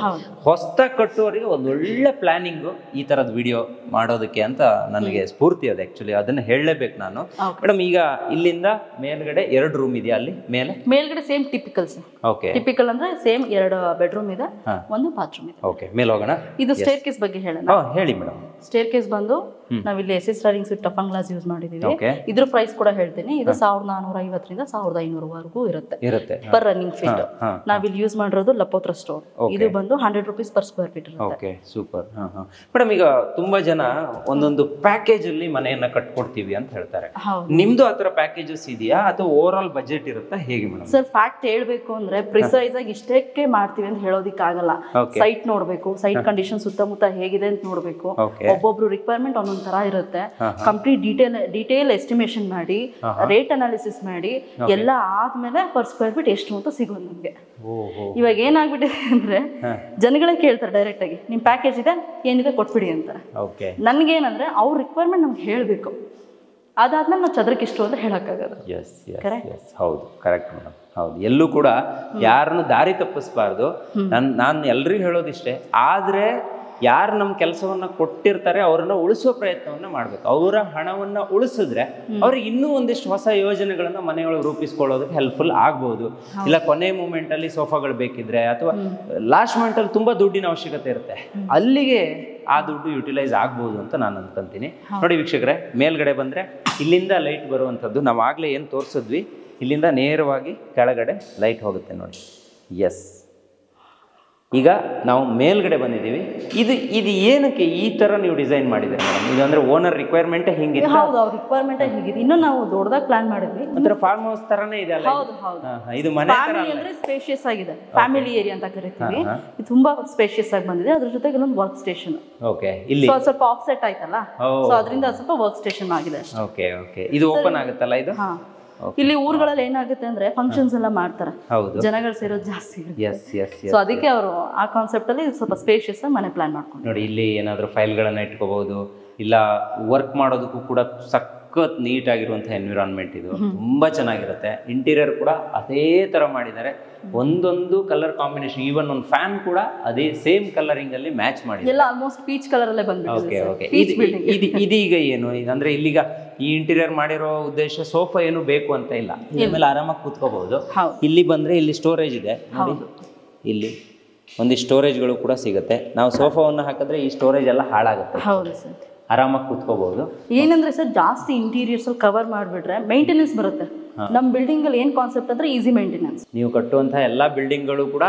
ಹೊಸದಾಗಿ ಕಟ್ಟೋರಿಗೆ ಒಂದು ಒಳ್ಳೆ ಪ್ಲಾನಿಂಗು ಈ ತರದ ವಿಡಿಯೋ ಮಾಡೋದಕ್ಕೆ ಅಂತ ನನಗೆ ಸ್ಫೂರ್ತಿ ಅದ. ಆಕ್ಚುಲಿ ಅದನ್ನ ಹೇಳಲೇಬೇಕು ನಾನು. ಮೇಡಮ್, ಈಗ ಇಲ್ಲಿಂದ ಮೇಲ್ಗಡೆ 2 ರೂಮ್ ಇದೆಯಾ? ಅಲ್ಲಿ ಮೇಲ್ಗಡೆ same typical sir. Okay, typical ಅಂದ್ರೆ ಸೇಮ್ 2 ಬೆಡ್ರೂಮ್ ಇದೆ, 1 ಬಾತ್ರೂಮ್ ಇದೆ. ಓಕೆ, ಮೇಲೆ ಹೋಗೋಣ. ಇದು ಸ್ಟೇರ್ ಕೇಸ್ ಬಗ್ಗೆ ಹೇಳೋಣ. ಹೇಳಿ ಮೇಡಮ್. ಸ್ಟೇರ್ ಕೇಸ್ ಬಂದು ನಾವಿಲ್ಲಿ SS railings with toughen glass use ಮಾಡಿದೀವಿ. ಇದ್ರ ಪ್ರೈಸ್ ಕೂಡ ಹೇಳ್ತೀನಿ. ಇದು 1450 ರಿಂದ 1500 ವರೆಗೂ ಇರುತ್ತೆ ಪರ್ ರನ್ನಿಂಗ್ ಫೀಟ್. ನಾವಿಲ್ಲಿ ಯೂಸ್ ಮಾಡಿರೋದು ಲಪೋತ್ರ ಸ್ಟೋರ್. ಇದು ಬಂದು 100 ರೂಪೀಸ್ ಪರ್ ಸ್ಕ್ವೇರ್ ಫೀಟ್ ಇರುತ್ತೆ. Okay, super. ಮೇಡಮ್, ಈಗ ತುಂಬಾ ಜನ ಒಂದೊಂದು ಪ್ಯಾಕೇಜ್ ಅಲ್ಲಿ ಮನೆಯನ್ನ ಕಟ್ಕೊಡ್ತೀವಿ ಅಂತ ಹೇಳ್ತಾರೆ. ನಿಮ್ದು ಆತರ ಪ್ಯಾಕೇಜಸ್ ಇದೆಯಾ ಅಥವಾ ಓವರ್ ಆಲ್ ಬಜೆಟ್ ಇರುತ್ತಾ, ಹೇಗೆ ಮೇಡಮ್? ಸರ್, ಫ್ಯಾಕ್ಟ್ ಹೇಳ್ಬೇಕು ಅಂದ್ರೆ ಪ್ರಿಸೈಸ್ ಆಗಿ ಇಷ್ಟಕ್ಕೆ ಮಾಡ್ತೀವಿ ಅಂತ ಹೇಳೋದಿಕ್ ಆಗಲ್ಲ. ಸೈಟ್ ನೋಡ್ಬೇಕು, ಸೈಟ್ ಕಂಡೀಷನ್ ಸುತ್ತಮುತ್ತ ಹೇಗಿದೆ ಅಂತ ನೋಡ್ಬೇಕು. ಒಬ್ಬೊಬ್ರು ರಿಕ್ವೈರ್ಮೆಂಟ್ ಒಂದೊಂದ್ ತರ ಇರುತ್ತೆ. ಕಂಪ್ಲೀಟ್ ಡೀಟೇಲ್ ಎಸ್ಟಿಮೇಷನ್ ಮಾಡಿ, ರೇಟ್ ಅನಾಲಿಸಿಸ್ ಮಾಡಿ ಎಲ್ಲ ಆದ್ಮೇಲೆ ಪರ್ ಸ್ಕ್ವೇರ್ ಫೀಟ್ ಎಷ್ಟು ಅಂತ ಸಿಗೋದು ನಮ್ಗೆ. ಇವಾಗ ಏನಾಗ್ಬಿಟ್ಟಿದೆ ಅಂದ್ರೆ, ಜನಗಳೇ ಕೇಳ್ತಾರೆ ಡೈರೆಕ್ಟ್ ಆಗಿ, ನಿಮ್ ಪ್ಯಾಕೇಜ್ ಇದೆ ಏನಿದೆ ಕೊಟ್ಬಿಡಿ ಅಂತಾರೆ. ನನ್ಗೇನಂದ್ರೆ ಅವ್ರ ರಿಕ್ವೈರ್ಮೆಂಟ್ ನಮ್ಗೆ ಹೇಳ್ಬೇಕು, ಅದಾದ್ಮೇಲೆ ನಾವು ಚದರಕ್ಕೆ ಇಷ್ಟು ಅಂತ ಹೇಳಕ್ಕಾಗಲ್ಲ. ಹೌದು, ಕರೆಕ್ಟ್ ಮೇಡಮ್. ಹೌದು, ಎಲ್ಲೂ ಕೂಡ ಯಾರನ್ನು ದಾರಿ ತಪ್ಪಿಸ್ಬಾರ್ದು. ನಾನು ಎಲ್ರಿಗೂ ಹೇಳೋದಿಷ್ಟೇ, ಆದ್ರೆ ಯಾರು ನಮ್ಮ ಕೆಲಸವನ್ನ ಕೊಟ್ಟಿರ್ತಾರೆ ಅವ್ರನ್ನ ಉಳಿಸೋ ಪ್ರಯತ್ನವನ್ನ ಮಾಡ್ಬೇಕು. ಅವರ ಹಣವನ್ನ ಉಳಿಸಿದ್ರೆ ಅವ್ರಿಗೆ ಇನ್ನೂ ಒಂದಿಷ್ಟು ಹೊಸ ಯೋಜನೆಗಳನ್ನ ಮನೆಯೊಳಗೆ ರೂಪಿಸ್ಕೊಳ್ಳೋದಕ್ಕೆ ಹೆಲ್ಪ್ಫುಲ್ ಆಗ್ಬಹುದು. ಇಲ್ಲ ಕೊನೆ ಮೂಮೆಂಟ್ ಅಲ್ಲಿ ಸೋಫಾಗಳು ಬೇಕಿದ್ರೆ, ಅಥವಾ ಲಾಸ್ಟ್ ಮೂಮೆಂಟ್ ಅಲ್ಲಿ ತುಂಬಾ ದುಡ್ಡಿನ ಅವಶ್ಯಕತೆ ಇರುತ್ತೆ, ಅಲ್ಲಿಗೆ ಆ ದುಡ್ಡು ಯುಟಿಲೈಸ್ ಆಗ್ಬಹುದು ಅಂತ ನಾನು ಅನ್ಕೊಂತೀನಿ. ನೋಡಿ ವೀಕ್ಷಕರೇ, ಮೇಲ್ಗಡೆ ಬಂದ್ರೆ ಇಲ್ಲಿಂದ ಲೈಟ್ ಬರುವಂಥದ್ದು ನಾವು ಆಗ್ಲೇ ಏನು ತೋರಿಸಿದ್ವಿ, ಇಲ್ಲಿಂದ ನೇರವಾಗಿ ಕೆಳಗಡೆ ಲೈಟ್ ಹೋಗುತ್ತೆ ನೋಡಿ. ಎಸ್, ಈಗ ನಾವು ಮೇಲ್ಗಡೆ ಬಂದಿದ್ದೀವಿ. ಇದು ಏನಕ್ಕೆ ಈ ತರ ನೀವು ಡಿಸೈನ್ ಮಾಡಿದ್ರೆ ಮೇಡಮ್? ಇದು ಅಂದ್ರೆ ಓನರ್ ರಿಕ್ವೈರ್ಮೆಂಟ್ ಹಿಂಗಿದೆ? ಹೌದು, ಅವ್ರ ರಿಕ್ವೈರ್ಮೆಂಟ್ ಹೀಗಿದೆ. ಇನ್ನು ನಾವು ದೊಡ್ಡದಾಗಿ ಪ್ಲಾನ್ ಮಾಡಿದ್ವಿ. ಒಂಥರ ಫಾರ್ಮ್ ಹೌಸ್ ತರನೇ ಇದೆ ಅಲ್ಲ? ಹೌದು ಹೌದು. ಇದು ಮನೆ ಫ್ಯಾಮಿಲಿ ಅಂದ್ರೆ ಸ್ಪೇಷಿಯಸ್ ಆಗಿದೆ, ಫ್ಯಾಮಿಲಿ ಏರಿಯಾ ಅಂತ ಕರಿತೀವಿ. ಇದು ತುಂಬಾ ಸ್ಪೇಷಿಯಸ್ ಆಗಿ ಬಂದಿದೆ. ಅದ್ರ ಜೊತೆಗೆ ಇನ್ನೊಂದು ವರ್ಕ್ ಸ್ಟೇಷನ್. ಓಕೆ, ಇಲ್ಲಿ ಸ್ವಲ್ಪ ಆಫ್ಸೆಟ್ ಆಯ್ತಲ್ಲ, ಸೊ ಅದರಿಂದ ಸ್ವಲ್ಪ ವರ್ಕ್ ಸ್ಟೇಷನ್ ಆಗಿದೆ ಅಷ್ಟೇ. ಓಕೆ ಓಕೆ, ಇದು ಓಪನ್ ಆಗುತ್ತಲ್ಲ ಇದು? ಇಲ್ಲಿ ಊರುಗಳಲ್ಲಿ ಏನಾಗುತ್ತೆ ಅಂದ್ರೆ ಫಂಕ್ಷನ್ಸ್ ಎಲ್ಲ ಮಾಡ್ತಾರೆ, ಜನಗಳು ಸೇರೋದು ಜಾಸ್ತಿ. ಸೊ ಅದಕ್ಕೆ ಅವರು ಆ ಕಾನ್ಸೆಪ್ಟ್ ಅಲ್ಲಿ ಸ್ವಲ್ಪ ಸ್ಪೇಷಿಯಸ್ ಮನೆ ಪ್ಲಾನ್ ಮಾಡ್ಕೊಂಡು. ನೋಡಿ, ಇಲ್ಲಿ ಏನಾದ್ರು ಫೈಲ್ಗಳನ್ನ ಇಟ್ಕೋಬಹುದು, ಇಲ್ಲ ವರ್ಕ್ ಮಾಡೋದಕ್ಕೂ ಕೂಡ ಸಖತ್ ನೀಟ್ ಆಗಿರುವಂತಹ ಎನ್ವಿರಾನ್ಮೆಂಟ್. ಇದು ತುಂಬಾ ಚೆನ್ನಾಗಿರುತ್ತೆ. ಇಂಟೀರಿಯರ್ ಕೂಡ ಅದೇ ತರ ಮಾಡಿದ್ದಾರೆ, ಒಂದೊಂದು ಕಲರ್ ಕಾಂಬಿನೇಷನ್. ಈವನ್ ಒಂದು ಫ್ಯಾನ್ ಕೂಡ ಅದೇ ಸೇಮ್ ಕಲರಿಂಗ್ ಅಲ್ಲಿ ಮ್ಯಾಚ್ ಮಾಡಿದ್ದಾರೆ. ಎಲ್ಲ ಆಲ್ಮೋಸ್ಟ್ ಪೀಚ್ ಕಲರ್ ಅಲ್ಲೇ ಬಂದಿದೆ. ಓಕೆ, ಇದೀಗ ಏನು ಅಂದ್ರೆ, ಇಲ್ಲಿಗ ಈ ಇಂಟೀರಿಯರ್ ಮಾಡಿರೋ ಉದ್ದೇಶ ಸೋಫಾ ಏನು ಬೇಕು ಅಂತ ಇಲ್ಲ, ಮೇಲೆ ಆರಾಮಾಗಿ ಕೂತ್ಕೋಬಹುದು. ಇಲ್ಲಿ ಬಂದ್ರೆ ಇಲ್ಲಿ ಸ್ಟೋರೇಜ್ ಇದೆ ನೋಡಿ, ಇಲ್ಲಿ ಒಂದಿಷ್ಟು ಸ್ಟೋರೇಜ್ಗಳು ಕೂಡ ಸಿಗುತ್ತೆ. ನಾವು ಸೋಫಾವನ್ನು ಹಾಕಿದ್ರೆ ಈ ಸ್ಟೋರೇಜ್ ಎಲ್ಲ ಹಾಳಾಗುತ್ತೆ. ಹೌದು ಸರ್, ಆರಾಮಾಗಿ ಕೂತ್ಕೋಬಹುದು. ಏನಂದ್ರೆ ಸರ್, ಜಾಸ್ತಿ ಇಂಟೀರಿಯರ್ಸ್ ಅಲ್ಲಿ ಕವರ್ ಮಾಡಿಬಿಟ್ರೆ ಮೇಂಟೆನೆನ್ಸ್ ಬರುತ್ತೆ. ನಮ್ಮ ಬಿಲ್ಡಿಂಗ್ ಅಲ್ಲಿ ಏನ್ ಕಾನ್ಸೆಪ್ಟ್ ಅಂದ್ರೆ ಈಸಿ ಮೇಂಟೆನೆನ್ಸ್. ನೀವು ಕಟ್ಟುವಂತಹ ಎಲ್ಲಾ ಬಿಲ್ಡಿಂಗ್ಗಳು ಕೂಡ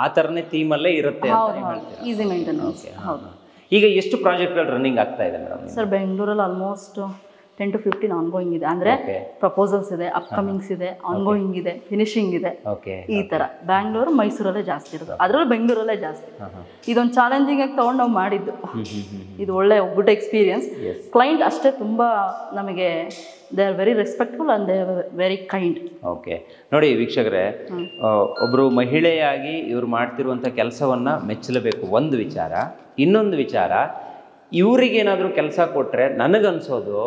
ಆ ತರನೇ ಥೀಮ್ ಅಲ್ಲೇ ಇರುತ್ತೆ ಅಂತ ಹೇಳ್ತೀರಾ? Easy maintenance. ಹೌದು. ಈಗ ಎಷ್ಟು ಪ್ರಾಜೆಕ್ಟ್ಗಳು ರನ್ನಿಂಗ್ ಆಗ್ತಾ ಇದೆ ಮೇಡಮ್? ಸರ್, ಬೆಂಗಳೂರಲ್ಲಿ ಆಲ್ಮೋಸ್ಟ್ 10 to 15 ಆನ್ಗೋಯಿಂಗ್ ಇದೆ. ಅಂದ್ರೆ ಪ್ರಪೋಸಲ್ಸ್ ಇದೆ, ಅಪ್ಕಮಿಂಗ್ಸ್ ಇದೆ, ಆನ್ಗೋಯಿಂಗ್ ಇದೆ, ಫಿನಿಶಿಂಗ್ ಇದೆ, ಈ ತರ. ಬ್ಯಾಂಗ್ಳೂರು, ಮೈಸೂರಲ್ಲೇ ಜಾಸ್ತಿ ಇರೋದು, ಅದರಲ್ಲೂ ಬೆಂಗಳೂರಲ್ಲೇ ಜಾಸ್ತಿ. ಇದೊಂದು ಚಾಲೆಂಜಿಂಗ್ ಆಗಿ ತಗೊಂಡು ನಾವು ಮಾಡಿದ್ದು. ಇದು ಒಳ್ಳೆ ಗುಡ್ ಎಕ್ಸ್ಪೀರಿಯನ್ಸ್. ಕ್ಲೈಂಟ್ ಅಷ್ಟೇ ತುಂಬಾ ನಮಗೆ they are very respectful and they are very kind. Okay, ನೋಡಿ ವೀಕ್ಷಕರೇ, ಒಬ್ರು ಮಹಿಳೆಯಾಗಿ ಇವ್ರು ಮಾಡ್ತಿರುವಂಥ ಕೆಲಸವನ್ನ ಮೆಚ್ಚಲೇಬೇಕು ಒಂದು ವಿಚಾರ. ಇನ್ನೊಂದು ವಿಚಾರ, ಇವ್ರಿಗೇನಾದರೂ ಕೆಲಸ ಕೊಟ್ಟರೆ ನನಗನ್ಸೋದು,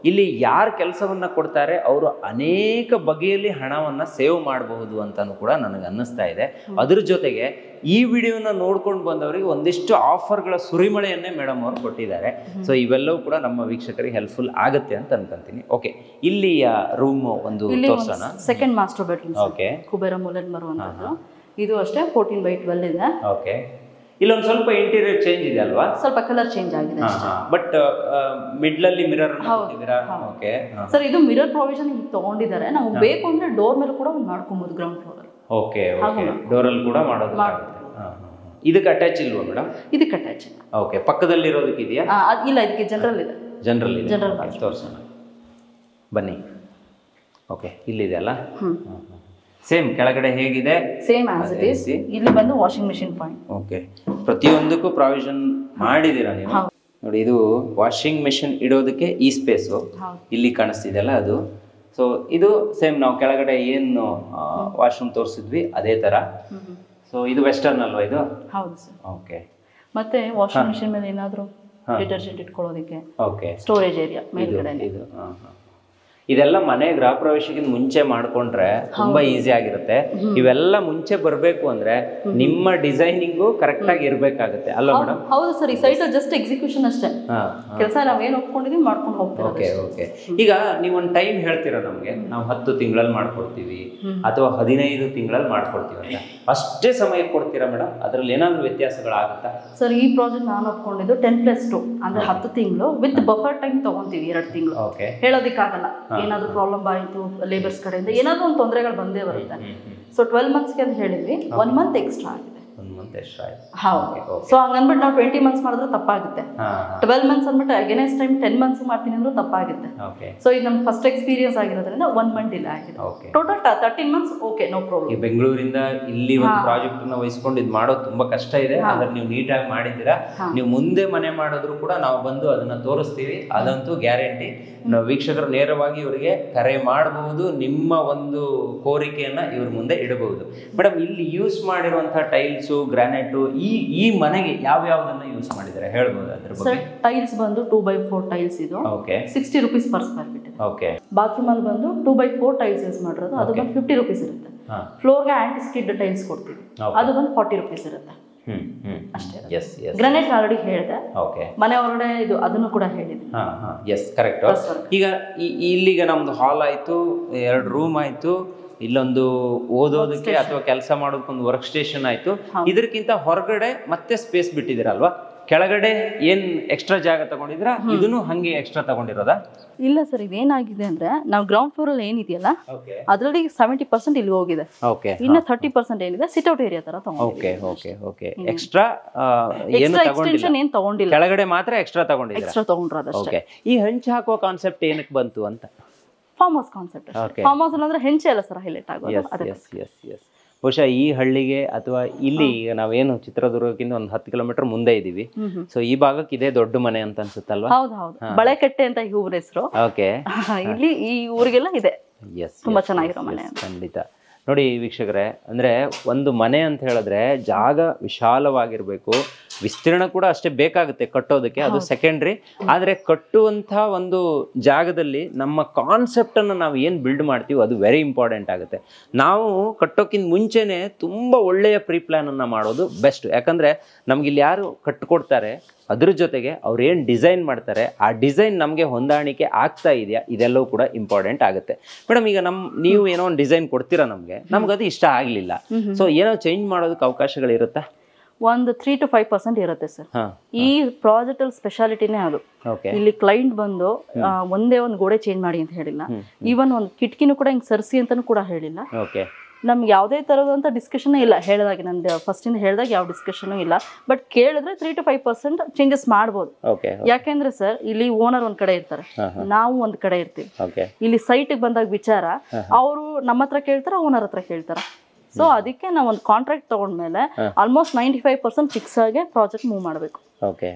ಇಲ್ಲಿ ಯಾರು ಕೆಲಸವನ್ನ ಕೊಡ್ತಾರೆ ಅವರು ಅನೇಕ ಬಗೆಯಲ್ಲಿ ಹಣವನ್ನ ಸೇವ್ ಮಾಡಬಹುದು ಅಂತಾನು ಕೂಡ ನನಗೆ ಅನ್ನಿಸ್ತಾ ಇದೆ. ಅದ್ರ ಜೊತೆಗೆ ಈ ವಿಡಿಯೋನ ನೋಡ್ಕೊಂಡು ಬಂದವರಿಗೆ ಒಂದಿಷ್ಟು ಆಫರ್ಗಳ ಸುರಿಮಳೆಯನ್ನೇ ಮೇಡಮ್ ಅವರು ಕೊಟ್ಟಿದ್ದಾರೆ. ಸೊ ಇವೆಲ್ಲವೂ ಕೂಡ ನಮ್ಮ ವೀಕ್ಷಕರಿಗೆ ಹೆಲ್ಪ್ಫುಲ್ ಆಗುತ್ತೆ ಅಂತ ಅನ್ಕೊಂತೀನಿ. ಓಕೆ, ಇಲ್ಲಿಯ ರೂಮ್ ಒಂದು ತೋರ್ಸೋಣ. Second master bedroom. Okay, Kubera ಮೂಲೆಯಲ್ಲಿ ಬರುವಂತದ್ದು. ಇದು ಅಷ್ಟೇ 14/12 ಇದೆ. ಓಕೆ, ಇಲ್ಲೊಂದು ಸ್ವಲ್ಪ ಇಂಟೀರಿಯರ್ ಚೇಂಜ್ ಇದೆ ಅಲ್ವಾ? ಸ್ವಲ್ಪ ಕಲರ್ ಚೇಂಜ್ ಆಗಿದೆ ಬಟ್ ಮಿಡ್ಲಲ್ಲಿ ಮಿರರ್. ಓಕೆ ಸರ್, ಇದು ಮಿರರ್ ಪ್ರೊವಿಷನ್ ತಗೊಂಡಿದ್ದಾರೆ. ನಾವು ಬೇಕು ಅಂದ್ರೆ ಡೋರ್ ಮೇಲೆ ಕೂಡ ಮಾಡ್ಕೊಬಹುದು ಗ್ರೌಂಡ್ ಫ್ಲೋರ್ ಅಲ್ಲಿ. ಓಕೆ ಓಕೆ, ಡೋರ್ ಅಲ್ಲಿ ಕೂಡ ಮಾಡೋದು. ಇದಕ್ಕೆ ಅಟ್ಯಾಚ್ ಇಲ್ವಾ ಮೇಡಮ್? ಇದಕ್ಕೆ ಅಟ್ಯಾಚ್ ಇಲ್ಲ. ಓಕೆ, ಪಕ್ಕದಲ್ಲಿ ಇರೋದಕ್ಕೆ ಇದೆಯಾ? ಇಲ್ಲ, ಇದಕ್ಕೆ ಜನರಲ್ ಇದೆ. ಜನರಲ್ ಇದೆ, ತೋರಿಸೋಣ ಬನ್ನಿ. ಓಕೆ, ಇಲ್ಲಿದೆ ಅಲ್ಲ? ಸೇಮ್ ಕೆಳಗಡೆ ಹೇಗಿದೆ? Same as it is. ಇಲ್ಲಿ ಬಂದು ವಾಷಿಂಗ್ ಮೆಷಿನ್ ಪಾಯಿಂಟ್. ಓಕೆ, ಪ್ರತಿಯೊಂದಕ್ಕೂ ಪ್ರಾವಿಷನ್ ಮಾಡಿದ್ದೀರಾ ನೀವು. ನೋಡಿ, ಇದು ವಾಷಿಂಗ್ ಮೆಷಿನ್ ಇಡೋದಕ್ಕೆ ಈ ಸ್ಪೇಸು ಇಲ್ಲಿ ಕಾಣಿಸ್ತಿದೆಯಲ್ಲ ಅದು. ಸೊ ಇದು ಸೇಮ್ ನಾವು ಕೆಳಗಡೆ ಏನು ವಾಶ್ರೂಮ್ ತೋರಿಸಿದ್ವಿ ಅದೇ ತರ. ಸೊ ಇದು ವೆಸ್ಟರ್ನ್ ಅಲ್ವಾ ಇದು? ಹೌದು ಸರ್. ಓಕೆ. ಮತ್ತೆ ವಾಷಿಂಗ್ ಮಿಷಿನ್ ಮೇಲೆ ಏನಾದರೂ ಡಿಟರ್ಜೆಂಟ್ ಇಟ್ಕೊಳ್ಳೋದಕ್ಕೆ ಓಕೆ, ಸ್ಟೋರೇಜ್ ಏರಿಯಾ ಮೇಲ್ಗಡೆ. ಇದು ಇದೆಲ್ಲ ಮನೆ ಗೃಹ ಪ್ರವೇಶಕ್ಕಿಂತ ಮುಂಚೆ ಮಾಡ್ಕೊಂಡ್ರೆ ತುಂಬಾ ಈಸಿ ಆಗಿರುತ್ತೆ. ಇವೆಲ್ಲ ಮುಂಚೆ ಬರ್ಬೇಕು ಅಂದ್ರೆ ನಿಮ್ಮ ಡಿಸೈನಿಂಗು ಕರೆಕ್ಟ್ ಆಗಿ ಇರ್ಬೇಕಾಗುತ್ತೆ ಅಲ್ಲ ಮೇಡಮ್? ಹೌದು ಸರ್, ಈ ಸೈಟ್ ಜಸ್ಟ್ ಎಕ್ಸಿಕ್ಯೂಷನ್ ಅಷ್ಟೇ, ಕೆಲಸ ನಾವೇನು ಒಪ್ಕೊಂಡಿದೀವಿ ಮಾಡ್ಕೊಂಡು ಹೋಗ್ತೀವಿ. Okay okay. ಈಗ ನೀವೊಂದು ಟೈಮ್ ಹೇಳ್ತೀರಾ ನಮ್ಗೆ, ನಾವು 10 ತಿಂಗಳಲ್ಲಿ ಮಾಡ್ಕೊಡ್ತೀವಿ ಅಥವಾ 15 ತಿಂಗಳಲ್ಲಿ ಮಾಡ್ಕೊಡ್ತೀವಿ ಅಂತ, ಅಷ್ಟೇ ಸಮಯ ಕೊಡ್ತೀರಾ ಮೇಡಮ್? ಅದ್ರಲ್ಲಿ ಏನಾದ್ರು ವ್ಯತ್ಯಾಸಗಳಾಗುತ್ತಾ? ಸರ್ ಈ ಪ್ರಾಜೆಕ್ಟ್ ನಾನು ಒಪ್ಕೊಂಡಿದ್ದು 10+2 ಅಂದ್ರೆ 10 ತಿಂಗಳು ವಿತ್ ಬಫರ್ ಟೈಮ್ ತಗೊಂತೀವಿ, 2 ತಿಂಗಳು. ಹೇಳೋದಿಕ್ಕಾಗಲ್ಲ, ಏನಾದ್ರು ಪ್ರಾಬ್ಲಮ್ ಆಯಿತು ಲೇಬರ್ಸ್ ಕಡೆಯಿಂದ ಏನಾದ್ರು ಒಂದು ತೊಂದರೆಗಳು ಬಂದೇ ಬರುತ್ತೆ. ಸೊ 12 ಮಂತ್ಸ್ಗೆ ಅಂತ ಹೇಳಿದ್ವಿ, 1 ಮಂತ್ ಎಕ್ಸ್ಟ್ರಾ ಆಗಿದೆ. 1 ಮಂತ್ ಎಕ್ಸ್ಟ್ರಾ ಆಯ್ತು. ಹೌದು. ಸೊ ಹಂಗನ್ಬಿಟ್ಟು ನಾವು 20 ಮಂತ್ಸ್ ಮಾಡಿದ್ರೆ ತಪ್ಪಾಗುತ್ತೆ. 12 ಮಂತ್ಸ್ ಅಂದ್ಬಿಟ್ಟು ಅಗೇನೆಸ್ಟ್ ಟೈಮ್ 10 ಮಂತ್ಸ್ ಮಾಡ್ತೀನಿ ಅಂದ್ರೂ ತಪ್ಪಾಗುತ್ತೆ. ಸೊ ಇದು ನಮ್ಮ ಫಸ್ಟ್ ಎಕ್ಸ್ಪೀರಿಯನ್ಸ್ ಆಗಿರೋದ್ರಿಂದ 1 ಮಂತ್ ಡಿಲೇ ಆಗಿದೆ. Total 13 months. Okay, no problem. ಈ ಬೆಂಗಳೂರಿಂದ ಇಲ್ಲಿ ಒಂದು ಪ್ರಾಜೆಕ್ಟ್ ನ ವಹಿಸ್ಕೊಂಡು ಇದು ಮಾಡೋದು ತುಂಬಾ ಕಷ್ಟ ಇದೆ. ಆದ್ರೆ ನೀವು ನೀಟಾಗಿ ಮಾಡಿದ್ದೀರಾ. ನೀವು ಮುಂದೆ ಮನೆ ಮಾಡಿದ್ರು ಕೂಡ ನಾವು ಬಂದು ಅದನ್ನ ತೋರಿಸ್ತೀವಿ, ಅದಂತೂ ಗ್ಯಾರಂಟಿ. ನಾವು ವೀಕ್ಷಕರು ನೇರವಾಗಿ ಇವರಿಗೆ ಕರೆ ಮಾಡಬಹುದು, ನಿಮ್ಮ ಒಂದು ಕೋರಿಕೆಯನ್ನ ಇವ್ರ ಮುಂದೆ ಇಡಬಹುದು. ಮೇಡಮ್, ಇಲ್ಲಿ ಯೂಸ್ ಮಾಡಿರುವಂತಹ ಟೈಲ್ಸು, ಗ್ರಾನೈಟು, ಈ ಮನೆಗೆ ಯಾವ ಯಾವ್ದನ್ನ ಯೂಸ್ ಮಾಡಿದ್ದಾರೆ ಹೇಳ್ಬೋದು ಅದ್ರ ಬಗ್ಗೆ? ಟೈಲ್ಸ್ ಬಂದು 2x4 ಟೈಲ್ಸ್ ಇದು. Okay. 60 rupees per square feet. Okay. Bathroom ಅಲ್ಲಿ ಬಂದು 2x4 ಟೈಲ್ಸ್ ಯೂಸ್ ಮಾಡಿರೋದು, ಅದು ಬಂದು 50 ರೂಪೀಸ್ ಇರುತ್ತೆ. ಫ್ಲೋರ್ಗೆ ಆಂಟಿ ಸ್ಕಿಡ್ ಟೈಲ್ಸ್ ಕೊಡ್ತೀವಿ, ಅದು ಬಂದು 40 ರೂಪೀಸ್ ಇರುತ್ತೆ ಅಷ್ಟೇ. ಗ್ರಾನೈಟ್ ಆಲ್ರೆಡಿ ಹೇಳಿದೆ. ಮನೆ ಹೊರಗಡೆ ಇದು ಅದನ್ನು ಕೂಡ ಹೇಳಿದೆ. ಕರೆಕ್ಟ್. ಈಗ ಇಲ್ಲಿಗ ನಮ್ದು ಹಾಲ್ ಆಯ್ತು, 2 ರೂಮ್ ಆಯ್ತು, ಇಲ್ಲೊಂದು ಓದೋದಕ್ಕೆ ಅಥವಾ ಕೆಲಸ ಮಾಡೋದಕ್ಕೊಂದು ವರ್ಕ್ ಸ್ಟೇಷನ್ ಆಯ್ತು. ಇದಕ್ಕಿಂತ ಹೊರಗಡೆ ಮತ್ತೆ ಸ್ಪೇಸ್ ಬಿಟ್ಟಿದ್ದೀರಲ್ವಾ? ಕೆಳಗಡೆ ಏನ್ ಎಕ್ಸ್ಟ್ರಾ ಜಾಗ ತಗೊಂಡಿದ್ರ? ಇದನ್ನು ಹಂಗೆ ಎಕ್ಸ್ಟ್ರಾ ತಗೊಂಡಿರೋದಾ? ಇಲ್ಲ ಸರ್, ಇದೇನಾಗಿದೆ ಅಂದ್ರೆ ನಾವು ಗ್ರೌಂಡ್ ಫ್ಲೋರ್ ಅಲ್ಲಿ ಏನಿದೆಯಲ್ಲ ಅದರಲ್ಲಿ 70% ಇಲ್ಲಿ ಹೋಗಿದೆ. ಇನ್ನು 30% ಏನಿದೆ ಸಿಟ್ ಔಟ್ ಏರಿಯಾ ತರ ತಗೊಂಡಿದ್ದೀವಿ. ಎಕ್ಸ್ಟ್ರಾ ಏನು ತಗೊಂಡಿಲ್ಲ, ಕೆಳಗಡೆ ಮಾತ್ರ ಎಕ್ಸ್ಟ್ರಾ ತಗೊಂಡಿದ್ದೀರಾ. ಈ ಹಂಚು ಹಾಕುವ ಕಾನ್ಸೆಪ್ಟ್ ಏನಕ್ಕೆ ಬಂತು ಅಂತ? Farm house concept. Farm house ಅಂದ್ರೆ ಹೆಂಚೆ ಅಲ್ಲ ಸರ್ ಹೈಲೈಟ್ ಆಗೋದು. ಬಹುಶಃ ಈ ಹಳ್ಳಿಗೆ ಅಥವಾ ಇಲ್ಲಿ ಈಗ ನಾವೇನು ಚಿತ್ರದುರ್ಗಕ್ಕಿಂತ ಒಂದು 10 ಕಿಲೋಮೀಟರ್ ಮುಂದೆ ಇದೀವಿ. ಸೊ ಈ ಭಾಗಕ್ಕೆ ಇದೇ ದೊಡ್ಡ ಮನೆ ಅಂತ ಅನ್ಸುತ್ತಲ್ವಾ? ಹೌದು, ಬಳೆಕಟ್ಟೆ ಅಂತ ಈ ಊರ ಹೆಸರು. ಇಲ್ಲಿ ಈ ಊರಿಗೆಲ್ಲ ಇದೆ. ತುಂಬಾ ಚೆನ್ನಾಗಿರೋ ಮನೆ. ಖಂಡಿತ. ನೋಡಿ ವೀಕ್ಷಕರೇ, ಅಂದ್ರೆ ಒಂದು ಮನೆ ಅಂತ ಹೇಳಿದ್ರೆ ಜಾಗ ವಿಶಾಲವಾಗಿರ್ಬೇಕು, ವಿಸ್ತೀರ್ಣ ಕೂಡ ಅಷ್ಟೇ ಬೇಕಾಗುತ್ತೆ ಕಟ್ಟೋದಕ್ಕೆ, ಅದು ಸೆಕೆಂಡ್ರಿ. ಆದ್ರೆ ಕಟ್ಟುವಂತ ಒಂದು ಜಾಗದಲ್ಲಿ ನಮ್ಮ ಕಾನ್ಸೆಪ್ಟ್ ಅನ್ನು ನಾವು ಏನ್ ಬಿಲ್ಡ್ ಮಾಡ್ತೀವಿ ಅದು ವೆರಿ ಇಂಪಾರ್ಟೆಂಟ್ ಆಗುತ್ತೆ. ನಾವು ಕಟ್ಟೋಕ್ಕಿಂತ ಮುಂಚೆನೆ ತುಂಬಾ ಒಳ್ಳೆಯ ಪ್ರೀ ಪ್ಲಾನ್ ಅನ್ನ ಮಾಡೋದು ಬೆಸ್ಟ್. ಯಾಕಂದ್ರೆ ನಮ್ಗೆ ಇಲ್ಲಿ ಯಾರು ಕಟ್ಕೊಡ್ತಾರೆ, ಅದ್ರ ಜೊತೆಗೆ ಅವ್ರು ಏನು ಡಿಸೈನ್ ಮಾಡ್ತಾರೆ, ಆ ಡಿಸೈನ್ ನಮಗೆ ಹೊಂದಾಣಿಕೆ ಆಗ್ತಾ ಇದೆಯಾ, ಇದೆಲ್ಲವೂ ಕೂಡ ಇಂಪಾರ್ಟೆಂಟ್ ಆಗುತ್ತೆ. ಮೇಡಮ್, ಈಗ ನೀವು ಏನೋ ಒಂದು ಡಿಸೈನ್ ಕೊಡ್ತೀರಾ ನಮ್ಗೆ ಅದು ಇಷ್ಟ ಆಗ್ಲಿಲ್ಲ, ಸೊ ಏನೋ ಚೇಂಜ್ ಮಾಡೋದಕ್ಕೆ ಅವಕಾಶಗಳಿರುತ್ತಾ? ಒಂದು 3 to 5% ಇರುತ್ತೆ ಸರ್. ಈ ಪ್ರಾಜೆಕ್ಟ್ ಅಲ್ಲಿ ಸ್ಪೆಷಾಲಿಟಿನೇ ಅದು. ಇಲ್ಲಿ ಕ್ಲೈಂಟ್ ಬಂದು ಒಂದೇ ಒಂದು ಗೋಡೆ ಚೇಂಜ್ ಮಾಡಿ ಅಂತ ಹೇಳಿಲ್ಲ, ಈವನ್ ಒಂದು ಕಿಟಕಿನೂ ಕೂಡ ಹಿಂಗ್ ಸರ್ಸಿ ಅಂತಾನು ಕೂಡ ಹೇಳಿಲ್ಲ. ನಮ್ಗೆ ಯಾವುದೇ ತರದಂತ ಡಿಸ್ಕಷನ್ ಇಲ್ಲ. ಹೇಳಿದಾಗ ನಂದು ಫಸ್ಟ್ ಇಂದ ಹೇಳಿದಾಗ ಯಾವ ಡಿಸ್ಕಷನ್ ಇಲ್ಲ. ಬಟ್ ಕೇಳಿದ್ರೆ 3 to 5% ಚೇಂಜಸ್ ಮಾಡ್ಬೋದು. ಯಾಕೆಂದ್ರೆ ಸರ್ ಇಲ್ಲಿ ಓನರ್ ಒಂದ್ ಕಡೆ ಇರ್ತಾರೆ, ನಾವು ಒಂದ್ ಕಡೆ ಇರ್ತೀವಿ. ಇಲ್ಲಿ ಸೈಟ್ ಬಂದಾಗ ವಿಚಾರ ಅವರು ನಮ್ಮ ಹತ್ರ ಕೇಳ್ತಾರ, ಓನರ್ ಹತ್ರ ಕೇಳ್ತಾರ. ಸೊ ಅದಕ್ಕೆ ನಾವು ಒಂದು ಕಾಂಟ್ರಾಕ್ಟ್ ತಗೊಂಡ್ಮೇಲೆ ಆಲ್ಮೋಸ್ಟ್ 95% ಫಿಕ್ಸ್ ಆಗಿ ಪ್ರಾಜೆಕ್ಟ್ ಮೂವ್ ಮಾಡಬೇಕು.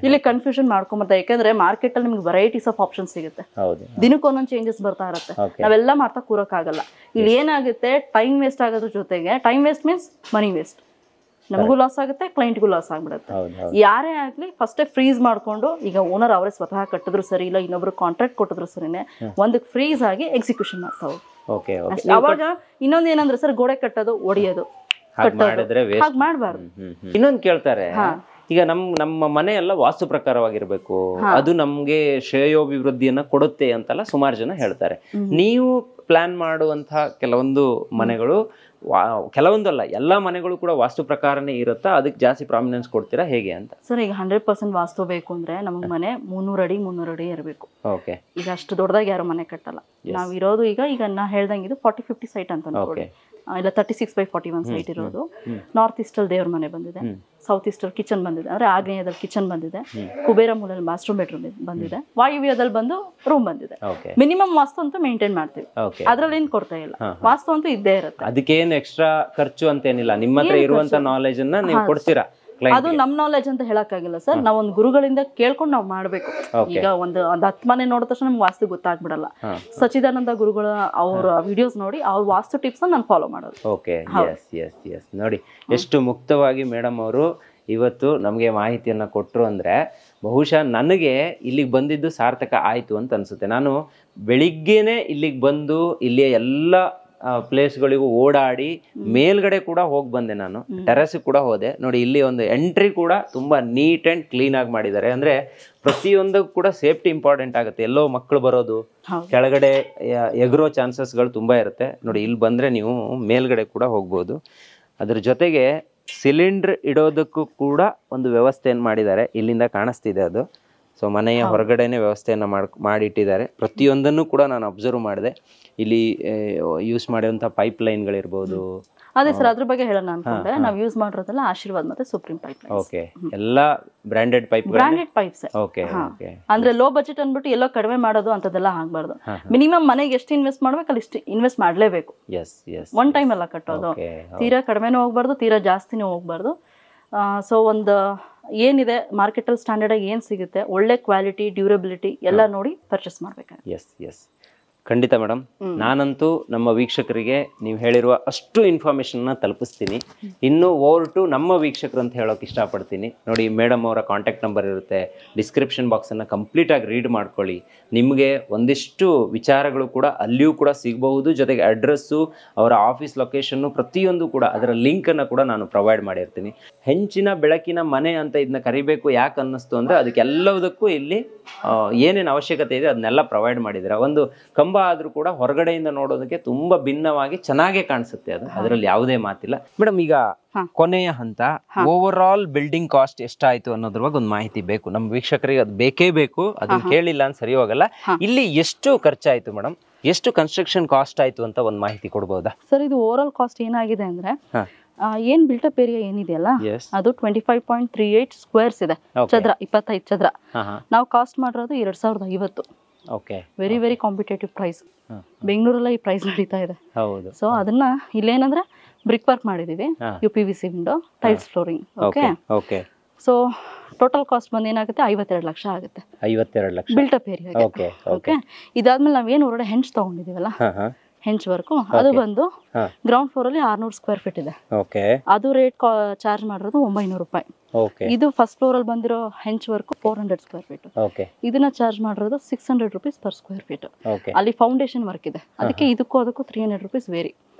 ಇಲ್ಲಿ ಕನ್ಫ್ಯೂಷನ್ ಮಾಡ್ಕೊಂಬರ್ತಾರೆ. ಯಾಕಂದ್ರೆ ಮಾರ್ಕೆಟ್ ಅಲ್ಲಿ ನಿಮ್ಗೆ ವೆರೈಟೀಸ್ ಆಫ್ ಆಪ್ಷನ್ ಸಿಗುತ್ತೆ, ದಿನಕ್ಕೆ ಒಂದೊಂದು ಚೇಂಜಸ್ ಬರ್ತಾ ಇರುತ್ತೆ. ನಾವೆಲ್ಲ ಮಾಡ್ತಾ ಕೂರಕ್ಕಾಗಲ್ಲ. ಇಲ್ಲಿ ಏನಾಗುತ್ತೆ, ಟೈಮ್ ವೇಸ್ಟ್ ಆಗೋದ್ರ ಜೊತೆಗೆ, ಟೈಮ್ ವೇಸ್ಟ್ ಮೀನ್ಸ್ ಮನಿ ವೇಸ್ಟ್, ನಮಗೂ ಲಾಸ್ ಆಗುತ್ತೆ, ಕ್ಲೈಂಟ್ಗೂ ಲಾಸ್ ಆಗ್ಬಿಡುತ್ತೆ. ಯಾರೇ ಆಗ್ಲಿ ಫಸ್ಟೇ ಫ್ರೀಸ್ ಮಾಡ್ಕೊಂಡು, ಈಗ ಓನರ್ ಅವರೇ ಸ್ವತಃ ಕಟ್ಟಿದ್ರು ಸರಿ, ಇಲ್ಲ ಇನ್ನೊಬ್ರು ಕಾಂಟ್ರಾಕ್ಟ್ ಕೊಟ್ಟಿದ್ರು ಸರಿನೇ, ಒಂದಕ್ಕೆ ಫ್ರೀಸ್ ಆಗಿ ಎಕ್ಸಿಕ್ಯೂಷನ್ ಮಾಡ್ತಾ ಹೋಗಿ. ಅವಾಗ ಇನ್ನೊಂದ್ ಏನಂದ್ರೆ ಸರ್, ಗೋಡೆ ಕಟ್ಟೋದು, ಒಡೆಯೋದು ಹಾಗೆ ಮಾಡಬಾರ್ದು. ಇನ್ನೊಂದು ಕೇಳ್ತಾರೆ, ಈಗ ನಮ್ಮ ಮನೆ ಎಲ್ಲ ವಾಸ್ತು ಪ್ರಕಾರವಾಗಿರ್ಬೇಕು, ಅದು ನಮ್ಗೆ ಶ್ರೇಯೋಭಿವೃದ್ಧಿಯನ್ನ ಕೊಡುತ್ತೆ ಅಂತೆಲ್ಲ ಸುಮಾರು ಜನ ಹೇಳ್ತಾರೆ. ನೀವು ಪ್ಲಾನ್ ಮಾಡುವಂತಹ ಕೆಲವೊಂದು ಮನೆಗಳು, ಕೆಲವೊಂದಲ್ಲ ಎಲ್ಲಾ ಮನೆಗಳು ಕೂಡ ವಾಸ್ತು ಪ್ರಕಾರನೇ ಇರುತ್ತಾ, ಅದಕ್ಕೆ ಜಾಸ್ತಿ ಪ್ರಾಮಿನೆನ್ಸ್ ಕೊಡ್ತೀರಾ ಹೇಗೆ ಅಂತ? ಸರ್ ಈಗ 100% ವಾಸ್ತು ಬೇಕು ಅಂದ್ರೆ ನಮಗೆ ಮನೆ 300 ಅಡಿ ಇರಬೇಕು. ಈಗ ಅಷ್ಟು ದೊಡ್ಡದಾಗಿ ಯಾರು ಮನೆ ಕಟ್ಟಲ್ಲ. ನಾವಿರೋದು ಈಗ ನಾ ಹೇಳ್ದಂಗೆ ಇದು 40-50 ಸೈಟ್ ಅಂತ ಅನ್ಕೊಳ್ಳಿ, ಇಲ್ಲ 36/41 ಸೈಟ್ ಇರೋದು. ನಾರ್ತ್ ಈಸ್ಟ್ ಅಲ್ಲಿ ದೇವ್ರ ಮನೆ ಬಂದಿದೆ, ಸೌತ್ ಈಸ್ಟ್ ಅಲ್ಲಿ ಕಿಚನ್ ಬಂದಿದೆ, ಅಂದ್ರೆ ಆಗ್ನೇಯದಲ್ಲಿ ಕಿಚನ್ ಬಂದಿದೆ, ಕುಬೇರ ಮೂಲಲ್ಲಿ ಬಾತ್ರೂಮ್ ಬೆಡ್ರೂಮ್ ಬಂದಿದೆ, ವಾಯುವ್ಯದಲ್ಲಿ ಬಂದು ರೂಮ್ ಬಂದಿದೆ. ಮಿನಿಮಮ್ ವಾಸ್ತು ಅಂತೂ ಮೇಂಟೈನ್ ಮಾಡ್ತೀವಿ, ಅದ್ರಲ್ಲಿ ಏನ್ ಕೊಡ್ತಾ ಇಲ್ಲ. ವಾಸ್ತು ಅಂತೂ ಇದ್ದೇ ಇರುತ್ತೆ. ಅದಕ್ಕೇನು ಎಕ್ಸ್ಟ್ರಾ ಖರ್ಚು ಅಂತ ಏನಿಲ್ಲ, ನಿಮ್ಮ ಹತ್ರ ಇರುವಂತ ನಾಲೆಜ್ ಅನ್ನ ನೀವು ಕೊಡ್ತೀರಾ. ಅದು ನಮ್ ನಾಲೆಜ್ ಅಂತ ಹೇಳಕ್ಕಾಗಿಲ್ಲ ಸರ್. ನಾವ್ ಒಂದು ಗುರುಗಳಿಂದ ಕೇಳ್ಕೊಂಡು ನಾವ್ ಮಾಡ್ಬೇಕು. ಈಗ ಒಂದು 10 ಮನೆ ನೋಡಿದ ತಕ್ಷಣ ನಮ್ಗೆ ವಾಸ್ತು ಗೊತ್ತಾಗ್ಬಿಡಲ್ಲ. ಸಚಿದಾನಂದ ಗುರುಗಳ ಅವ್ರ ವಿಡಿಯೋಸ್ ನೋಡಿ ಅವ್ರ ವಾಸ್ತು ಟಿಪ್ಸ್ ನಾನು ಫಾಲೋ ಮಾಡೋದು. Okay, yes yes yes. ನೋಡಿ ಎಷ್ಟು ಮುಕ್ತವಾಗಿ ಮೇಡಮ್ ಅವರು ಇವತ್ತು ನಮಗೆ ಮಾಹಿತಿಯನ್ನು ಕೊಟ್ಟರು ಅಂದರೆ ಬಹುಶಃ ನನಗೆ ಇಲ್ಲಿಗೆ ಬಂದಿದ್ದು ಸಾರ್ಥಕ ಆಯಿತು ಅಂತ ಅನಿಸುತ್ತೆ. ನಾನು ಬೆಳಿಗ್ಗೆನೇ ಇಲ್ಲಿಗೆ ಬಂದು ಇಲ್ಲಿಯ ಎಲ್ಲ ಪ್ಲೇಸ್ಗಳಿಗೂ ಓಡಾಡಿ ಮೇಲ್ಗಡೆ ಕೂಡ ಹೋಗಿ ಬಂದೆ. ನಾನು ಟೆರೆಸ್ಗೆ ಕೂಡ ಹೋದೆ. ನೋಡಿ ಇಲ್ಲಿ ಒಂದು ಎಂಟ್ರಿ ಕೂಡ ತುಂಬ ನೀಟ್ ಆ್ಯಂಡ್ ಕ್ಲೀನಾಗಿ ಮಾಡಿದ್ದಾರೆ. ಅಂದರೆ ಪ್ರತಿಯೊಂದಕ್ಕೂ ಕೂಡ ಸೇಫ್ಟಿ ಇಂಪಾರ್ಟೆಂಟ್ ಆಗುತ್ತೆ. ಎಲ್ಲೋ ಮಕ್ಕಳು ಬರೋದು, ಕೆಳಗಡೆ ಎಗರೋ ಚಾನ್ಸಸ್ಗಳು ತುಂಬ ಇರುತ್ತೆ. ನೋಡಿ ಇಲ್ಲಿ ಬಂದರೆ ನೀವು ಮೇಲ್ಗಡೆ ಕೂಡ ಹೋಗ್ಬೋದು. ಅದ್ರ ಜೊತೆಗೆ ಸಿಲಿಂಡರ್ ಇಡೋದಕ್ಕೂ ಕೂಡ ಒಂದು ವ್ಯವಸ್ಥೆಯನ್ನು ಮಾಡಿದ್ದಾರೆ. ಇಲ್ಲಿಂದ ಕಾಣಿಸ್ತಿದೆ ಅದು. ಸೊ ಮನೆಯ ಹೊರಗಡೆನೆ ವ್ಯವಸ್ಥೆಯನ್ನು ಮಾಡಿಟ್ಟಿದ್ದಾರೆ. ಪ್ರತಿಯೊಂದನ್ನು ಕೂಡ ನಾನು ಅಬ್ಸರ್ವ್ ಮಾಡಿದೆ. ಇಲ್ಲಿ ಯೂಸ್ ಮಾಡಿರುವಂಥ ಪೈಪ್ ಲೈನ್ಗಳಿರ್ಬೋದು. ಅದೇ ಸರ್, ಅದ್ರ ಬಗ್ಗೆ ಹೇಳೋಣ ಅನ್ಕೊಂಡೆ. ನಾವು ಯೂಸ್ ಮಾಡಿರೋದೆಲ್ಲ ಆಶೀರ್ವಾದ್ ಮತ್ತೆ ಸುಪ್ರೀಂ ಪೈಪ್. ಓಕೆ, ಎಲ್ಲ ಬ್ರಾಂಡೆಡ್ ಪೈಪ್ಸ್. ಓಕೆ, ಅಂದ್ರೆ ಲೋ ಬಜೆಟ್ ಅಂದ್ಬಿಟ್ಟು ಎಲ್ಲೋ ಕಡಿಮೆ ಮಾಡೋದು ಅಂತದೆಲ್ಲ ಆಗ್ಬಾರ್ದು. ಮಿನಿಮಮ್ ಮನೆಗೆ ಎಷ್ಟು ಇನ್ವೆಸ್ಟ್ ಮಾಡ್ಬೇಕು ಅಲ್ಲಿ ಇಷ್ಟು ಇನ್ವೆಸ್ಟ್ ಮಾಡ್ಲೇಬೇಕು. ಒನ್ ಟೈಮ್ ಎಲ್ಲ ಕಟ್ಟೋದು. ತೀರಾ ಕಡಿಮೆನೂ ಹೋಗ್ಬಾರ್ದು, ತೀರಾ ಜಾಸ್ತಿನೂ ಹೋಗ್ಬಾರ್ದು. ಸೊ ಒಂದು ಏನಿದೆ ಮಾರ್ಕೆಟಲ್ಲಿ ಸ್ಟ್ಯಾಂಡರ್ಡ್ ಆಗಿ ಏನ್ ಸಿಗುತ್ತೆ, ಒಳ್ಳೆ ಕ್ವಾಲಿಟಿ, ಡ್ಯೂರಬಿಲಿಟಿ ಎಲ್ಲ ನೋಡಿ ಪರ್ಚೇಸ್ ಮಾಡ್ಬೇಕಾಗುತ್ತೆ. ಎಸ್ ಎಸ್, ಖಂಡಿತ ಮೇಡಮ್. ನಾನಂತೂ ನಮ್ಮ ವೀಕ್ಷಕರಿಗೆ ನೀವು ಹೇಳಿರುವ ಅಷ್ಟು ಇನ್ಫಾರ್ಮೇಷನ್ನ ತಲುಪಿಸ್ತೀನಿ. ಇನ್ನು ಓವರ್ ಟು ನಮ್ಮ ವೀಕ್ಷಕರು ಅಂತ ಹೇಳೋಕೆ ಇಷ್ಟಪಡ್ತೀನಿ. ನೋಡಿ, ಮೇಡಮ್ ಅವರ ಕಾಂಟ್ಯಾಕ್ಟ್ ನಂಬರ್ ಇರುತ್ತೆ. ಡಿಸ್ಕ್ರಿಪ್ಷನ್ ಬಾಕ್ಸನ್ನು ಕಂಪ್ಲೀಟಾಗಿ ರೀಡ್ ಮಾಡ್ಕೊಳ್ಳಿ. ನಿಮಗೆ ಒಂದಿಷ್ಟು ವಿಚಾರಗಳು ಕೂಡ ಅಲ್ಲಿಯೂ ಕೂಡ ಸಿಗಬಹುದು. ಜೊತೆಗೆ ಅಡ್ರೆಸ್ಸು, ಅವರ ಆಫೀಸ್ ಲೊಕೇಶನ್ನು ಪ್ರತಿಯೊಂದು ಕೂಡ ಅದರ ಲಿಂಕನ್ನು ಕೂಡ ನಾನು ಪ್ರೊವೈಡ್ ಮಾಡಿರ್ತೀನಿ. ಹೆಂಚಿನ ಬೆಳಕಿನ ಮನೆ ಅಂತ ಇದನ್ನ ಕರಿಬೇಕು ಯಾಕೆ ಅನ್ನಿಸ್ತು ಅಂದರೆ ಅದಕ್ಕೆಲ್ಲದಕ್ಕೂ ಇಲ್ಲಿ ಏನೇನು ಅವಶ್ಯಕತೆ ಇದೆ ಅದನ್ನೆಲ್ಲ ಪ್ರೊವೈಡ್ ಮಾಡಿದ್ದಾರೆ. ಒಂದು ಕಂಬ ಆದ್ರೂ ಕೂಡ ಹೊರಗಡೆಯಿಂದ ನೋಡೋದಕ್ಕೆ ತುಂಬಾ ಭಿನ್ನವಾಗಿ ಚೆನ್ನಾಗೇ ಕಾಣಿಸುತ್ತೆ. ಅದು ಅದರಲ್ಲಿ ಯಾವುದೇ ಮಾತಿಲ್ಲ. ಮೇಡಮ್, ಈಗ ಕೊನೆಯ ಹಂತ, ಓವರ್ ಆಲ್ ಬಿಲ್ಡಿಂಗ್ ಕಾಸ್ಟ್ ಎಷ್ಟಾಯ್ತು ಅನ್ನೋದ್ರ ಬಗ್ಗೆ ಒಂದು ಮಾಹಿತಿ ಬೇಕು ನಮ್ಮ ವೀಕ್ಷಕರಿಗೆ. ಅದು ಬೇಕೇ ಬೇಕು. ಅದನ್ನ ಕೇಳಿಲ್ಲ ಅಂತ ಸರಿ ಹೋಗಲ್ಲ. ಇಲ್ಲಿ ಎಷ್ಟು ಖರ್ಚಾಯ್ತು ಮೇಡಮ್, ಎಷ್ಟು ಕನ್ಸ್ಟ್ರಕ್ಷನ್ ಕಾಸ್ಟ್ ಆಯ್ತು ಅಂತ ಒಂದು ಮಾಹಿತಿ ಕೊಡ್ಬೋದಾ ಸರ್? ಇದು ಓವರ್ ಆಲ್ ಕಾಸ್ಟ್ ಏನಾಗಿದೆ ಅಂದ್ರೆ, ಏನ್ ಬಿಲ್ಟಪ್ ಏರಿಯಾ ಏನಿದೆಯಲ್ಲ ಅದು 25.38 ಸ್ಕ್ವೇರ್ಸ್ ಇದೆ. ಚದರ 25 ಚದರ. ನಾವು ಕಾಸ್ಟ್ ಮಾಡಿರೋದು 2050. Okay, very very competitive price. ಬೆಂಗಳೂರಲ್ಲ ಈ ಪ್ರೈಸ್ ನಡೀತಾ ಇದೆ. ಸೊ ಅದನ್ನ ಇಲ್ಲೇನಂದ್ರೆ ಬ್ರಿಕ್ ವರ್ಕ್ ಮಾಡಿದೀವಿ, UPVC window, tiles flooring. Okay, so total cost ಬಂದು ಏನಾಗುತ್ತೆ, 52 ಲಕ್ಷ ಆಗುತ್ತೆ. 52 ಲಕ್ಷ ಬಿಲ್ಟಪ್ ಏರಿಯಾ. ಓಕೆ, ಇದಾದ್ಮೇಲೆ ನಾವೇನು ಹೊರಗಡೆ ಹೆಂಚ್ ತಗೊಂಡಿದೀವಲ್ಲ, ಹೆಂಚ್ ವರ್ಕು, ಅದು ಬಂದು ಗ್ರೌಂಡ್ ಫ್ಲೋರ್ ಅಲ್ಲಿ 600 ಸ್ಕ್ವೇರ್ ಫೀಟ್ ಇದೆ. ಅದು ರೇಟ್ ಚಾರ್ಜ್ ಮಾಡಿರೋದು 900 ರೂಪಾಯಿ. ಇದು ಫಸ್ಟ್ ಫ್ಲೋರ್ ಅಲ್ಲಿ ಬಂದಿರೋ ಹೆಂಚ್ ವರ್ಕ್ 400 ಸ್ಕ್ವೇರ್ ಫೀಟ್. ಇದನ್ನ ಚಾರ್ಜ್ ಮಾಡಿರೋದು 600 rupees ಪರ್ ಸ್ಕ್ವೇರ್ ಫೀಟ್. ಅಲ್ಲಿ ಫೌಂಡೇಶನ್ ವರ್ಕ್ ಇದೆ, ಅದಕ್ಕೆ ಅದಕ್ಕೂ 300 rupees ವೇರಿ.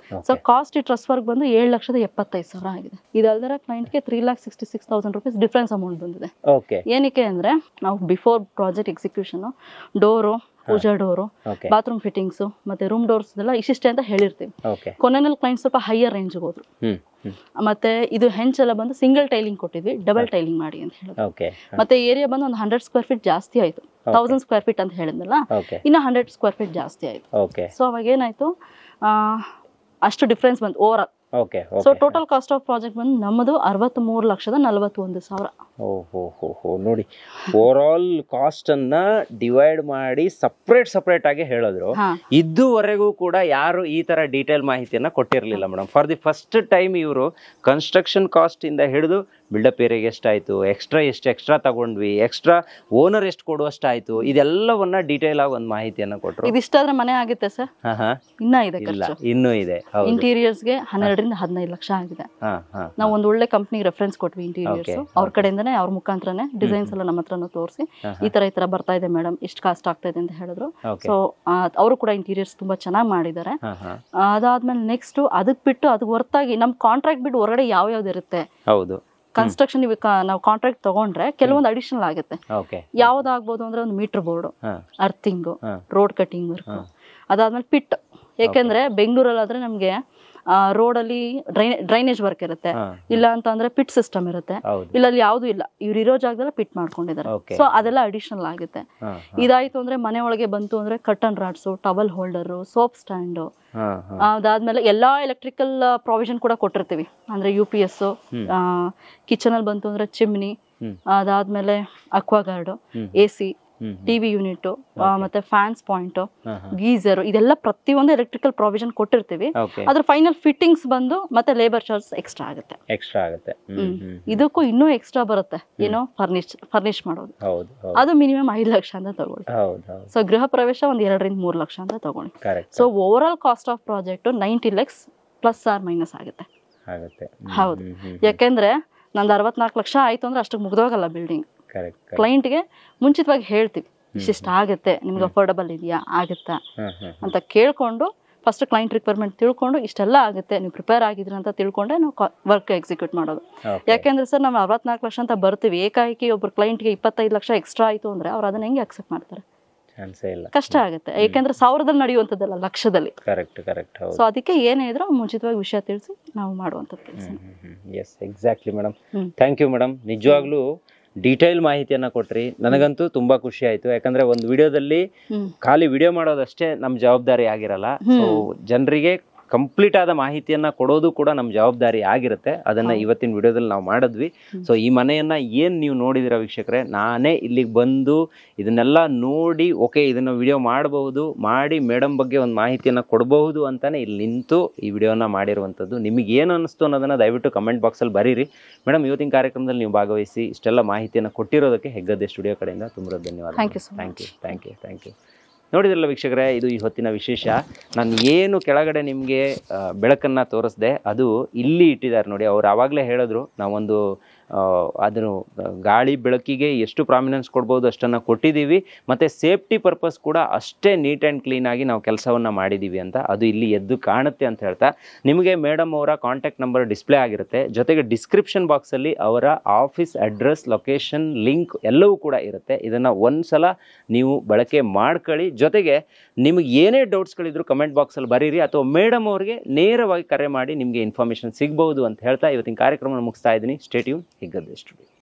ಸೊ ಕಾಸ್ಟ್ ಈ ಟ್ರಸ್ ವರ್ಕ್ ಬಂದು 7,75,000 ಆಗಿದೆ. ಇದಲ್ದರ ಕ್ಲೈಂಟ್ಗೆ 3,66,000 rupees ಡಿಫ್ರೆನ್ಸ್ ಅಮೌಂಟ್ ಬಂದಿದೆ. ಏನಕ್ಕೆ ಅಂದ್ರೆ, ನಾವು ಬಿಫೋರ್ ಪ್ರಾಜೆಕ್ಟ್ ಎಕ್ಸಿಕ್ಯೂಷನ್ ಡೋರು, ಪೂಜಾ ಡೋರು, ಬಾತ್ರೂಮ್ ಫಿಟ್ಟಿಂಗ್ಸ್ ಮತ್ತೆ ರೂಮ್ ಡೋರ್ಸ್ ಎಲ್ಲ ಇಷ್ಟಿಷ್ಟೇ ಅಂತ ಹೇಳಿರ್ತೀವಿ. ಕೊನೆಯಲ್ಲಿ ಕ್ಲೈಂಟ್ ಸ್ವಲ್ಪ ಹೈಯರ್ ರೇಂಜ್ ಹೋದ್ರು. ಮತ್ತೆ ಇದು ಹೆಂಚ್ ಎಲ್ಲ ಬಂದು ಸಿಂಗಲ್ ಟೈಲಿಂಗ್ ಕೊಟ್ಟಿದ್ವಿ, ಡಬಲ್ ಟೈಲಿಂಗ್ ಮಾಡಿ ಅಂತ ಹೇಳಿದ್ರು. ಮತ್ತೆ ಏರಿಯಾ ಬಂದು ಒಂದು 100 ಸ್ಕ್ವೇರ್ ಫೀಟ್ ಜಾಸ್ತಿ ಆಯ್ತು. 1000 ಸ್ಕ್ವೇರ್ ಫೀಟ್ ಅಂತ ಹೇಳಿದ್ನಲ್ಲ, ಇನ್ನು 100 ಸ್ಕ್ವೇರ್ ಫೀಟ್ ಜಾಸ್ತಿ ಆಯ್ತು. ಸೊ ಅವಾಗ ಏನಾಯ್ತು, ಅಷ್ಟು ಡಿಫ್ರೆನ್ಸ್ ಬಂತು over all. So total cost of project ಬಂದು ನಮ್ಮದು 63,41,000. ನೋಡಿ, ಓವರ್ ಆಲ್ ಕಾಸ್ಟ್ ಅನ್ನ ಡಿವೈಡ್ ಮಾಡಿ ಸಪ್ರೇಟ್ ಆಗಿ ಹೇಳಿದ್ರು. ಇದುವರೆಗೂ ಕೂಡ ಯಾರು ಈ ತರ ಡೀಟೇಲ್ ಮಾಹಿತಿಯನ್ನ ಕೊಟ್ಟಿರಲಿಲ್ಲ madam. For the first time ಇವರು ಕನ್ಸ್ಟ್ರಕ್ಷನ್ ಕಾಸ್ಟ್ ಇಂದ ಹಿಡಿದು ಬಿಲ್ಡಪ್ ಏರಿಯಾಗೆ ಎಷ್ಟಾಯ್ತು, ಎಕ್ಸ್ಟ್ರಾ ತಗೊಂಡ್ವಿ, ಎಕ್ಸ್ಟ್ರಾ ಓನರ್ ಎಷ್ಟು ಕೊಡುವಷ್ಟಾಯ್ತು, ಇದೆಲ್ಲವನ್ನ ಡೀಟೇಲ್ ಆಗಿ ಒಂದು ಮಾಹಿತಿಯನ್ನ ಕೊಟ್ಟರು. ಇದಿಷ್ಟಾದ್ರೆ ಮನೆ ಆಗುತ್ತೆ ಸರ್? ಇನ್ನೂ ಇದೆ. ಇಂಟೀರಿಯರ್ಸ್ಗೆ 12ರಿಂದ 15 ಲಕ್ಷ ಆಗಿದೆ. ನಾವು ಒಂದು ಒಳ್ಳೆ ಕಂಪ್ನಿ ರೆಫರೆನ್ಸ್ ಕೊಟ್ವಿ ಇಂಟೀರಿಯರ್ಸ್. ಅವ್ರ ಕಡೆಯಿಂದನೇ, ಅವ್ರ ಮುಖಾಂತರನೇ ಡಿಸೈನ್ಸ್ ಎಲ್ಲ ನಮ್ಮ ಹತ್ರನೂ ತೋರಿಸಿ ಈ ತರ ಬರ್ತಾ ಇದೆ ಮೇಡಮ್, ಎಷ್ಟು ಕಾಸ್ಟ್ ಆಗ್ತಾ ಇದೆ ಅಂತ ಹೇಳಿದ್ರು. ಸೊ ಅವರು ಕೂಡ ಇಂಟೀರಿಯರ್ಸ್ ತುಂಬಾ ಚೆನ್ನಾಗಿ ಮಾಡಿದ್ದಾರೆ. ಅದಾದ್ಮೇಲೆ ನೆಕ್ಸ್ಟ್ ಅದಕ್ಕೆ ಬಿಟ್ಟು ಅದಕ್ಕೆ ಹೊರತಾಗಿ ನಮ್ ಕಾಂಟ್ರಾಕ್ಟ್ ಬಿಟ್ಟು ಹೊರಗಡೆ ಯಾವ್ಯಾವ್ದು ಇರುತ್ತೆ, ಕನ್ಸ್ಟ್ರಕ್ಷನ್ ನಾವು ಕಾಂಟ್ರಾಕ್ಟ್ ತಗೊಂಡ್ರೆ ಕೆಲವೊಂದು ಅಡಿಷನಲ್ ಆಗುತ್ತೆ. ಯಾವ್ದಾಗ್ಬೋದು ಅಂದ್ರೆ ಒಂದು meter board, earthing, road cutting work, ಅದಾದ್ಮೇಲೆ ಪಿಟ್. ಯಾಕೆಂದ್ರೆ ಬೆಂಗಳೂರಲ್ಲಾದ್ರೆ ನಮ್ಗೆ ರೋಡ್ ಅಲ್ಲಿ ಡ್ರೈನೇಜ್ ವರ್ಕ್ ಇರುತ್ತೆ, ಇಲ್ಲ ಅಂತ ಅಂದ್ರೆ ಪಿಟ್ ಸಿಸ್ಟಮ್ ಇರುತ್ತೆ, ಇಲ್ಲ ಅಲ್ಲಿ ಯಾವ್ದು ಇಲ್ಲ, ಇವ್ರು ಇರೋ ಜಾಗದಲ್ಲಿ ಪಿಟ್ ಮಾಡ್ಕೊಂಡಿದ್ದಾರೆ. ಸೊ ಅದೆಲ್ಲ ಅಡಿಷನಲ್ ಆಗುತ್ತೆ. ಇದಾಯ್ತು ಅಂದ್ರೆ ಮನೆ ಒಳಗೆ ಬಂತು ಅಂದ್ರೆ curtain rods, towel holder, soap stand, ಅದಾದ್ಮೇಲೆ ಎಲ್ಲಾ ಎಲೆಕ್ಟ್ರಿಕಲ್ ಪ್ರಾವಿಷನ್ ಕೂಡ ಕೊಟ್ಟಿರ್ತೀವಿ. ಅಂದ್ರೆ UPS, ಕಿಚನ್ ಅಲ್ಲಿ ಬಂತು ಅಂದ್ರೆ ಚಿಮ್ನಿ, ಅದಾದ್ಮೇಲೆ ಅಕ್ವಾಗಾರ್ಡ್, AC, ಟಿವಿ ಯೂನಿಟ್, ಮತ್ತೆ ಫ್ಯಾನ್ಸ್ ಪಾಯಿಂಟ್, ಗೀಸರ್, ಇದೆಲ್ಲ ಪ್ರತಿಯೊಂದು ಎಲೆಕ್ಟ್ರಿಕಲ್ ಪ್ರಾವಿಷನ್ ಕೊಟ್ಟಿರ್ತೀವಿ. ಅದ್ರ ಫೈನಲ್ ಫಿಟ್ಟಿಂಗ್ಸ್ ಬಂದು ಮತ್ತೆ ಲೇಬರ್ ಚಾರ್ಜ್ ಎಕ್ಸ್ಟ್ರಾ ಆಗುತ್ತೆ. ಇದಕ್ಕೂ ಇನ್ನೂ ಎಕ್ಸ್ಟ್ರಾ ಬರುತ್ತೆ, ಏನೋ ಫರ್ನಿಶ್ ಮಾಡೋದು. ಅದು ಮಿನಿಮಮ್ 5 ಲಕ್ಷ ಅಂತ ತಗೊಳ್ಳಿ. ಸೊ ಗೃಹ ಪ್ರವೇಶ ಒಂದ್ 2 ರಿಂದ 3 ಲಕ್ಷ ಅಂತ ತಗೊಳ್ಳಿ. So over all cost of project 90 lakhs ± ಆಗುತ್ತೆ. ಹೌದು, ಯಾಕೆಂದ್ರೆ ನಂದು 64 ಲಕ್ಷ ಆಯ್ತು ಅಂದ್ರೆ ಅಷ್ಟಕ್ಕೆ ಮುಗ್ದೋಗಲ್ಲ ಬಿಲ್ಡಿಂಗ್. ಕ್ಲೈಂಟ್ಗೆ ಮುಂಚಿತವಾಗಿ ಹೇಳ್ತೀವಿ, ಇಷ್ಟಿಷ್ಟ ಆಗುತ್ತೆ, ನಿಮ್ಗೆ ಅಫೋರ್ಡಬಲ್ ಇದೆಯಾ, ಆಗುತ್ತಾ ಅಂತ ಕೇಳ್ಕೊಂಡು ಫಸ್ಟ್ ಕ್ಲೈಂಟ್ ರಿಕ್ವೈರ್ಮೆಂಟ್ ತಿಳ್ಕೊಂಡು ಇಷ್ಟೆಲ್ಲ ಆಗುತ್ತೆ, ನೀವು ಪ್ರಿಪೇರ್ ಆಗಿದ್ರಿ ಅಂತ ತಿಳ್ಕೊಂಡೆ ನಾವು ವರ್ಕ್ ಎಕ್ಸಿಕ್ಯೂಟ್ ಮಾಡೋದು. ಯಾಕೆಂದ್ರೆ ಸರ್ ನಾವು 64 ಲಕ್ಷ ಅಂತ ಬರ್ತೀವಿ, ಏಕಾಏಕಿ ಒಬ್ಬರು ಕ್ಲೈಂಟ್ಗೆ 25 ಲಕ್ಷ ಎಕ್ಸ್ಟ್ರಾ ಆಯ್ತು ಅಂದ್ರೆ ಅವ್ರು ಅದನ್ನ ಹೆಂಗೆ ಅಕ್ಸೆಪ್ಟ್ ಮಾಡ್ತಾರೆ? ಕಷ್ಟ ಆಗುತ್ತೆ. ಯಾಕೆಂದ್ರೆ 1000ದಲ್ಲಿ ನಡೆಯುವಂಥದ್ದಲ್ಲ, ಲಕ್ಷದಲ್ಲಿ. ಸೊ ಅದಕ್ಕೆ ಏನೇ ಇದ್ರೂ ಮುಂಚಿತವಾಗಿ ವಿಷಯ ತಿಳಿಸಿ ನಾವು ಮಾಡುವಂಥದ್ದು ಕೆಲಸ. Yes, exactly madam. Thank you madam. ನಿಜವಾಗ್ಲೂ ಡೀಟೇಲ್ ಮಾಹಿತಿಯನ್ನ ಕೊಟ್ರಿ. ನನಗಂತೂ ತುಂಬಾ ಖುಷಿ ಆಯ್ತು. ಯಾಕಂದ್ರೆ ಒಂದು ವಿಡಿಯೋದಲ್ಲಿ ಖಾಲಿ ವಿಡಿಯೋ ಮಾಡೋದಷ್ಟೇ ನಮ್ಮ ಜವಾಬ್ದಾರಿ ಆಗಿರಲ್ಲ. ಸೊ ಜನರಿಗೆ ಕಂಪ್ಲೀಟ್ ಆದ ಮಾಹಿತಿಯನ್ನ ಕೊಡೋದು ಕೂಡ ನಮ್ಮ ಜವಾಬ್ದಾರಿ ಆಗಿರುತ್ತೆ. ಅದನ್ನ ಇವತ್ತಿನ ವಿಡಿಯೋದಲ್ಲಿ ನಾವು ಮಾಡಿದ್ವಿ. ಸೊ ಈ ಮನೆಯನ್ನ ಏನ್ ನೀವು ನೋಡಿದಿರ ವೀಕ್ಷಕರೇ, ನಾನೇ ಇಲ್ಲಿಗೆ ಬಂದು ಇದನ್ನೆಲ್ಲ ನೋಡಿ ಓಕೆ ಇದನ್ನ ವಿಡಿಯೋ ಮಾಡಬಹುದು, ಮಾಡಿ ಮೇಡಮ್ ಬಗ್ಗೆ ಒಂದು ಮಾಹಿತಿಯನ್ನ ಕೊಡಬಹುದು ಅಂತಾನೆ ಇಲ್ಲಿ ನಿಂತು ಈ ವಿಡಿಯೋನ ಮಾಡಿರುವಂಥದ್ದು. ನಿಮಗೆ ಏನು ಅನಿಸ್ತು ಅನ್ನೋದನ್ನ ದಯವಿಟ್ಟು ಕಮೆಂಟ್ ಬಾಕ್ಸಲ್ಲಿ ಬರೀರಿ. ಮೇಡಮ್, ಇವತ್ತಿನ ಕಾರ್ಯಕ್ರಮದಲ್ಲಿ ನೀವು ಭಾಗವಹಿಸಿ ಇಷ್ಟೆಲ್ಲ ಮಾಹಿತಿಯನ್ನು ಕೊಟ್ಟಿರೋದಕ್ಕೆ ಹೆಗ್ಗದ್ದೆ ಸ್ಟುಡಿಯೋ ಕಡೆಯಿಂದ ತುಂಬ ಧನ್ಯವಾದ. Thank you. ನೋಡಿದ್ರಲ್ಲ ವೀಕ್ಷಕರೇ, ಇದು ಈ ಹೊತ್ತಿನ ವಿಶೇಷ. ನಾನು ಏನು ಕೆಳಗಡೆ ನಿಮಗೆ ಬೆಳಕನ್ನು ತೋರಿಸ್ದೆ ಅದು ಇಲ್ಲಿ ಇಟ್ಟಿದ್ದಾರೆ ನೋಡಿ. ಅವ್ರು ಆವಾಗಲೇ ಹೇಳಿದ್ರು ನಾವೊಂದು ಅದನ್ನು ಗಾಳಿ ಬೆಳಕಿಗೆ ಎಷ್ಟು ಪ್ರಾಮಿನೆನ್ಸ್ ಕೊಡ್ಬೋದು ಅಷ್ಟನ್ನು ಕೊಟ್ಟಿದ್ದೀವಿ, ಮತ್ತು ಸೇಫ್ಟಿ ಪರ್ಪಸ್ ಕೂಡ ಅಷ್ಟೇ ನೀಟ್ ಆ್ಯಂಡ್ ಕ್ಲೀನಾಗಿ ನಾವು ಕೆಲಸವನ್ನು ಮಾಡಿದ್ದೀವಿ ಅಂತ ಅದು ಇಲ್ಲಿ ಎದ್ದು ಕಾಣುತ್ತೆ ಅಂತ ಹೇಳ್ತಾ, ನಿಮಗೆ ಮೇಡಮ್ ಅವರ ಕಾಂಟ್ಯಾಕ್ಟ್ ನಂಬರ್ ಡಿಸ್ಪ್ಲೇ ಆಗಿರುತ್ತೆ. ಜೊತೆಗೆ ಡಿಸ್ಕ್ರಿಪ್ಷನ್ ಬಾಕ್ಸಲ್ಲಿ ಅವರ ಆಫೀಸ್ ಅಡ್ರೆಸ್, ಲೊಕೇಶನ್, ಲಿಂಕ್ ಎಲ್ಲವೂ ಕೂಡ ಇರುತ್ತೆ. ಇದನ್ನು ಒಂದು ಸಲ ನೀವು ಬಳಕೆ ಮಾಡ್ಕೊಳ್ಳಿ. ಜೊತೆಗೆ ನಿಮಗೆ ಏನೇ ಡೌಟ್ಸ್ಗಳಿದ್ರು ಕಮೆಂಟ್ ಬಾಕ್ಸಲ್ಲಿ ಬರೀರಿ, ಅಥವಾ ಮೇಡಮ್ ಅವ್ರಿಗೆ ನೇರವಾಗಿ ಕರೆ ಮಾಡಿ ನಿಮಗೆ ಇನ್ಫಾರ್ಮೇಷನ್ ಸಿಗ್ಬೋದು ಅಂತ ಹೇಳ್ತಾ ಇವತ್ತಿನ ಕಾರ್ಯಕ್ರಮ ಮುಗಿಸ್ತಾ ಇದ್ದೀನಿ. Stay tune, Heggadde studio.